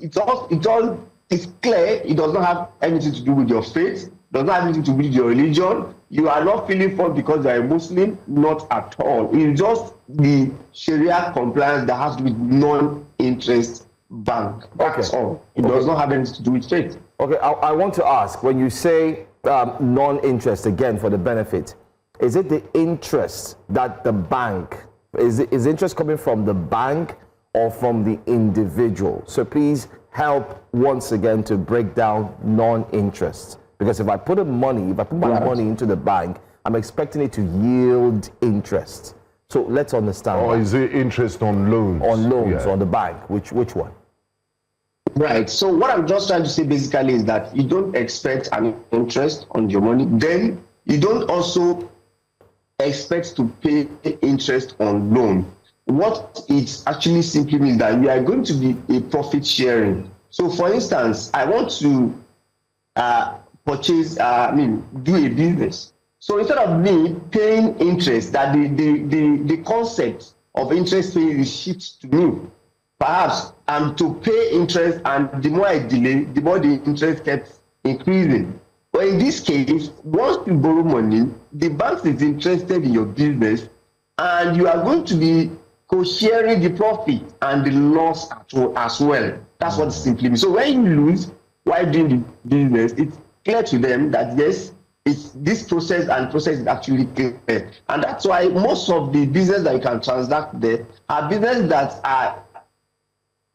Speaker 14: clear. It does not have anything to do with your faith. Does not have anything to do with your religion. You are not feeling fun because you are a Muslim. Not at all. It's just the Sharia compliance that has to do with non-interest bank. That's all. It does not have anything to do with faith.
Speaker 3: Okay, I want to ask, when you say non-interest, again, for the benefit, is it the interest that the bank, is interest coming from the bank or from the individual? So please help once again to break down non-interest. Because if I put my money into the bank, I'm expecting it to yield interest. So let's understand.
Speaker 1: Or is it interest on loans?
Speaker 3: On loans, on the bank. Which one?
Speaker 14: Right. So what I'm just trying to say basically is that you don't expect an interest on your money. Then you don't also expect to pay interest on loan. What it actually simply means that we are going to be a profit sharing. So for instance, I want to do a business. So instead of me paying interest, that the concept of interest paying is shift to me. Perhaps I'm to pay interest, and the more I delay, the more the interest gets increasing. But in this case, once you borrow money, the bank is interested in your business, and you are going to be co-sharing the profit and the loss as well. That's what it simply means. So when you lose while doing the business, it's clear to them that yes, it's this process is actually clear. And that's why most of the business that you can transact there are businesses that are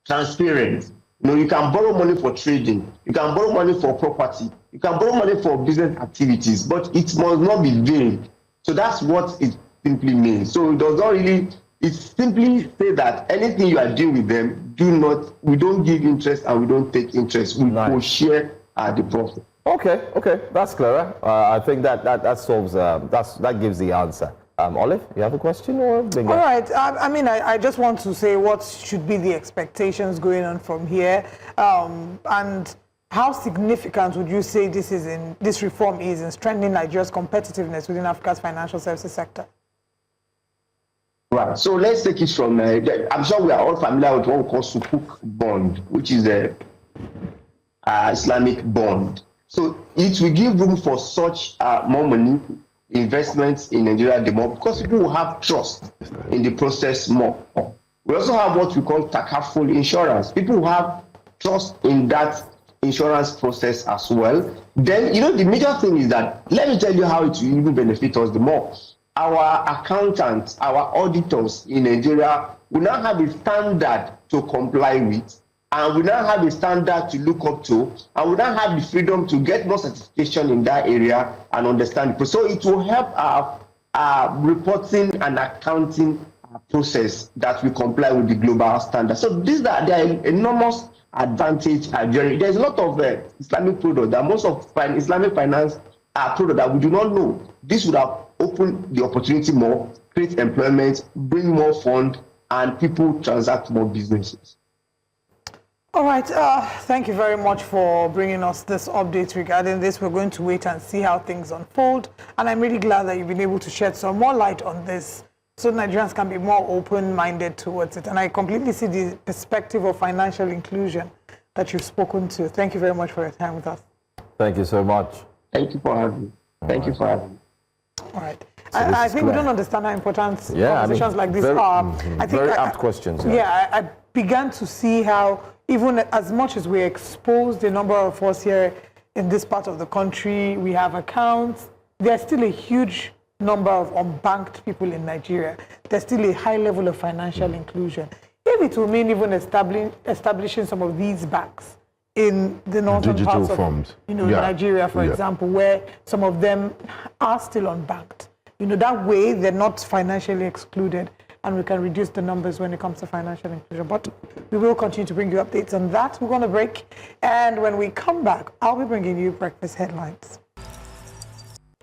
Speaker 14: transparent. You can borrow money for trading, you can borrow money for property, you can borrow money for business activities, but it must not be vague. So that's what it simply means. So it does not really, it simply say that anything you are doing with them, we don't give interest and we don't take interest. We will share the profit.
Speaker 3: Okay, that's clearer. I think that solves, that gives the answer. Olive, you have a question? Or all
Speaker 2: right. I just want to say what should be the expectations going on from here, and how significant would you say this reform is in strengthening Nigeria's competitiveness within Africa's financial services sector?
Speaker 14: Right. So let's take it from. I'm sure we are all familiar with what we call Sukuk bond, which is a Islamic bond. So it will give room for such more money, investments in Nigeria the more, because people will have trust in the process more. We also have what we call takaful insurance. People will have trust in that insurance process as well. Then, the major thing is that, let me tell you how it will even benefit us the more. Our accountants, our auditors in Nigeria will now have a standard to comply with, and we now have a standard to look up to, and we now have the freedom to get more certification in that area and understand it. So it will help our reporting and accounting process that we comply with the global standard. So there are enormous advantage. There's a lot of Islamic products that most of Islamic finance are products that we do not know. This would have opened the opportunity more, create employment, bring more funds, and people transact more businesses.
Speaker 2: All right, thank you very much for bringing us this update regarding this. We're going to wait and see how things unfold. And I'm really glad that you've been able to shed some more light on this so Nigerians can be more open-minded towards it. And I completely see the perspective of financial inclusion that you've spoken to. Thank you very much for your time with us.
Speaker 3: Thank you so much.
Speaker 14: Thank you for having me. Thank you for having me.
Speaker 2: All right. So I think we don't understand how important conversations like this are. I think
Speaker 3: very apt questions.
Speaker 2: I began to see how, even as much as we exposed the number of us here in this part of the country, we have accounts, there's still a huge number of unbanked people in Nigeria. There's still a high level of financial inclusion. If it will mean even establishing some of these banks in the northern parts of Nigeria, for example, where some of them are still unbanked. That way they're not financially excluded, and we can reduce the numbers when it comes to financial inclusion. But we will continue to bring you updates on that. We're going to break, and when we come back, I'll be bringing you breakfast headlines.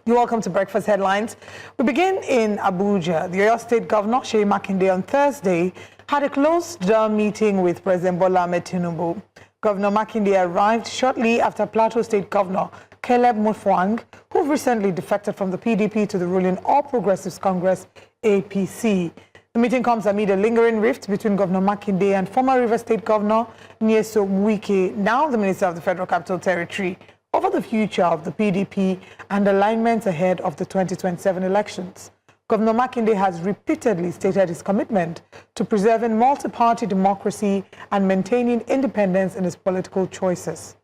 Speaker 2: You're welcome to Breakfast Headlines. We begin in Abuja. The Oyo State Governor, Seyi Makinde, on Thursday had a closed-door meeting with President Bola Ahmed Tinubu. Governor Makinde arrived shortly after Plateau State Governor Caleb Mutfwang, who recently defected from the PDP to the ruling All Progressives Congress, APC. The meeting comes amid a lingering rift between Governor Makinde and former Rivers State Governor Nyesom Wike, now the Minister of the Federal Capital Territory, over the future of the PDP and alignments ahead of the 2027 elections. Governor Makinde has repeatedly stated his commitment to preserving multi-party democracy and maintaining independence in his political choices.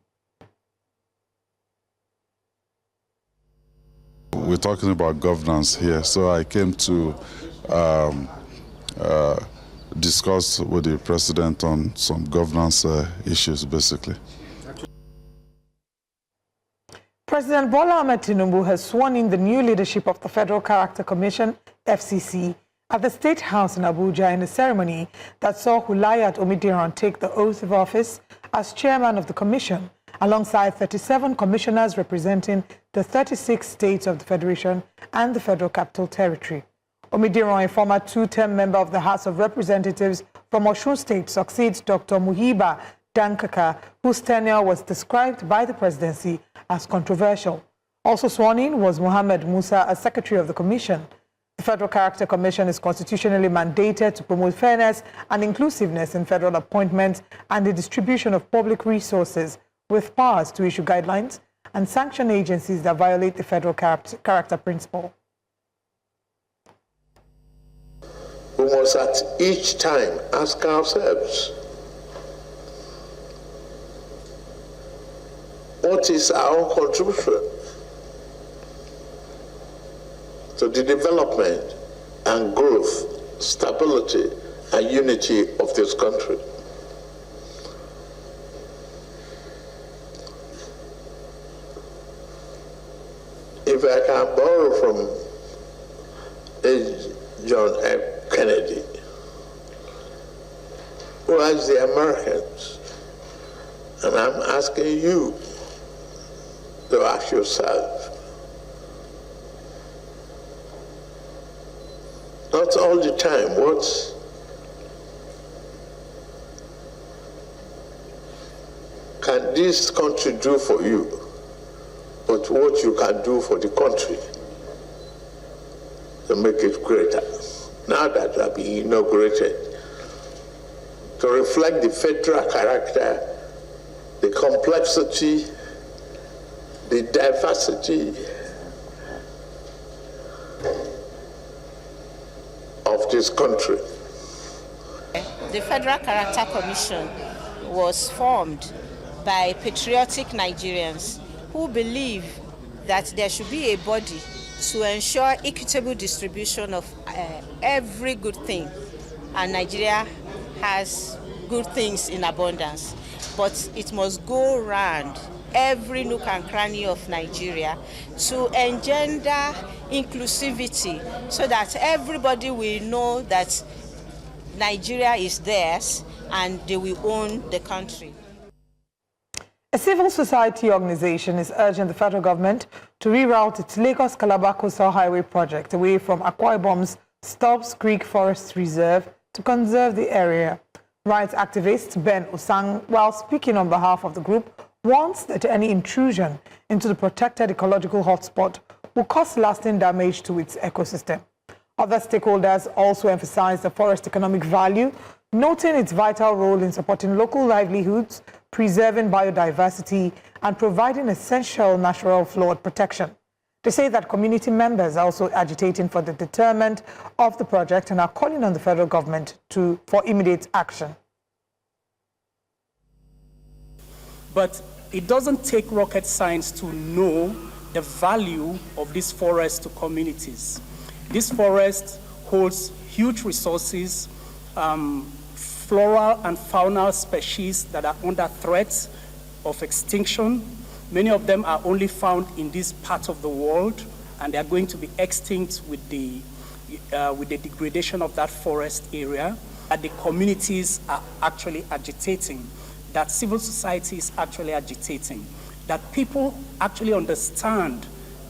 Speaker 8: We're talking about governance here, so I came to discuss with the president on some governance issues, basically.
Speaker 2: President Bola Ahmed Tinubu has sworn in the new leadership of the Federal Character Commission, FCC, at the State House in Abuja in a ceremony that saw Hulayat Omidiran take the oath of office as chairman of the commission alongside 37 commissioners representing the 36 states of the Federation and the Federal Capital Territory. Omidiran, a former two-term member of the House of Representatives from Osun State, succeeds Dr. Muhiba Dankaka, whose tenure was described by the presidency as controversial. Also sworn in was Mohammed Musa as Secretary of the Commission. The Federal Character Commission is constitutionally mandated to promote fairness and inclusiveness in federal appointments and the distribution of public resources, with powers to issue guidelines and sanction agencies that violate the federal character principle.
Speaker 15: We must at each time ask ourselves, what is our contribution to the development and growth, stability, and unity of this country? If I can borrow from John F. Kennedy, who asked the Americans, and I'm asking you to ask yourself, not all the time, what can this country do for you, but what you can do for the country to make it greater. Now that you are being inaugurated, to reflect the federal character, the complexity, the diversity of this country.
Speaker 16: The Federal Character Commission was formed by patriotic Nigerians who believe that there should be a body to ensure equitable distribution of every good thing, and Nigeria has good things in abundance, but it must go round every nook and cranny of Nigeria to engender inclusivity so that everybody will know that Nigeria is theirs and they will own the country.
Speaker 2: A civil society organization is urging the federal government to reroute its Lagos-Calabar Coastal Highway project away from Akwa Ibom's Stubbs Creek Forest Reserve to conserve the area. Rights activist Ben Osang, while speaking on behalf of the group, warns that any intrusion into the protected ecological hotspot will cause lasting damage to its ecosystem. Other stakeholders also emphasize the forest economic value, noting its vital role in supporting local livelihoods, preserving biodiversity, and providing essential natural flood protection. They say that community members are also agitating for the deterrent of the project and are calling on the federal government for immediate action.
Speaker 17: But it doesn't take rocket science to know the value of this forest to communities. This forest holds huge resources, floral and faunal species that are under threat of extinction. Many of them are only found in this part of the world, and they are going to be extinct with the degradation of that forest area. And the communities are actually agitating, that civil society is actually agitating, that people actually understand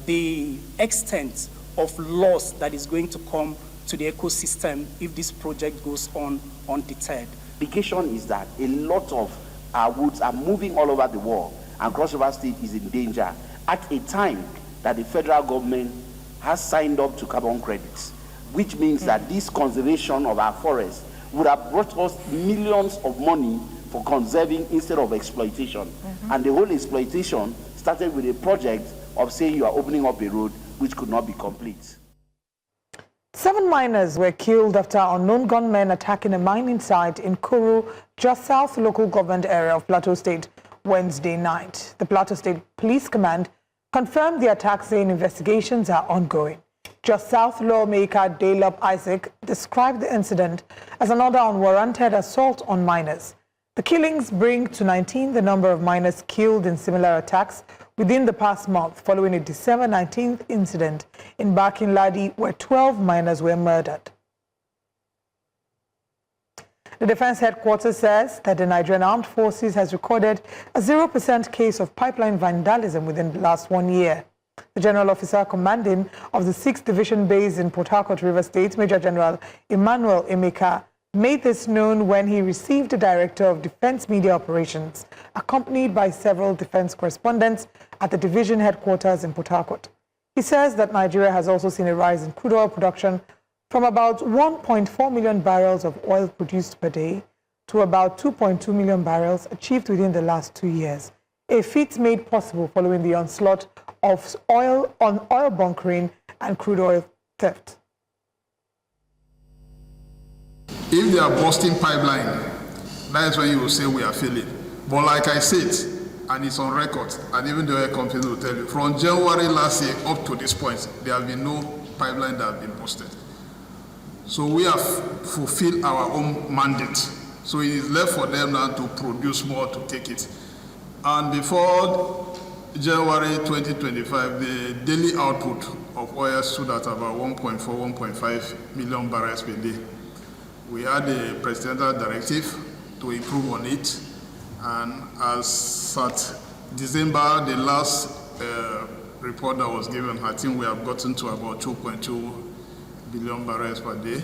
Speaker 17: the extent of loss that is going to come to the ecosystem if this project goes on undeterred.
Speaker 18: The implication is that a lot of our woods are moving all over the world, and Cross River State is in danger at a time that the federal government has signed up to carbon credits, which means that this conservation of our forests would have brought us millions of money for conserving instead of exploitation. And the whole exploitation started with a project of saying you are opening up a road which could not be complete.
Speaker 2: 7 miners were killed after unknown gunmen attacking a mining site in Kuru, just south local government area of Plateau State, Wednesday night. The Plateau State Police Command confirmed the attack, saying investigations are ongoing. Just South lawmaker Dalop Isaac described the incident as another unwarranted assault on miners. The killings bring to 19 the number of miners killed in similar attacks within the past month, following a December 19th incident in Bakin Ladi where 12 miners were murdered. The Defense Headquarters says that the Nigerian Armed Forces has recorded a 0% case of pipeline vandalism within the last 1 year. The General Officer Commanding of the 6th Division Base in Port Harcourt, River State, Major General Emmanuel Emeka, made this known when he received the Director of Defense Media Operations, accompanied by several defense correspondents at the division headquarters in Port Harcourt. He says that Nigeria has also seen a rise in crude oil production from about 1.4 million barrels of oil produced per day to about 2.2 million barrels achieved within the last 2 years, a feat made possible following the onslaught of oil bunkering and crude oil theft.
Speaker 19: If they are busting pipeline, that is when you will say we are failing. But like I said, and it's on record, and even the oil company will tell you, from January last year up to this point, there have been no pipeline that have been busted. So we have fulfilled our own mandate. So it is left for them now to produce more to take it. And before January 2025, the daily output of oil stood at about 1.4, 1.5 million barrels per day. We had a presidential directive to improve on it, and as at December, the last report that was given, I think we have gotten to about 2.2 billion barrels per day.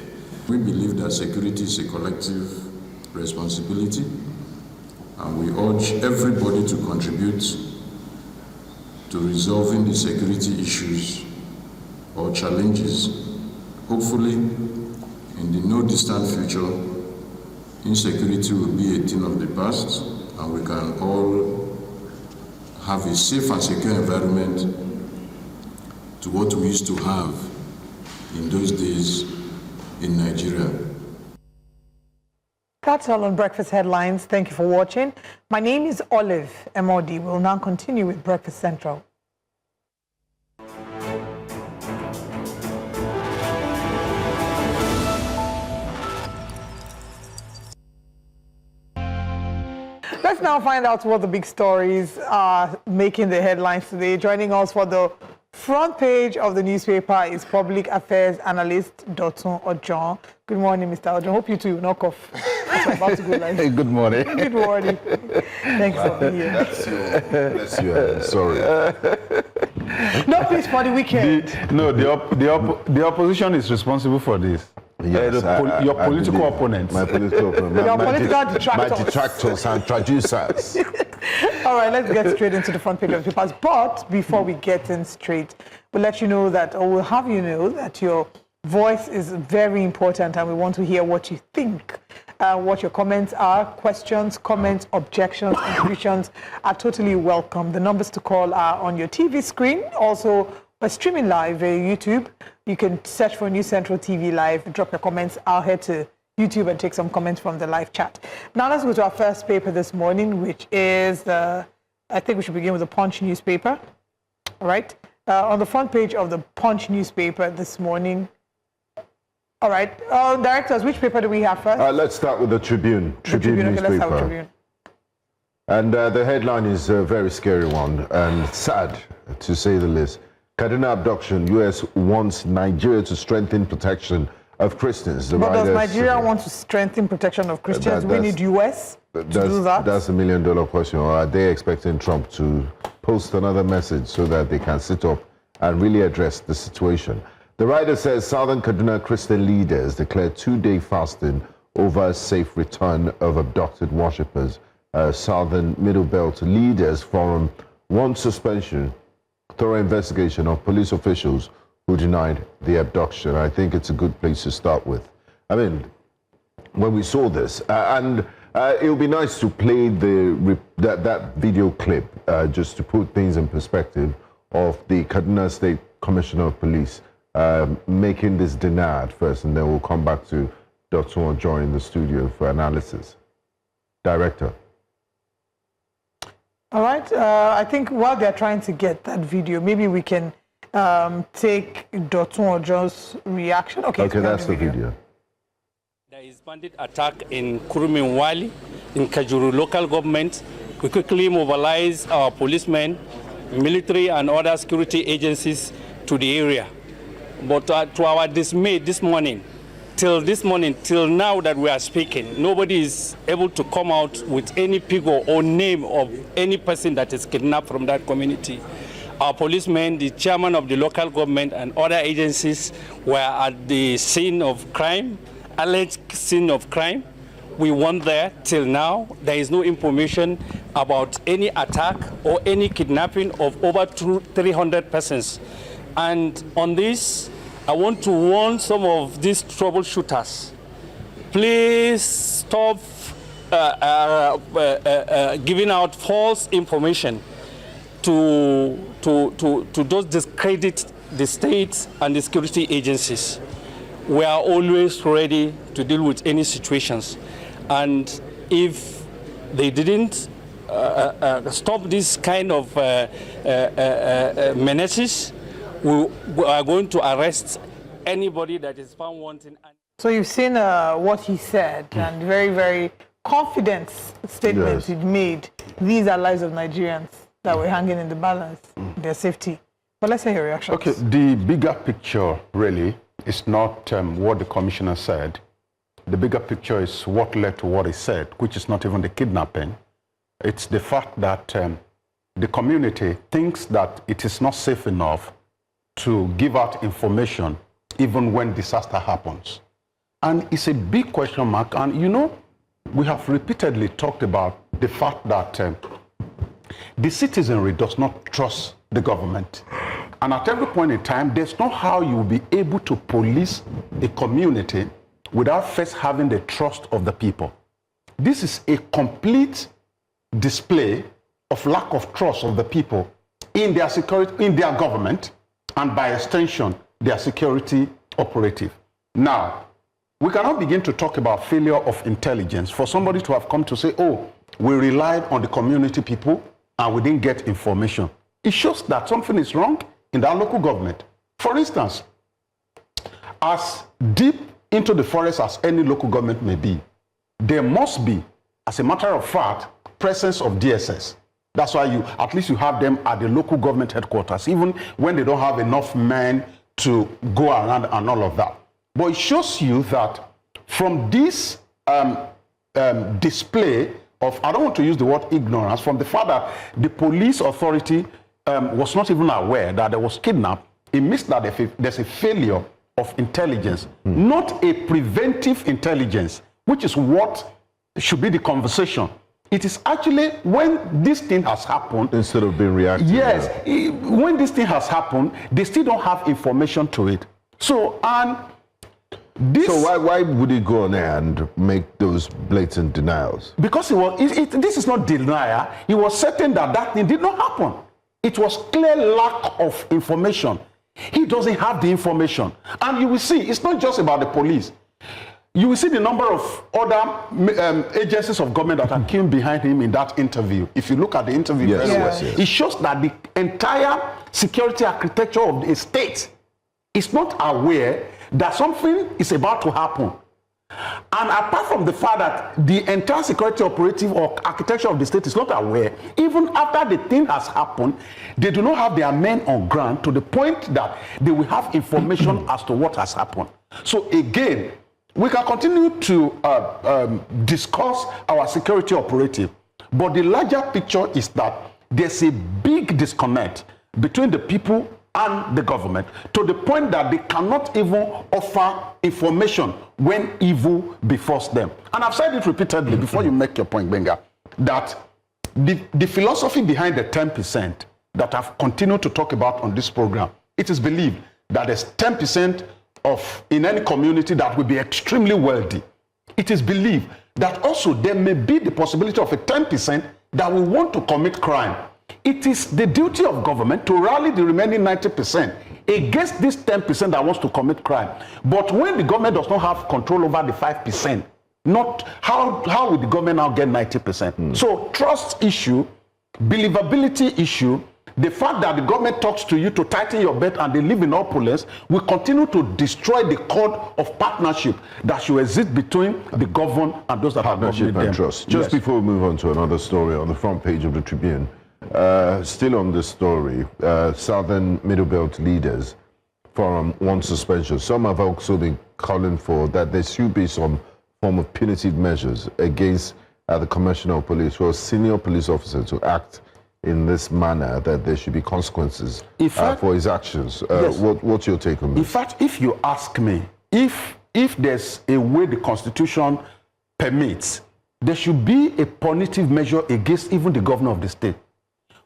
Speaker 20: We believe that security is a collective responsibility, and we urge everybody to contribute to resolving the security issues or challenges. Hopefully, in the no distant future, insecurity will be a thing of the past, and we can all have a safe and secure environment to what we used to have in those days in Nigeria.
Speaker 2: That's all on Breakfast Headlines. Thank you for watching. My name is Olive Amadi. We'll now continue with Breakfast Central. Let's now find out what the big stories are making the headlines today. Joining us for the front page of the newspaper is public affairs analyst Dotun Ojon. Good morning, Mr. Ojon. Hope you two will knock off. It's about to go live.
Speaker 1: Hey, good morning.
Speaker 2: Good morning. Thanks for being here.
Speaker 1: Bless you. Sorry.
Speaker 2: No peace for the weekend.
Speaker 21: The opposition is responsible for this.
Speaker 1: Yes,
Speaker 21: your political opponents.
Speaker 1: My political opponents.
Speaker 2: Your political detractors.
Speaker 1: My detractors and traducers.
Speaker 2: All right, let's get straight into the front page of the papers. But before we get in straight, we'll let you know that, or we'll have you know that your voice is very important, and we want to hear what you think. What your comments are. Questions, comments, objections, contributions are totally welcome. The numbers to call are on your TV screen. Also, we're streaming live via YouTube. You can search for New Central TV Live, drop your comments. I'll head to YouTube and take some comments from the live chat. Now let's go to our first paper this morning, which is I think we should begin with the Punch newspaper. All right. On the front page of the Punch newspaper this morning. All right. Directors, which paper do we have first?
Speaker 1: Let's start with the Tribune. Tribune newspaper.
Speaker 2: Okay, let's have a Tribune.
Speaker 1: And the headline is a very scary one and sad, to say the least. Kaduna abduction, U.S. wants Nigeria to strengthen protection of Christians.
Speaker 2: But does Nigeria want to strengthen protection of Christians? We need U.S. to do that?
Speaker 1: That's $1 million question. Or are they expecting Trump to post another message so that they can sit up and really address the situation? The writer says Southern Kaduna Christian leaders declared 2-day fasting over a safe return of abducted worshippers. Southern Middle Belt Leaders Forum wants suspension, thorough investigation of police officials who denied the abduction. I think it's a good place to start with. I mean, when we saw this, and it would be nice to play that video clip just to put things in perspective of the Kaduna State Commissioner of Police making this deny at first, and then we'll come back to Dr. Ojo in the studio for analysis. Director.
Speaker 2: All right. I think while they're trying to get that video, maybe we can take Dr. Ojo's reaction. Okay,
Speaker 1: that's the video.
Speaker 9: There is bandit attack in Kurumin Wali, in Kajuru local government. We quickly mobilize our policemen, military and other security agencies to the area. But to our dismay this morning, till this morning, till now that we are speaking, nobody is able to come out with any figure or name of any person that is kidnapped from that community. Our policemen, the chairman of the local government and other agencies were at the scene of crime, alleged scene of crime. We went there. Till now, there is no information about any attack or any kidnapping of over 300 persons. And on this, I want to warn some of these troubleshooters. Please stop giving out false information to those discredit the state and the security agencies. We are always ready to deal with any situations. And if they didn't stop this kind of menaces, we are going to arrest anybody that is found wanting.
Speaker 2: So you've seen what he said, and very, very confident statements he made. These are lives of Nigerians that were hanging in the balance, their safety. But let's hear your reaction.
Speaker 4: Okay, the bigger picture really is not what the commissioner said. The bigger picture is what led to what he said, which is not even the kidnapping. It's the fact that the community thinks that it is not safe enough to give out information even when disaster happens. And it's a big question mark. And you know, we have repeatedly talked about the fact that the citizenry does not trust the government. And at every point in time, there's no how you will be able to police a community without first having the trust of the people. This is a complete display of lack of trust of the people in their security, in their government, and by extension, their security operative. Now, we cannot begin to talk about failure of intelligence for somebody to have come to say, oh, we relied on the community people and we didn't get information. It shows that something is wrong in that local government. For instance, as deep into the forest as any local government may be, there must be, as a matter of fact, presence of DSS. That's why at least you have them at the local government headquarters, even when they don't have enough men to go around and all of that. But it shows you that from this display of, I don't want to use the word ignorance, from the fact that the police authority was not even aware that there was kidnapped, it means that there's a failure of intelligence, not a preventive intelligence, which is what should be the conversation. It is actually when this thing has happened,
Speaker 1: instead of being reactive.
Speaker 4: Yes, when this thing has happened, they still don't have information to it. So, and this.
Speaker 1: So why would he go on there and make those blatant denials?
Speaker 4: Because this is not denial. He was certain that that thing did not happen. It was clear lack of information. He doesn't have the information. And you will see, it's not just about the police. You will see the number of other agencies of government that came behind him in that interview. If you look at the interview, it shows that the entire security architecture of the state is not aware that something is about to happen. And apart from the fact that the entire security operative or architecture of the state is not aware, even after the thing has happened, they do not have their men on ground to the point that they will have information as to what has happened. So again, we can continue to discuss our security operative, but the larger picture is that there's a big disconnect between the people and the government to the point that they cannot even offer information when evil befalls them. And I've said it repeatedly before you make your point, Benga, that the philosophy behind the 10% that I've continued to talk about on this program, it is believed that there's 10% in any community that will be extremely wealthy. It is believed that also there may be the possibility of a 10% that will want to commit crime. It is the duty of government to rally the remaining 90% against this 10% that wants to commit crime. But when the government does not have control over the 5%, how will the government now get 90%? So trust issue, believability issue, the fact that the government talks to you to tighten your belt and they live in opulence will continue to destroy the code of partnership that should exist between the governed and those that have
Speaker 1: partnership and trust. Just before we move on to another story on the front page of the Tribune, still on this story, Southern Middle Belt leaders from one suspension. Some have also been calling for that there should be some form of punitive measures against the Commissioner of Police or senior police officer to act in this manner, that there should be consequences for his actions.
Speaker 4: Yes.
Speaker 1: What's your take on this?
Speaker 4: In fact, if you ask me, if there's a way the Constitution permits, there should be a punitive measure against even the governor of the state.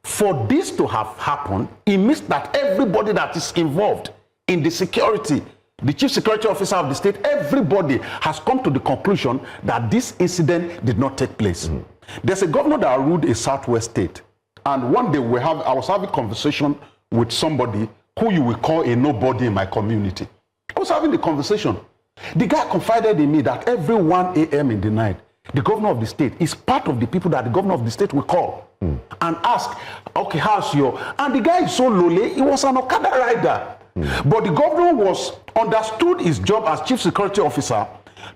Speaker 4: For this to have happened, it means that everybody that is involved in the security, the chief security officer of the state, everybody has come to the conclusion that this incident did not take place. There's a governor that ruled a southwest state, and one day I was having a conversation with somebody who you will call a nobody in my community. I was having the conversation. The guy confided in me that every 1 a.m. in the night, the governor of the state is part of the people that the governor of the state will call and ask, okay, how's your... And the guy is so lowly, he was an Okada rider. But the governor understood his job as chief security officer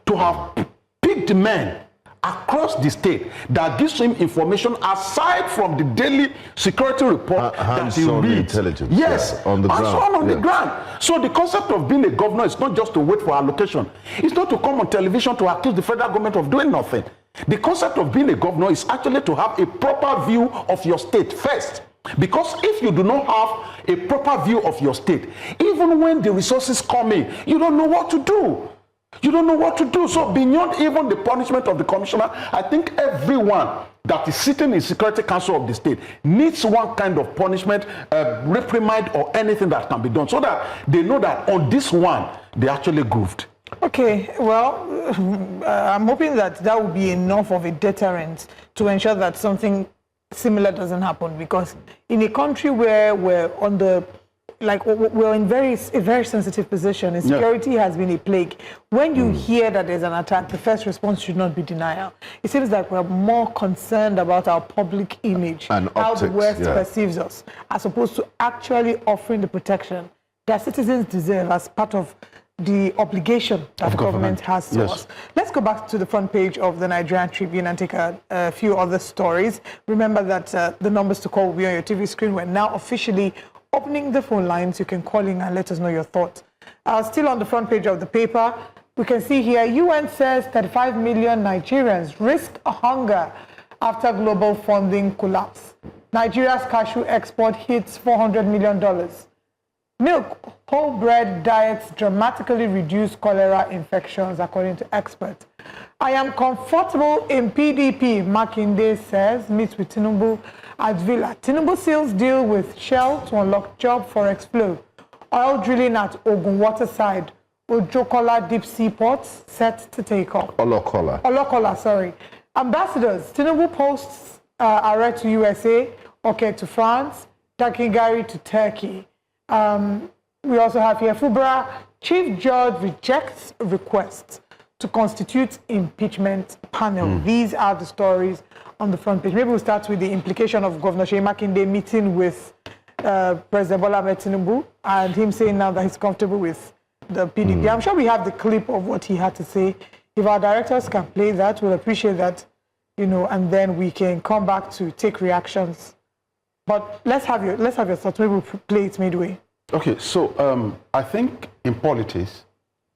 Speaker 4: to have picked men across the state that gives him information aside from the daily security report that he reads.
Speaker 1: Intelligence.
Speaker 4: Yes,
Speaker 1: on the ground.
Speaker 4: on the ground. So the concept of being a governor is not just to wait for allocation. It's not to come on television to accuse the federal government of doing nothing. The concept of being a governor is actually to have a proper view of your state first. Because if you do not have a proper view of your state, even when the resources come in, you don't know what to do. You don't know what to do. So beyond even the punishment of the commissioner, I think everyone that is sitting in Security Council of the state needs one kind of punishment, reprimand, or anything that can be done, so that they know that on this one, they actually grooved.
Speaker 2: Okay, well, I'm hoping that will be enough of a deterrent to ensure that something similar doesn't happen, because in a country where we're on the we're in a very sensitive position, and security has been a plague. When you hear that there's an attack, the first response should not be denial. It seems like we're more concerned about our public image, and how the West perceives us, as opposed to actually offering the protection that citizens deserve as part of the obligation that the government has to us. Let's go back to the front page of the Nigerian Tribune and take a few other stories. Remember that the numbers to call will be on your TV screen. We're now officially opening the phone lines. You can call in and let us know your thoughts. Still on the front page of the paper, we can see here, UN says 35 million Nigerians risk hunger after global funding collapse. Nigeria's cashew export hits $400 million. Milk, whole bread diets dramatically reduce cholera infections, according to experts. I am comfortable in PDP, Makinde says, meets with Tinubu at Villa. Tinubu seals deal with Shell to unlock job forex flow. Oil drilling at Ogun Waterside. Ojokola deep sea ports set to take off. Olokola, sorry. Ambassadors, Tinubu posts Are to USA, okay to France, Takigari to Turkey. We also have here Fubara, Chief Judge rejects requests to constitute impeachment panel. These are the stories on the front page. Maybe we'll start with the implication of Governor Siminalayi Fubara meeting with President Bola Ahmed Tinubu and him saying now that he's comfortable with the PDP. I'm sure we have the clip of what he had to say. If our directors can play that, we'll appreciate that, and then we can come back to take reactions. But let's have your thoughts. Maybe we'll play it midway.
Speaker 4: Okay, so I think in politics,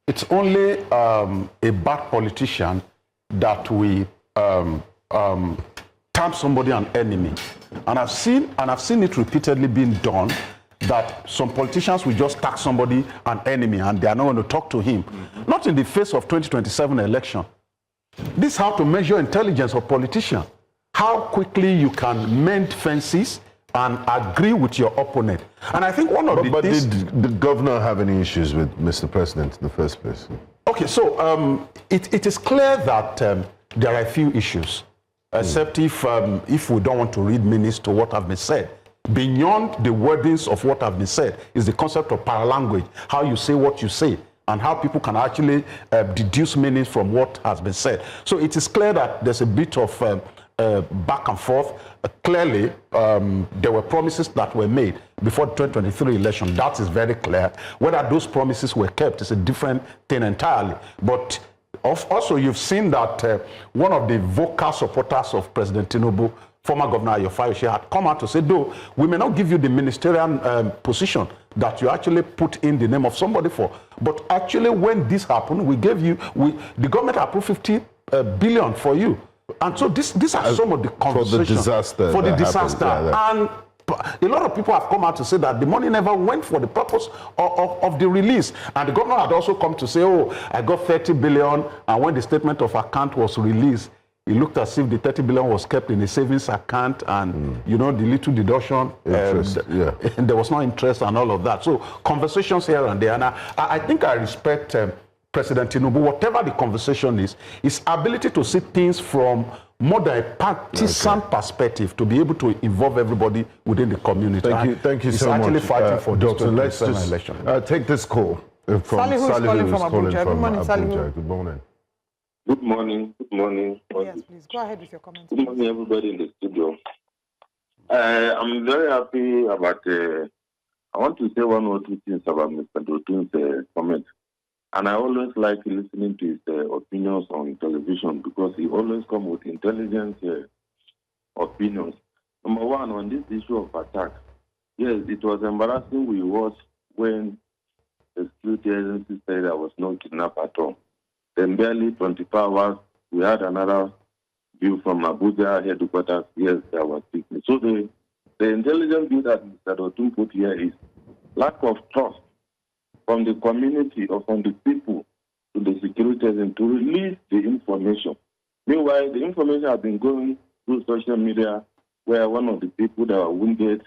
Speaker 4: it's only a bad politician that we term somebody an enemy. And I've seen it repeatedly being done, that some politicians will just tag somebody an enemy and they are not going to talk to him. Not in the face of 2027 election. This is how to measure intelligence of politicians. How quickly you can mend fences and agree with your opponent. And I think one of the things...
Speaker 1: But did the governor have any issues with Mr. President in the first place?
Speaker 4: Okay, so it is clear that there are a few issues, except if we don't want to read minutes to what have been said. Beyond the wordings of what have been said is the concept of paralanguage, how you say what you say, and how people can actually deduce meanings from what has been said. So it is clear that there's a bit of back and forth. Clearly, there were promises that were made before the 2023 election. That is very clear. Whether those promises were kept is a different thing entirely. But also, you've seen that one of the vocal supporters of President Tinubu, former Governor Ayofayoshe, had come out to say, though we may not give you the ministerial position, that you actually put in the name of somebody for. But actually, when this happened, the government approved 50 billion for you. And so these are some of the conversations.
Speaker 1: For the disaster.
Speaker 4: And a lot of people have come out to say that the money never went for the purpose of the release. And the governor had also come to say, oh, I got 30 billion. And when the statement of account was released, it looked as if the 30 billion was kept in a savings account and, the little deduction. And there was no interest and all of that. So conversations here and there. And I think I respect President Tinubu, whatever the conversation is, his ability to see things from more than a partisan perspective, to be able to involve everybody within the community.
Speaker 1: Thank you so much.
Speaker 4: He's actually fighting for
Speaker 1: Doctor,
Speaker 4: this
Speaker 1: let's just
Speaker 4: election.
Speaker 1: take this call from
Speaker 2: Sally, who's calling from Abuja. Good morning, Sally.
Speaker 1: Good morning.
Speaker 5: Good morning. Good morning.
Speaker 2: Yes, please go ahead with your comments.
Speaker 5: Good morning, everybody in the studio. I'm very happy about. I want to say one or two things about Mr. Dotun's comment. And I always like listening to his opinions on television because he always comes with intelligent opinions. Number one, on this issue of attack, yes, it was embarrassing. We watched when the security agency said there was no kidnap at all. Then barely 24 hours, we had another view from Abuja headquarters. Yes, there was sickness. So the intelligent view that Mr. Dotun put here is lack of trust from the community or from the people to the security agents to release the information. Meanwhile, the information has been going through social media where one of the people that were wounded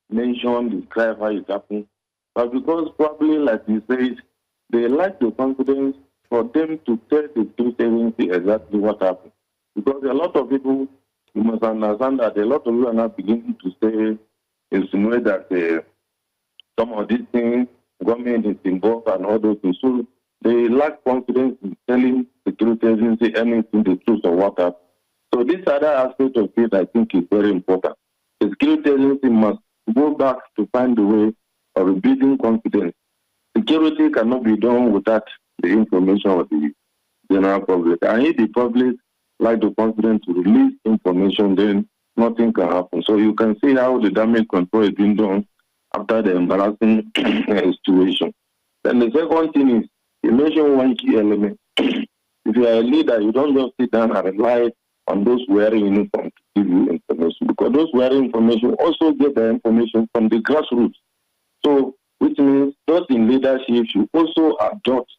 Speaker 5: mentioned, described how it happened. But because probably, like you said, they lack the confidence for them to tell the security agency exactly what happened. Because a lot of people, you must understand that a lot of people are now beginning to say, insinuate that some of these things, government is involved and all those things. So they lack confidence in telling the security agency anything, the truth of what happened. So this other aspect of it, I think, is very important. The security agency must go back to find a way of rebuilding confidence. Security cannot be done without the information of the general public. And if the public lack the confidence to release information, then nothing can happen. So you can see how the damage control is being done after the embarrassing situation. Then the second thing is, you mentioned one key element. If you are a leader, you don't just sit down and rely on those wearing uniform to give you information, because those wearing information also get the information from the grassroots. So, which means those in leadership should also adopt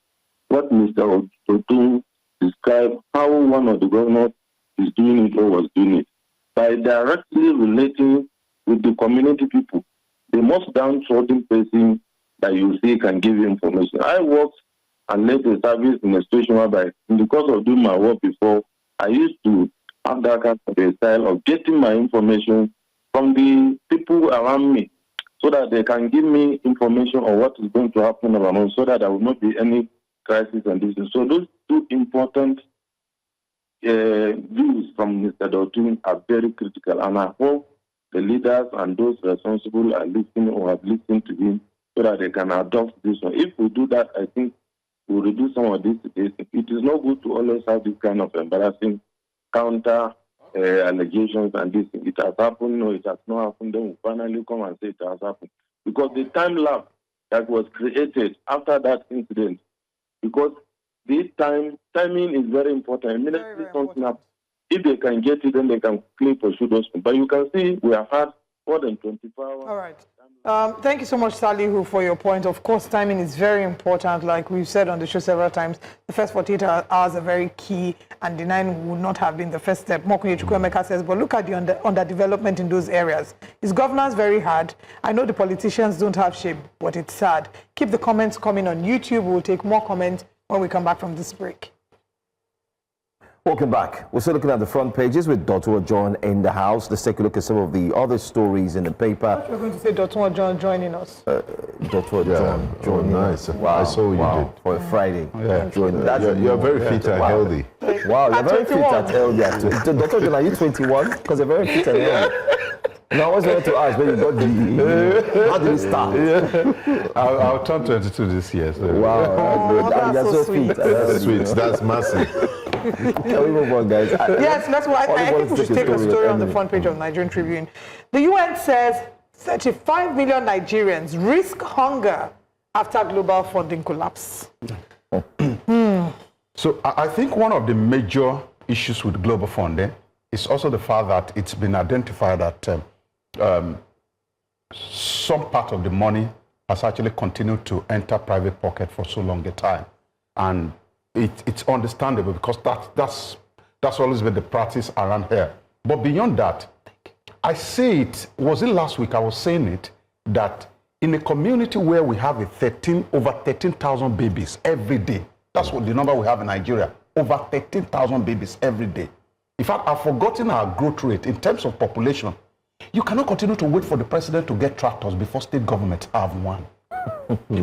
Speaker 5: what Mr. Dotun described, how one of the governors is doing it or was doing it, by directly relating with the community people. The most downtrodden person that you see can give you information. I worked and led a service in a situation whereby, because of doing my work before, I used to have that kind of a style of getting my information from the people around me, so that they can give me information on what is going to happen around, so that there will not be any crisis and this. So those two important views from Mr. Dotun are very critical, and I hope the leaders and those responsible are listening or have listened to him so that they can adopt this one. If we do that, I think we'll reduce some of this. It is not good to always have this kind of embarrassing counter allegations and this. It has happened, no, it has not happened. Then we finally come and say it has happened. Because the time lapse that was created after that incident, because this timing is very important. Immediately something happens. If they can get it, then they can quickly pursue those. But you can see we have had more than 24 hours.
Speaker 2: All right. Thank you so much, Salihu, for your point. Of course, timing is very important. Like we've said on the show several times, the first 48 hours are very key, and denying would not have been the first step. Mokunye Chukwuemeka says, but look at the underdevelopment in those areas. Is governance very hard? I know the politicians don't have shape, but it's sad. Keep the comments coming on YouTube. We'll take more comments when we come back from this break.
Speaker 3: Welcome back. We're still looking at the front pages with Dr. John in the house. Let's take a look at some of the other stories in the paper.
Speaker 2: We're going to say Dr. John joining us.
Speaker 3: Dr. John joining
Speaker 1: nice.
Speaker 3: us. Wow.
Speaker 1: I saw you did.
Speaker 3: For a Friday.
Speaker 1: Yeah. You're very fit and healthy.
Speaker 3: Wow, you're very fit and healthy. Dr. John, are you 21? Because you're very fit and healthy. Now, I always wanted to ask when you got the... How did it start?
Speaker 21: Yeah. I'll turn 22 this year. So.
Speaker 3: Wow.
Speaker 2: That's so sweet.
Speaker 1: That's sweet. That's massive.
Speaker 3: Can we move on, guys?
Speaker 2: Yes, that's why I think we should take a story on the front page of Nigerian Tribune. The UN says 35 million Nigerians risk hunger after global funding collapse.
Speaker 4: So I think one of the major issues with global funding is also the fact that it's been identified that some part of the money has actually continued to enter private pocket for so long a time. And it's understandable because that's always been the practice around here. But beyond that, I say it, was it last week I was saying it, that in a community where we have over 13,000 babies every day, that's what the number we have in Nigeria, over 13,000 babies every day. In fact, I've forgotten our growth rate in terms of population. You cannot continue to wait for the president to get tractors before state governments have one.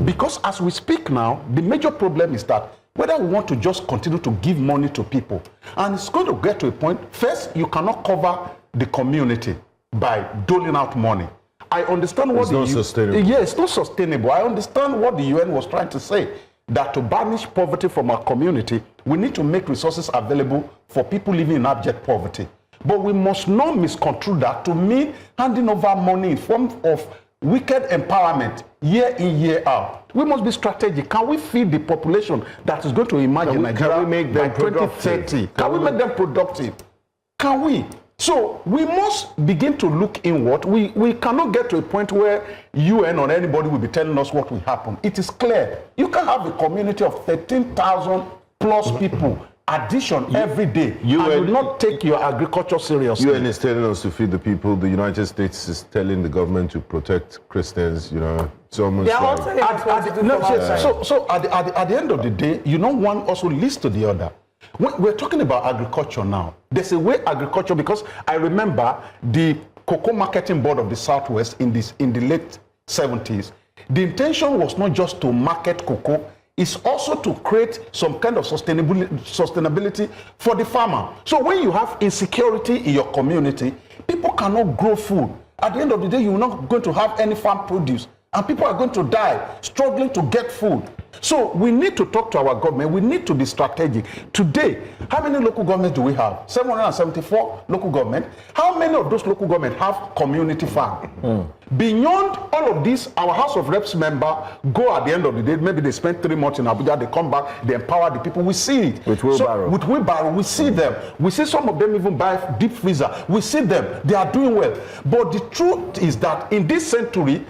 Speaker 4: Because as we speak now, the major problem is that whether we want to just continue to give money to people, and it's going to get to a point, first, you cannot cover the community by doling out money. I understand what
Speaker 1: it's not sustainable.
Speaker 4: Yeah, it's not sustainable. I understand what the UN was trying to say, that to banish poverty from our community, we need to make resources available for people living in abject poverty. But we must not misconstrue that to mean handing over money in form of wicked empowerment year in, year out. We must be strategic. Can we feed the population that is going to emerge in Nigeria
Speaker 1: can we make them
Speaker 4: by 2030? Can we make them productive? Can we? So we must begin to look inward. We cannot get to a point where UN or anybody will be telling us what will happen. It is clear. You can have a community of 13,000 plus people addition every day. UN will not take your agriculture seriously.
Speaker 1: UN is telling us to feed the people. The United States is telling the government to protect Christians. You know, it's almost like...
Speaker 4: At the end of the day, you know, one also leads to the other. We're talking about agriculture now. There's a way agriculture, because I remember the Cocoa Marketing Board of the Southwest in the late 70s. The intention was not just to market cocoa, it's also to create some kind of sustainability for the farmer. So when you have insecurity in your community, people cannot grow food. At the end of the day, you're not going to have any farm produce, and people are going to die struggling to get food. So we need to talk to our government. We need to be strategic. Today, how many local governments do we have? 774 local governments. How many of those local governments have community farm? Beyond all of this, our House of Reps member go at the end of the day, maybe they spend 3 months in Abuja, they come back, they empower the people. We see it.
Speaker 3: With wheelbarrow.
Speaker 4: With wheelbarrow, we see them. We see some of them even buy deep freezer. We see them. They are doing well. But the truth is that in this century,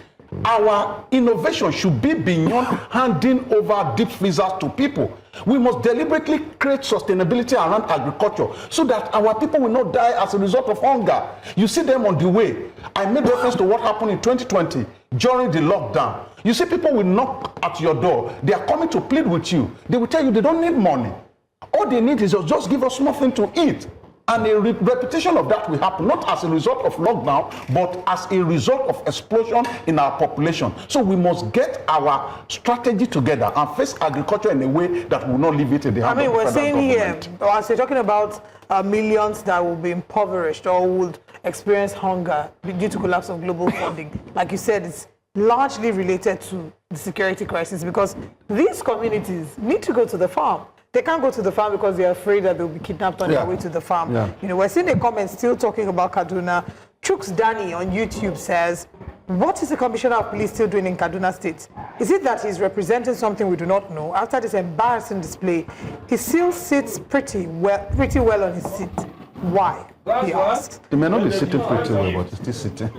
Speaker 4: our innovation should be beyond handing over deep freezers to people. We must deliberately create sustainability around agriculture so that our people will not die as a result of hunger. You see them on the way. I made reference to what happened in 2020 during the lockdown. You see people will knock at your door. They are coming to plead with you. They will tell you they don't need money. All they need is just give us something to eat. And a repetition of that will happen, not as a result of lockdown, but as a result of explosion in our population. So we must get our strategy together and face agriculture in a way that will not leave it in the hands of the federal government.
Speaker 2: I mean, we're saying here, as you're talking about millions that will be impoverished or would experience hunger due to collapse of global funding. Like you said, it's largely related to the security crisis because these communities need to go to the farm. They can't go to the farm because they're afraid that they'll be kidnapped on their way to the farm. You know, we're seeing a comment still talking about Kaduna. Chooks Danny on YouTube says, what is the Commissioner of Police still doing in Kaduna State? Is it that he's representing something we do not know? After this embarrassing display, he still sits pretty well on his seat. Why? He asked.
Speaker 4: He may not be sitting pretty well, but he's still sitting.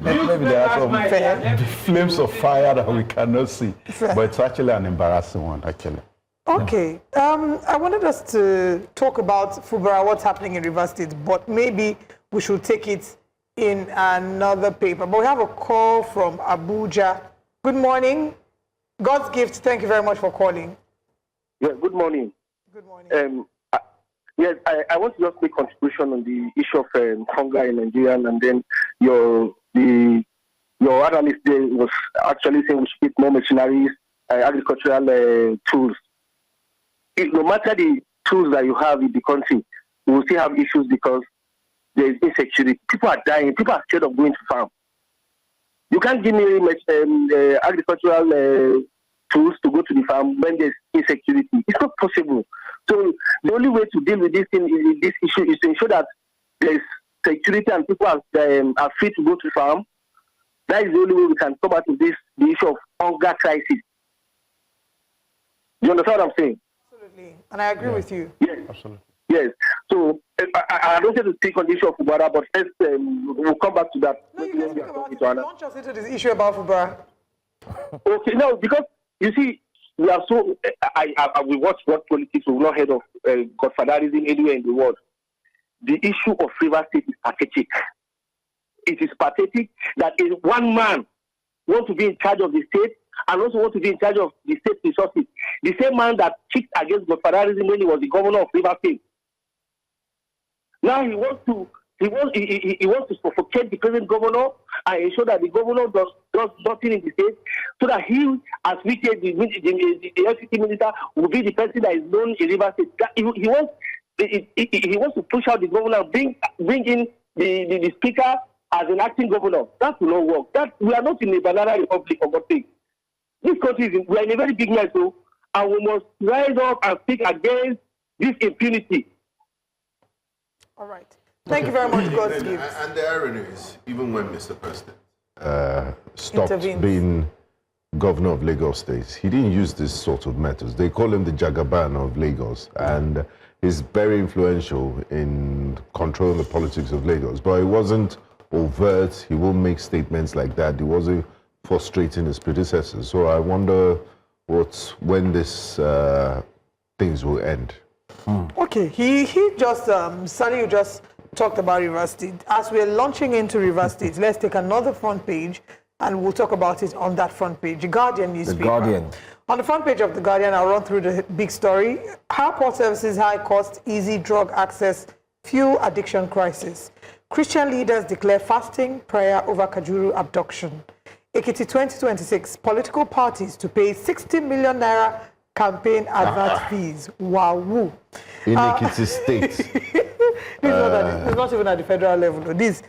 Speaker 4: Maybe there are some flames of fire that we cannot see. But it's actually an embarrassing one, actually.
Speaker 2: Okay, I wanted us to talk about Fubara, what's happening in Rivers State, but maybe we should take it in another paper. But we have a call from Abuja. Good morning. God's gift, thank you very much for calling.
Speaker 6: Yeah, good morning.
Speaker 2: Good morning.
Speaker 6: Yes, I want to just make contribution on the issue of hunger in Nigeria, and then your analyst there was actually saying we should get more machineries, agricultural tools. No matter the tools that you have in the country, we will still have issues because there is insecurity. People are dying. People are scared of going to farm. You can't give me agricultural tools to go to the farm when there's insecurity. It's not possible. So the only way to deal with this issue is to ensure that there's security and people are free to go to farm. That is the only way we can come out of this, the issue of hunger crisis. Do you understand what I'm saying?
Speaker 2: Absolutely. And I agree with you.
Speaker 6: Yes.
Speaker 21: Absolutely.
Speaker 6: Yes. So I don't want to speak on the issue of Fubara, but first we'll come back to that.
Speaker 2: No, you can speak about it. Launch us into this issue about Fubara.
Speaker 6: Okay, no, because you see, we are so. We watch what politics. We've not heard of godfatherism anywhere in the world. The issue of River State is pathetic. It is pathetic that one man wants to be in charge of the state and also wants to be in charge of the state resources. The same man that kicked against godfatherism when he was the governor of River State. Now he wants to suffocate the present governor and ensure that the governor does nothing in the state, so that he, as Wike, the FCT minister, will be the person that is known in River State. He wants to push out the governor and bring in the speaker as an acting governor. That will not work. We are not in a banana republic, for God's sake. This country we are in a very big mess, and we must rise up and speak against this impunity.
Speaker 2: All right. Thank you very much, God's gift.
Speaker 1: And the irony is, even when Mr. President stopped
Speaker 2: Intervenes.
Speaker 1: being governor of Lagos State, he didn't use this sort of methods. They call him the Jagaban of Lagos, and he's very influential in controlling the politics of Lagos. But it wasn't overt. He won't make statements like that. He wasn't frustrating his predecessors. So I wonder when this things will end.
Speaker 2: Okay, he just, Sally, you just talked about River State. As we're launching into River State, let's take another front page and we'll talk about it on that front page. The Guardian newspaper.
Speaker 3: The Guardian.
Speaker 2: On the front page of The Guardian, I'll run through the big story. How Port Services high cost, easy drug access, fuel addiction crisis. Christian leaders declare fasting prayer over Kajuru abduction. Ekiti 2026, political parties to pay 60 million naira campaign advert fees. Wow.
Speaker 1: In Ekiti State.
Speaker 2: It's not even at the federal level. These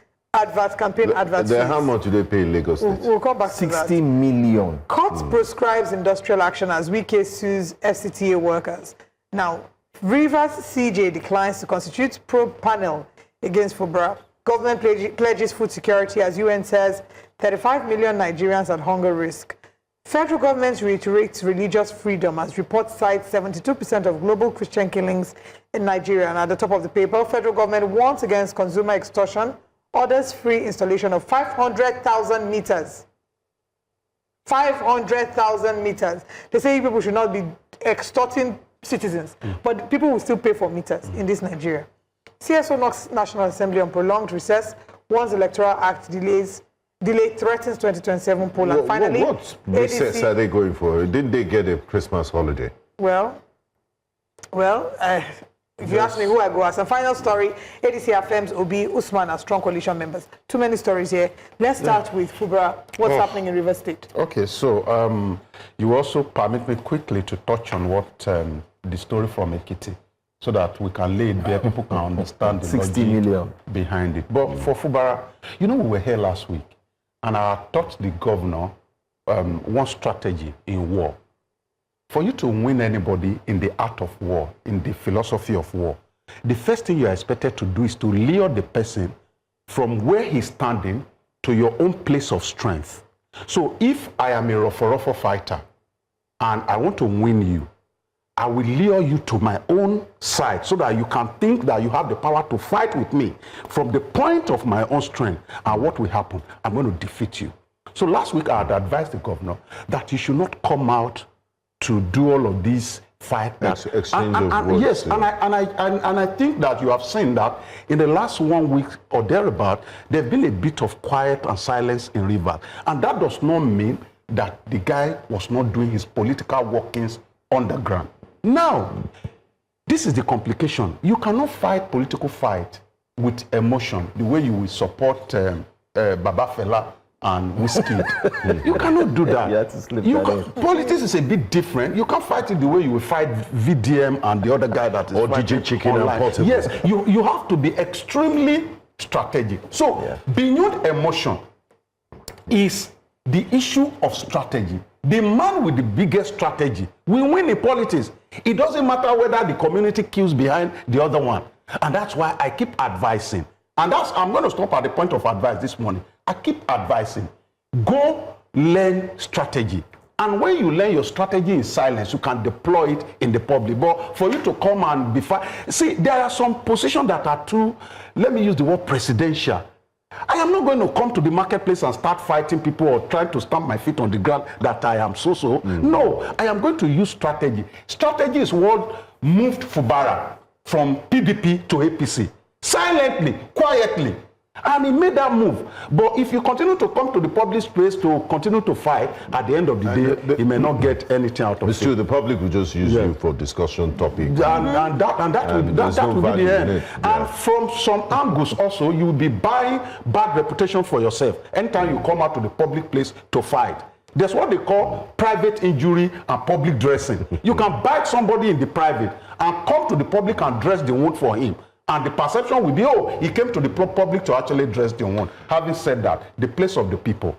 Speaker 2: campaign advert fees.
Speaker 1: How much do they pay in Lagos State?
Speaker 2: We'll come back to that.
Speaker 3: 60 million.
Speaker 2: Court prescribes industrial action as Wike sues FCTA workers. Now, Rivers CJ declines to constitute probe panel against Fubara. Government pledges food security as UN says 35 million Nigerians at hunger risk. Federal government reiterates religious freedom as reports cite 72% of global Christian killings in Nigeria. And at the top of the paper, federal government warns against consumer extortion, orders free installation of 500,000 meters. 500,000 meters. They say people should not be extorting citizens, but people will still pay for meters in this Nigeria. CSO knocks National Assembly on prolonged recess, warns Electoral Act delay threatens 2027 poll, and finally...
Speaker 1: What recess are they going for? Didn't they get a Christmas holiday?
Speaker 2: Well, if you ask me who I go as, a final story, ADC affirms Obi, Usman as strong coalition members. Too many stories here. Let's start with Fubara. What's happening in River State?
Speaker 4: Okay, so you also permit me quickly to touch on what the story from Ekiti, so that we can lay it bare, people can understand the
Speaker 3: 60 million
Speaker 4: behind it. But for Fubara, we were here last week, and I taught the governor one strategy in war. For you to win anybody in the art of war, in the philosophy of war, the first thing you are expected to do is to lure the person from where he's standing to your own place of strength. So if I am a rough fighter and I want to win you, I will lure you to my own side so that you can think that you have the power to fight with me from the point of my own strength. And what will happen? I'm going to defeat you. So last week I had advised the governor that he should not come out to do all of these fight.
Speaker 1: Exchange of words.
Speaker 4: Yes, yeah. and I think that you have seen that in the last 1 week or thereabout, there's been a bit of quiet and silence in Rivers. And that does not mean that the guy was not doing his political workings on the ground. Now, this is the complication. You cannot fight political fight with emotion, the way you will support Baba Fela and Whiskey. You cannot do that. Politics is a bit different. You can't fight it the way you will fight VDM and the other guy that is
Speaker 1: or DJ Chicken
Speaker 4: online.
Speaker 1: and Portable.
Speaker 4: Yes, you have to be extremely strategic. So, beyond emotion is the issue of strategy. The man with the biggest strategy will win in politics. It doesn't matter whether the community queues behind the other one. And that's why I keep advising. And I'm going to stop at the point of advice this morning. I keep advising. Go learn strategy. And when you learn your strategy in silence, you can deploy it in the public. But for you to come and be see, there are some positions that are too, let me use the word presidential. I am not going to come to the marketplace and start fighting people or trying to stamp my feet on the ground that I am so. No, I am going to use strategy. Strategy is what moved Fubara from PDP to APC. Silently, quietly. And he made that move. But if you continue to come to the public space to continue to fight, at the end of the day, he may not get anything out of it.
Speaker 1: Mr. The public will just use you for discussion topics.
Speaker 4: And that will be the end.
Speaker 1: Yeah.
Speaker 4: And from some angles also, you will be buying bad reputation for yourself anytime you come out to the public place to fight. There's what they call private injury and public dressing. You can bite somebody in the private and come to the public and dress the wound for him. And the perception will be, oh, he came to the public to actually dress the wound. Having said that, the place of the people.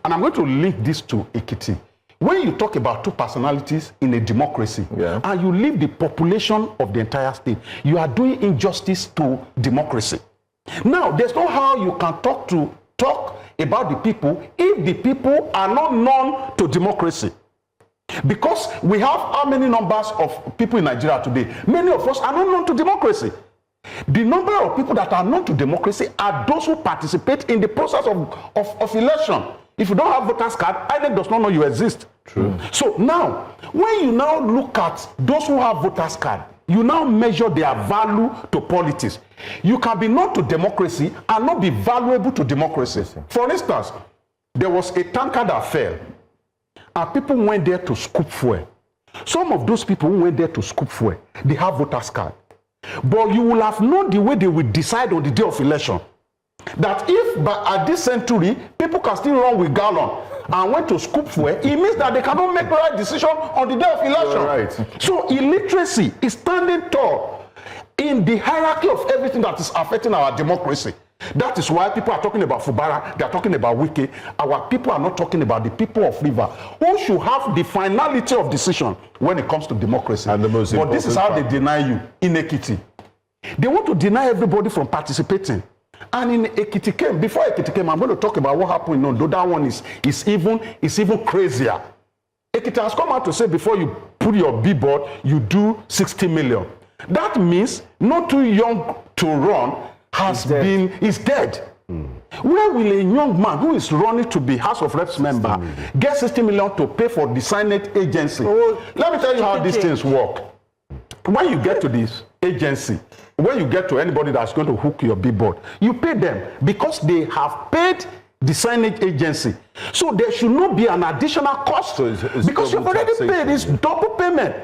Speaker 4: And I'm going to link this to Ekiti. When you talk about two personalities in a democracy, and you leave the population of the entire state, you are doing injustice to democracy. Now, there's no how you can talk about the people if the people are not known to democracy. Because we have how many numbers of people in Nigeria today? Many of us are not known to democracy. The number of people that are known to democracy are those who participate in the process of election. If you don't have voters card, INEC does not know you exist.
Speaker 1: True.
Speaker 4: So now, when you now look at those who have voters card, you now measure their value to politics. You can be known to democracy and not be valuable to democracy. For instance, there was a tanker that fell, and people went there to scoop fuel. Some of those people who went there to scoop fuel, they have voters card. But you will have known the way they will decide on the day of election. That if at this century, people can still run with gallon and went to scoop fuel, it means that they cannot make the right decision on the day of election.
Speaker 1: Right.
Speaker 4: So illiteracy is standing tall in the hierarchy of everything that is affecting our democracy. That is why people are talking about Fubara, they are talking about Wike. Our people are not talking about the people of River, who should have the finality of decision when it comes to democracy.
Speaker 1: And the most
Speaker 4: but this is how they deny you in Ekiti. They want to deny everybody from participating. And in Ekiti before Ekiti came, I'm going to talk about what happened in Ondo. That one is even crazier. Ekiti has come out to say before you put your billboard, you do 60 million. That means not too young to run is dead. Where will a young man who is running to be House of Reps member get 60 million to pay for the Senate agency? Let me tell you how these things work. When you get to this agency, when you get to anybody that's going to hook your billboard, you pay them because they have paid the signage agency. So there should not be an additional cost.
Speaker 1: So it's
Speaker 4: because you've already paid. It's double payment.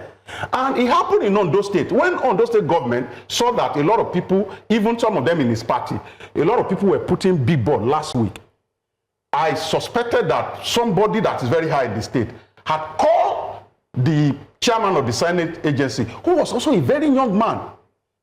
Speaker 4: And it happened in Ondo State. When Ondo State government saw that a lot of people, even some of them in his party, a lot of people were putting billboard last week, I suspected that somebody that is very high in the state had called the chairman of the signage agency, who was also a very young man,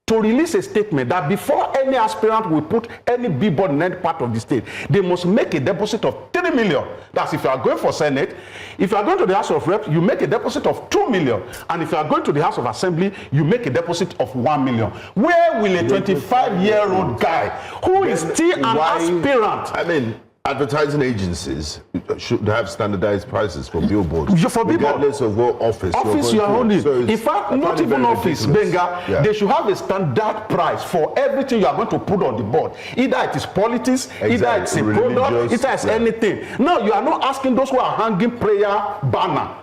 Speaker 4: to release a statement that before any aspirant will put any billboard in any part of the state, they must make a deposit of 3 million. That's if you are going for Senate. If you are going to the House of Reps, you make a deposit of 2 million. And if you are going to the House of Assembly, you make a deposit of 1 million. Where will a 25-year-old guy who is still an aspirant?
Speaker 1: I mean, advertising agencies should have standardized prices for billboards. Regardless of what office
Speaker 4: you are holding.
Speaker 1: So
Speaker 4: in fact, not even office, Benga, they should have a standard price for everything you are going to put on the board. Either it is politics, either it's a product, either it's anything. Now, you are not asking those who are hanging prayer banner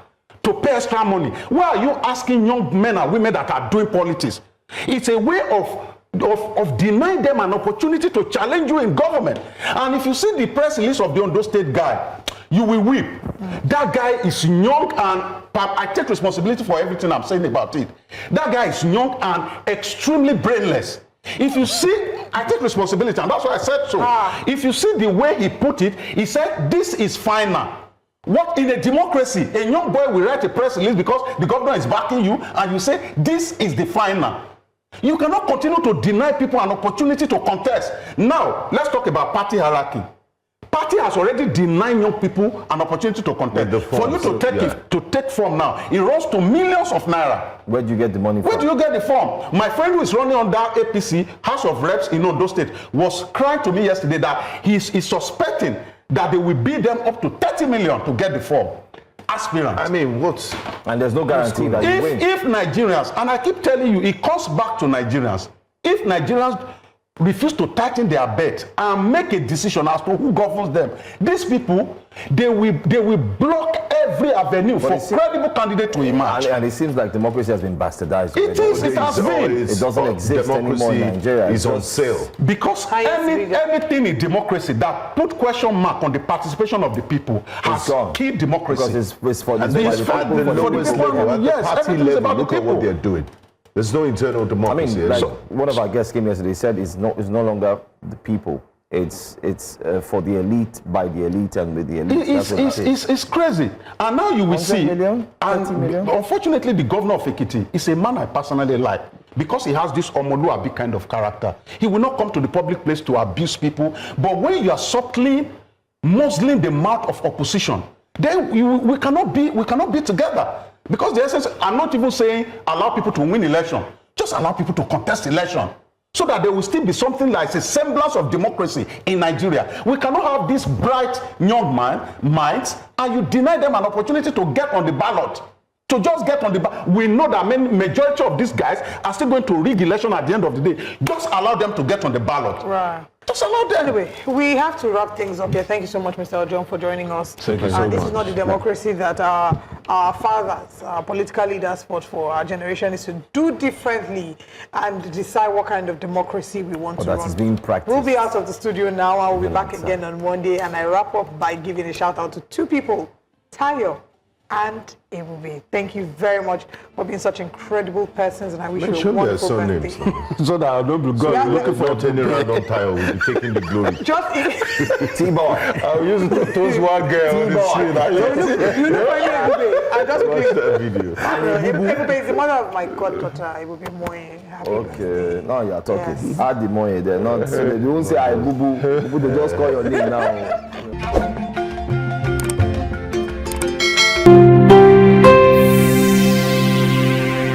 Speaker 4: to pay extra money. Why are you asking young men and women that are doing politics? It's a way of denying them an opportunity to challenge you in government. And if you see the press release of the Ondo State guy, you will weep. That guy is young, and I take responsibility for everything I'm saying about it. That guy is young and extremely brainless. If you see, I take responsibility, and that's why I said so. If you see the way he put it, he said, this is final. What in a democracy, a young boy will write a press release because the governor is backing you, and you say, this is the final. You cannot continue to deny people an opportunity to contest. Now, let's talk about party hierarchy. Party has already denied young people an opportunity to contest. For you to take form now, it runs to millions of naira.
Speaker 3: Where do you get the money from?
Speaker 4: Where do you get the form? My friend who is running under APC, House of Reps in Ondo State, was crying to me yesterday that he's suspecting that they will bid them up to 30 million to get the form. Aspirants.
Speaker 3: I mean, what? And there's no guarantee that you win.
Speaker 4: If Nigerians, and I keep telling you, it comes back to Nigerians. If Nigerians refuse to tighten their belt and make a decision as to who governs them, these people, they will block every avenue for credible candidate to emerge.
Speaker 3: And it seems like democracy has been bastardized.
Speaker 4: It is. It has been.
Speaker 3: It doesn't exist anymore in Nigeria.
Speaker 1: It's on sale.
Speaker 4: Because anything in democracy that put question mark on the participation of the people has killed democracy.
Speaker 3: Because it's for the
Speaker 1: Yes, at the party level, look at what they're doing. There's no internal democracy.
Speaker 3: I mean, like one of our guests came yesterday, said it's no longer the people. It's for the elite, by the elite, and with the elite.
Speaker 4: It's crazy. And now you will see.
Speaker 3: Million, 30 million?
Speaker 4: Unfortunately, the governor of Ekiti is a man I personally like because he has this Omoluabi kind of character. He will not come to the public place to abuse people. But when you are subtly muzzling the mouth of opposition, then we cannot be together. Because the essence, I'm not even saying allow people to win election. Just allow people to contest election. So that there will still be something like a semblance of democracy in Nigeria. We cannot have these bright young minds and you deny them an opportunity to get on the ballot. To just get on the ballot. We know that majority of these guys are still going to rig election at the end of the day. Just allow them to get on the ballot.
Speaker 2: Right.
Speaker 4: Just allow them.
Speaker 2: Anyway, we have to wrap things up here. Thank you so much, Mr. Ojon, for joining us.
Speaker 1: Thank you so much.
Speaker 2: This is not the democracy that our fathers, our political leaders fought for. Our generation is to do differently and decide what kind of democracy we want to run.
Speaker 3: That is being practiced.
Speaker 2: We'll be out of the studio now. I will be back again on Monday. And I wrap up by giving a shout out to two people, Tayo and Ebube. Thank you very much for being such incredible persons, and I wish you a wonderful birthday.
Speaker 1: So that I don't be going looking for a turning around on Tayo, we'll be taking the glory.
Speaker 2: Just
Speaker 3: T-boy.
Speaker 1: I'll use those one girl on the screen.
Speaker 2: You look like Ebube. I just
Speaker 1: watched that video.
Speaker 2: Ebube is the mother of my goddaughter, Ebube Moye.
Speaker 3: Okay, now you're talking. Yes. Add the Moye there. Not, they won't say I boo boo. They just call your name now.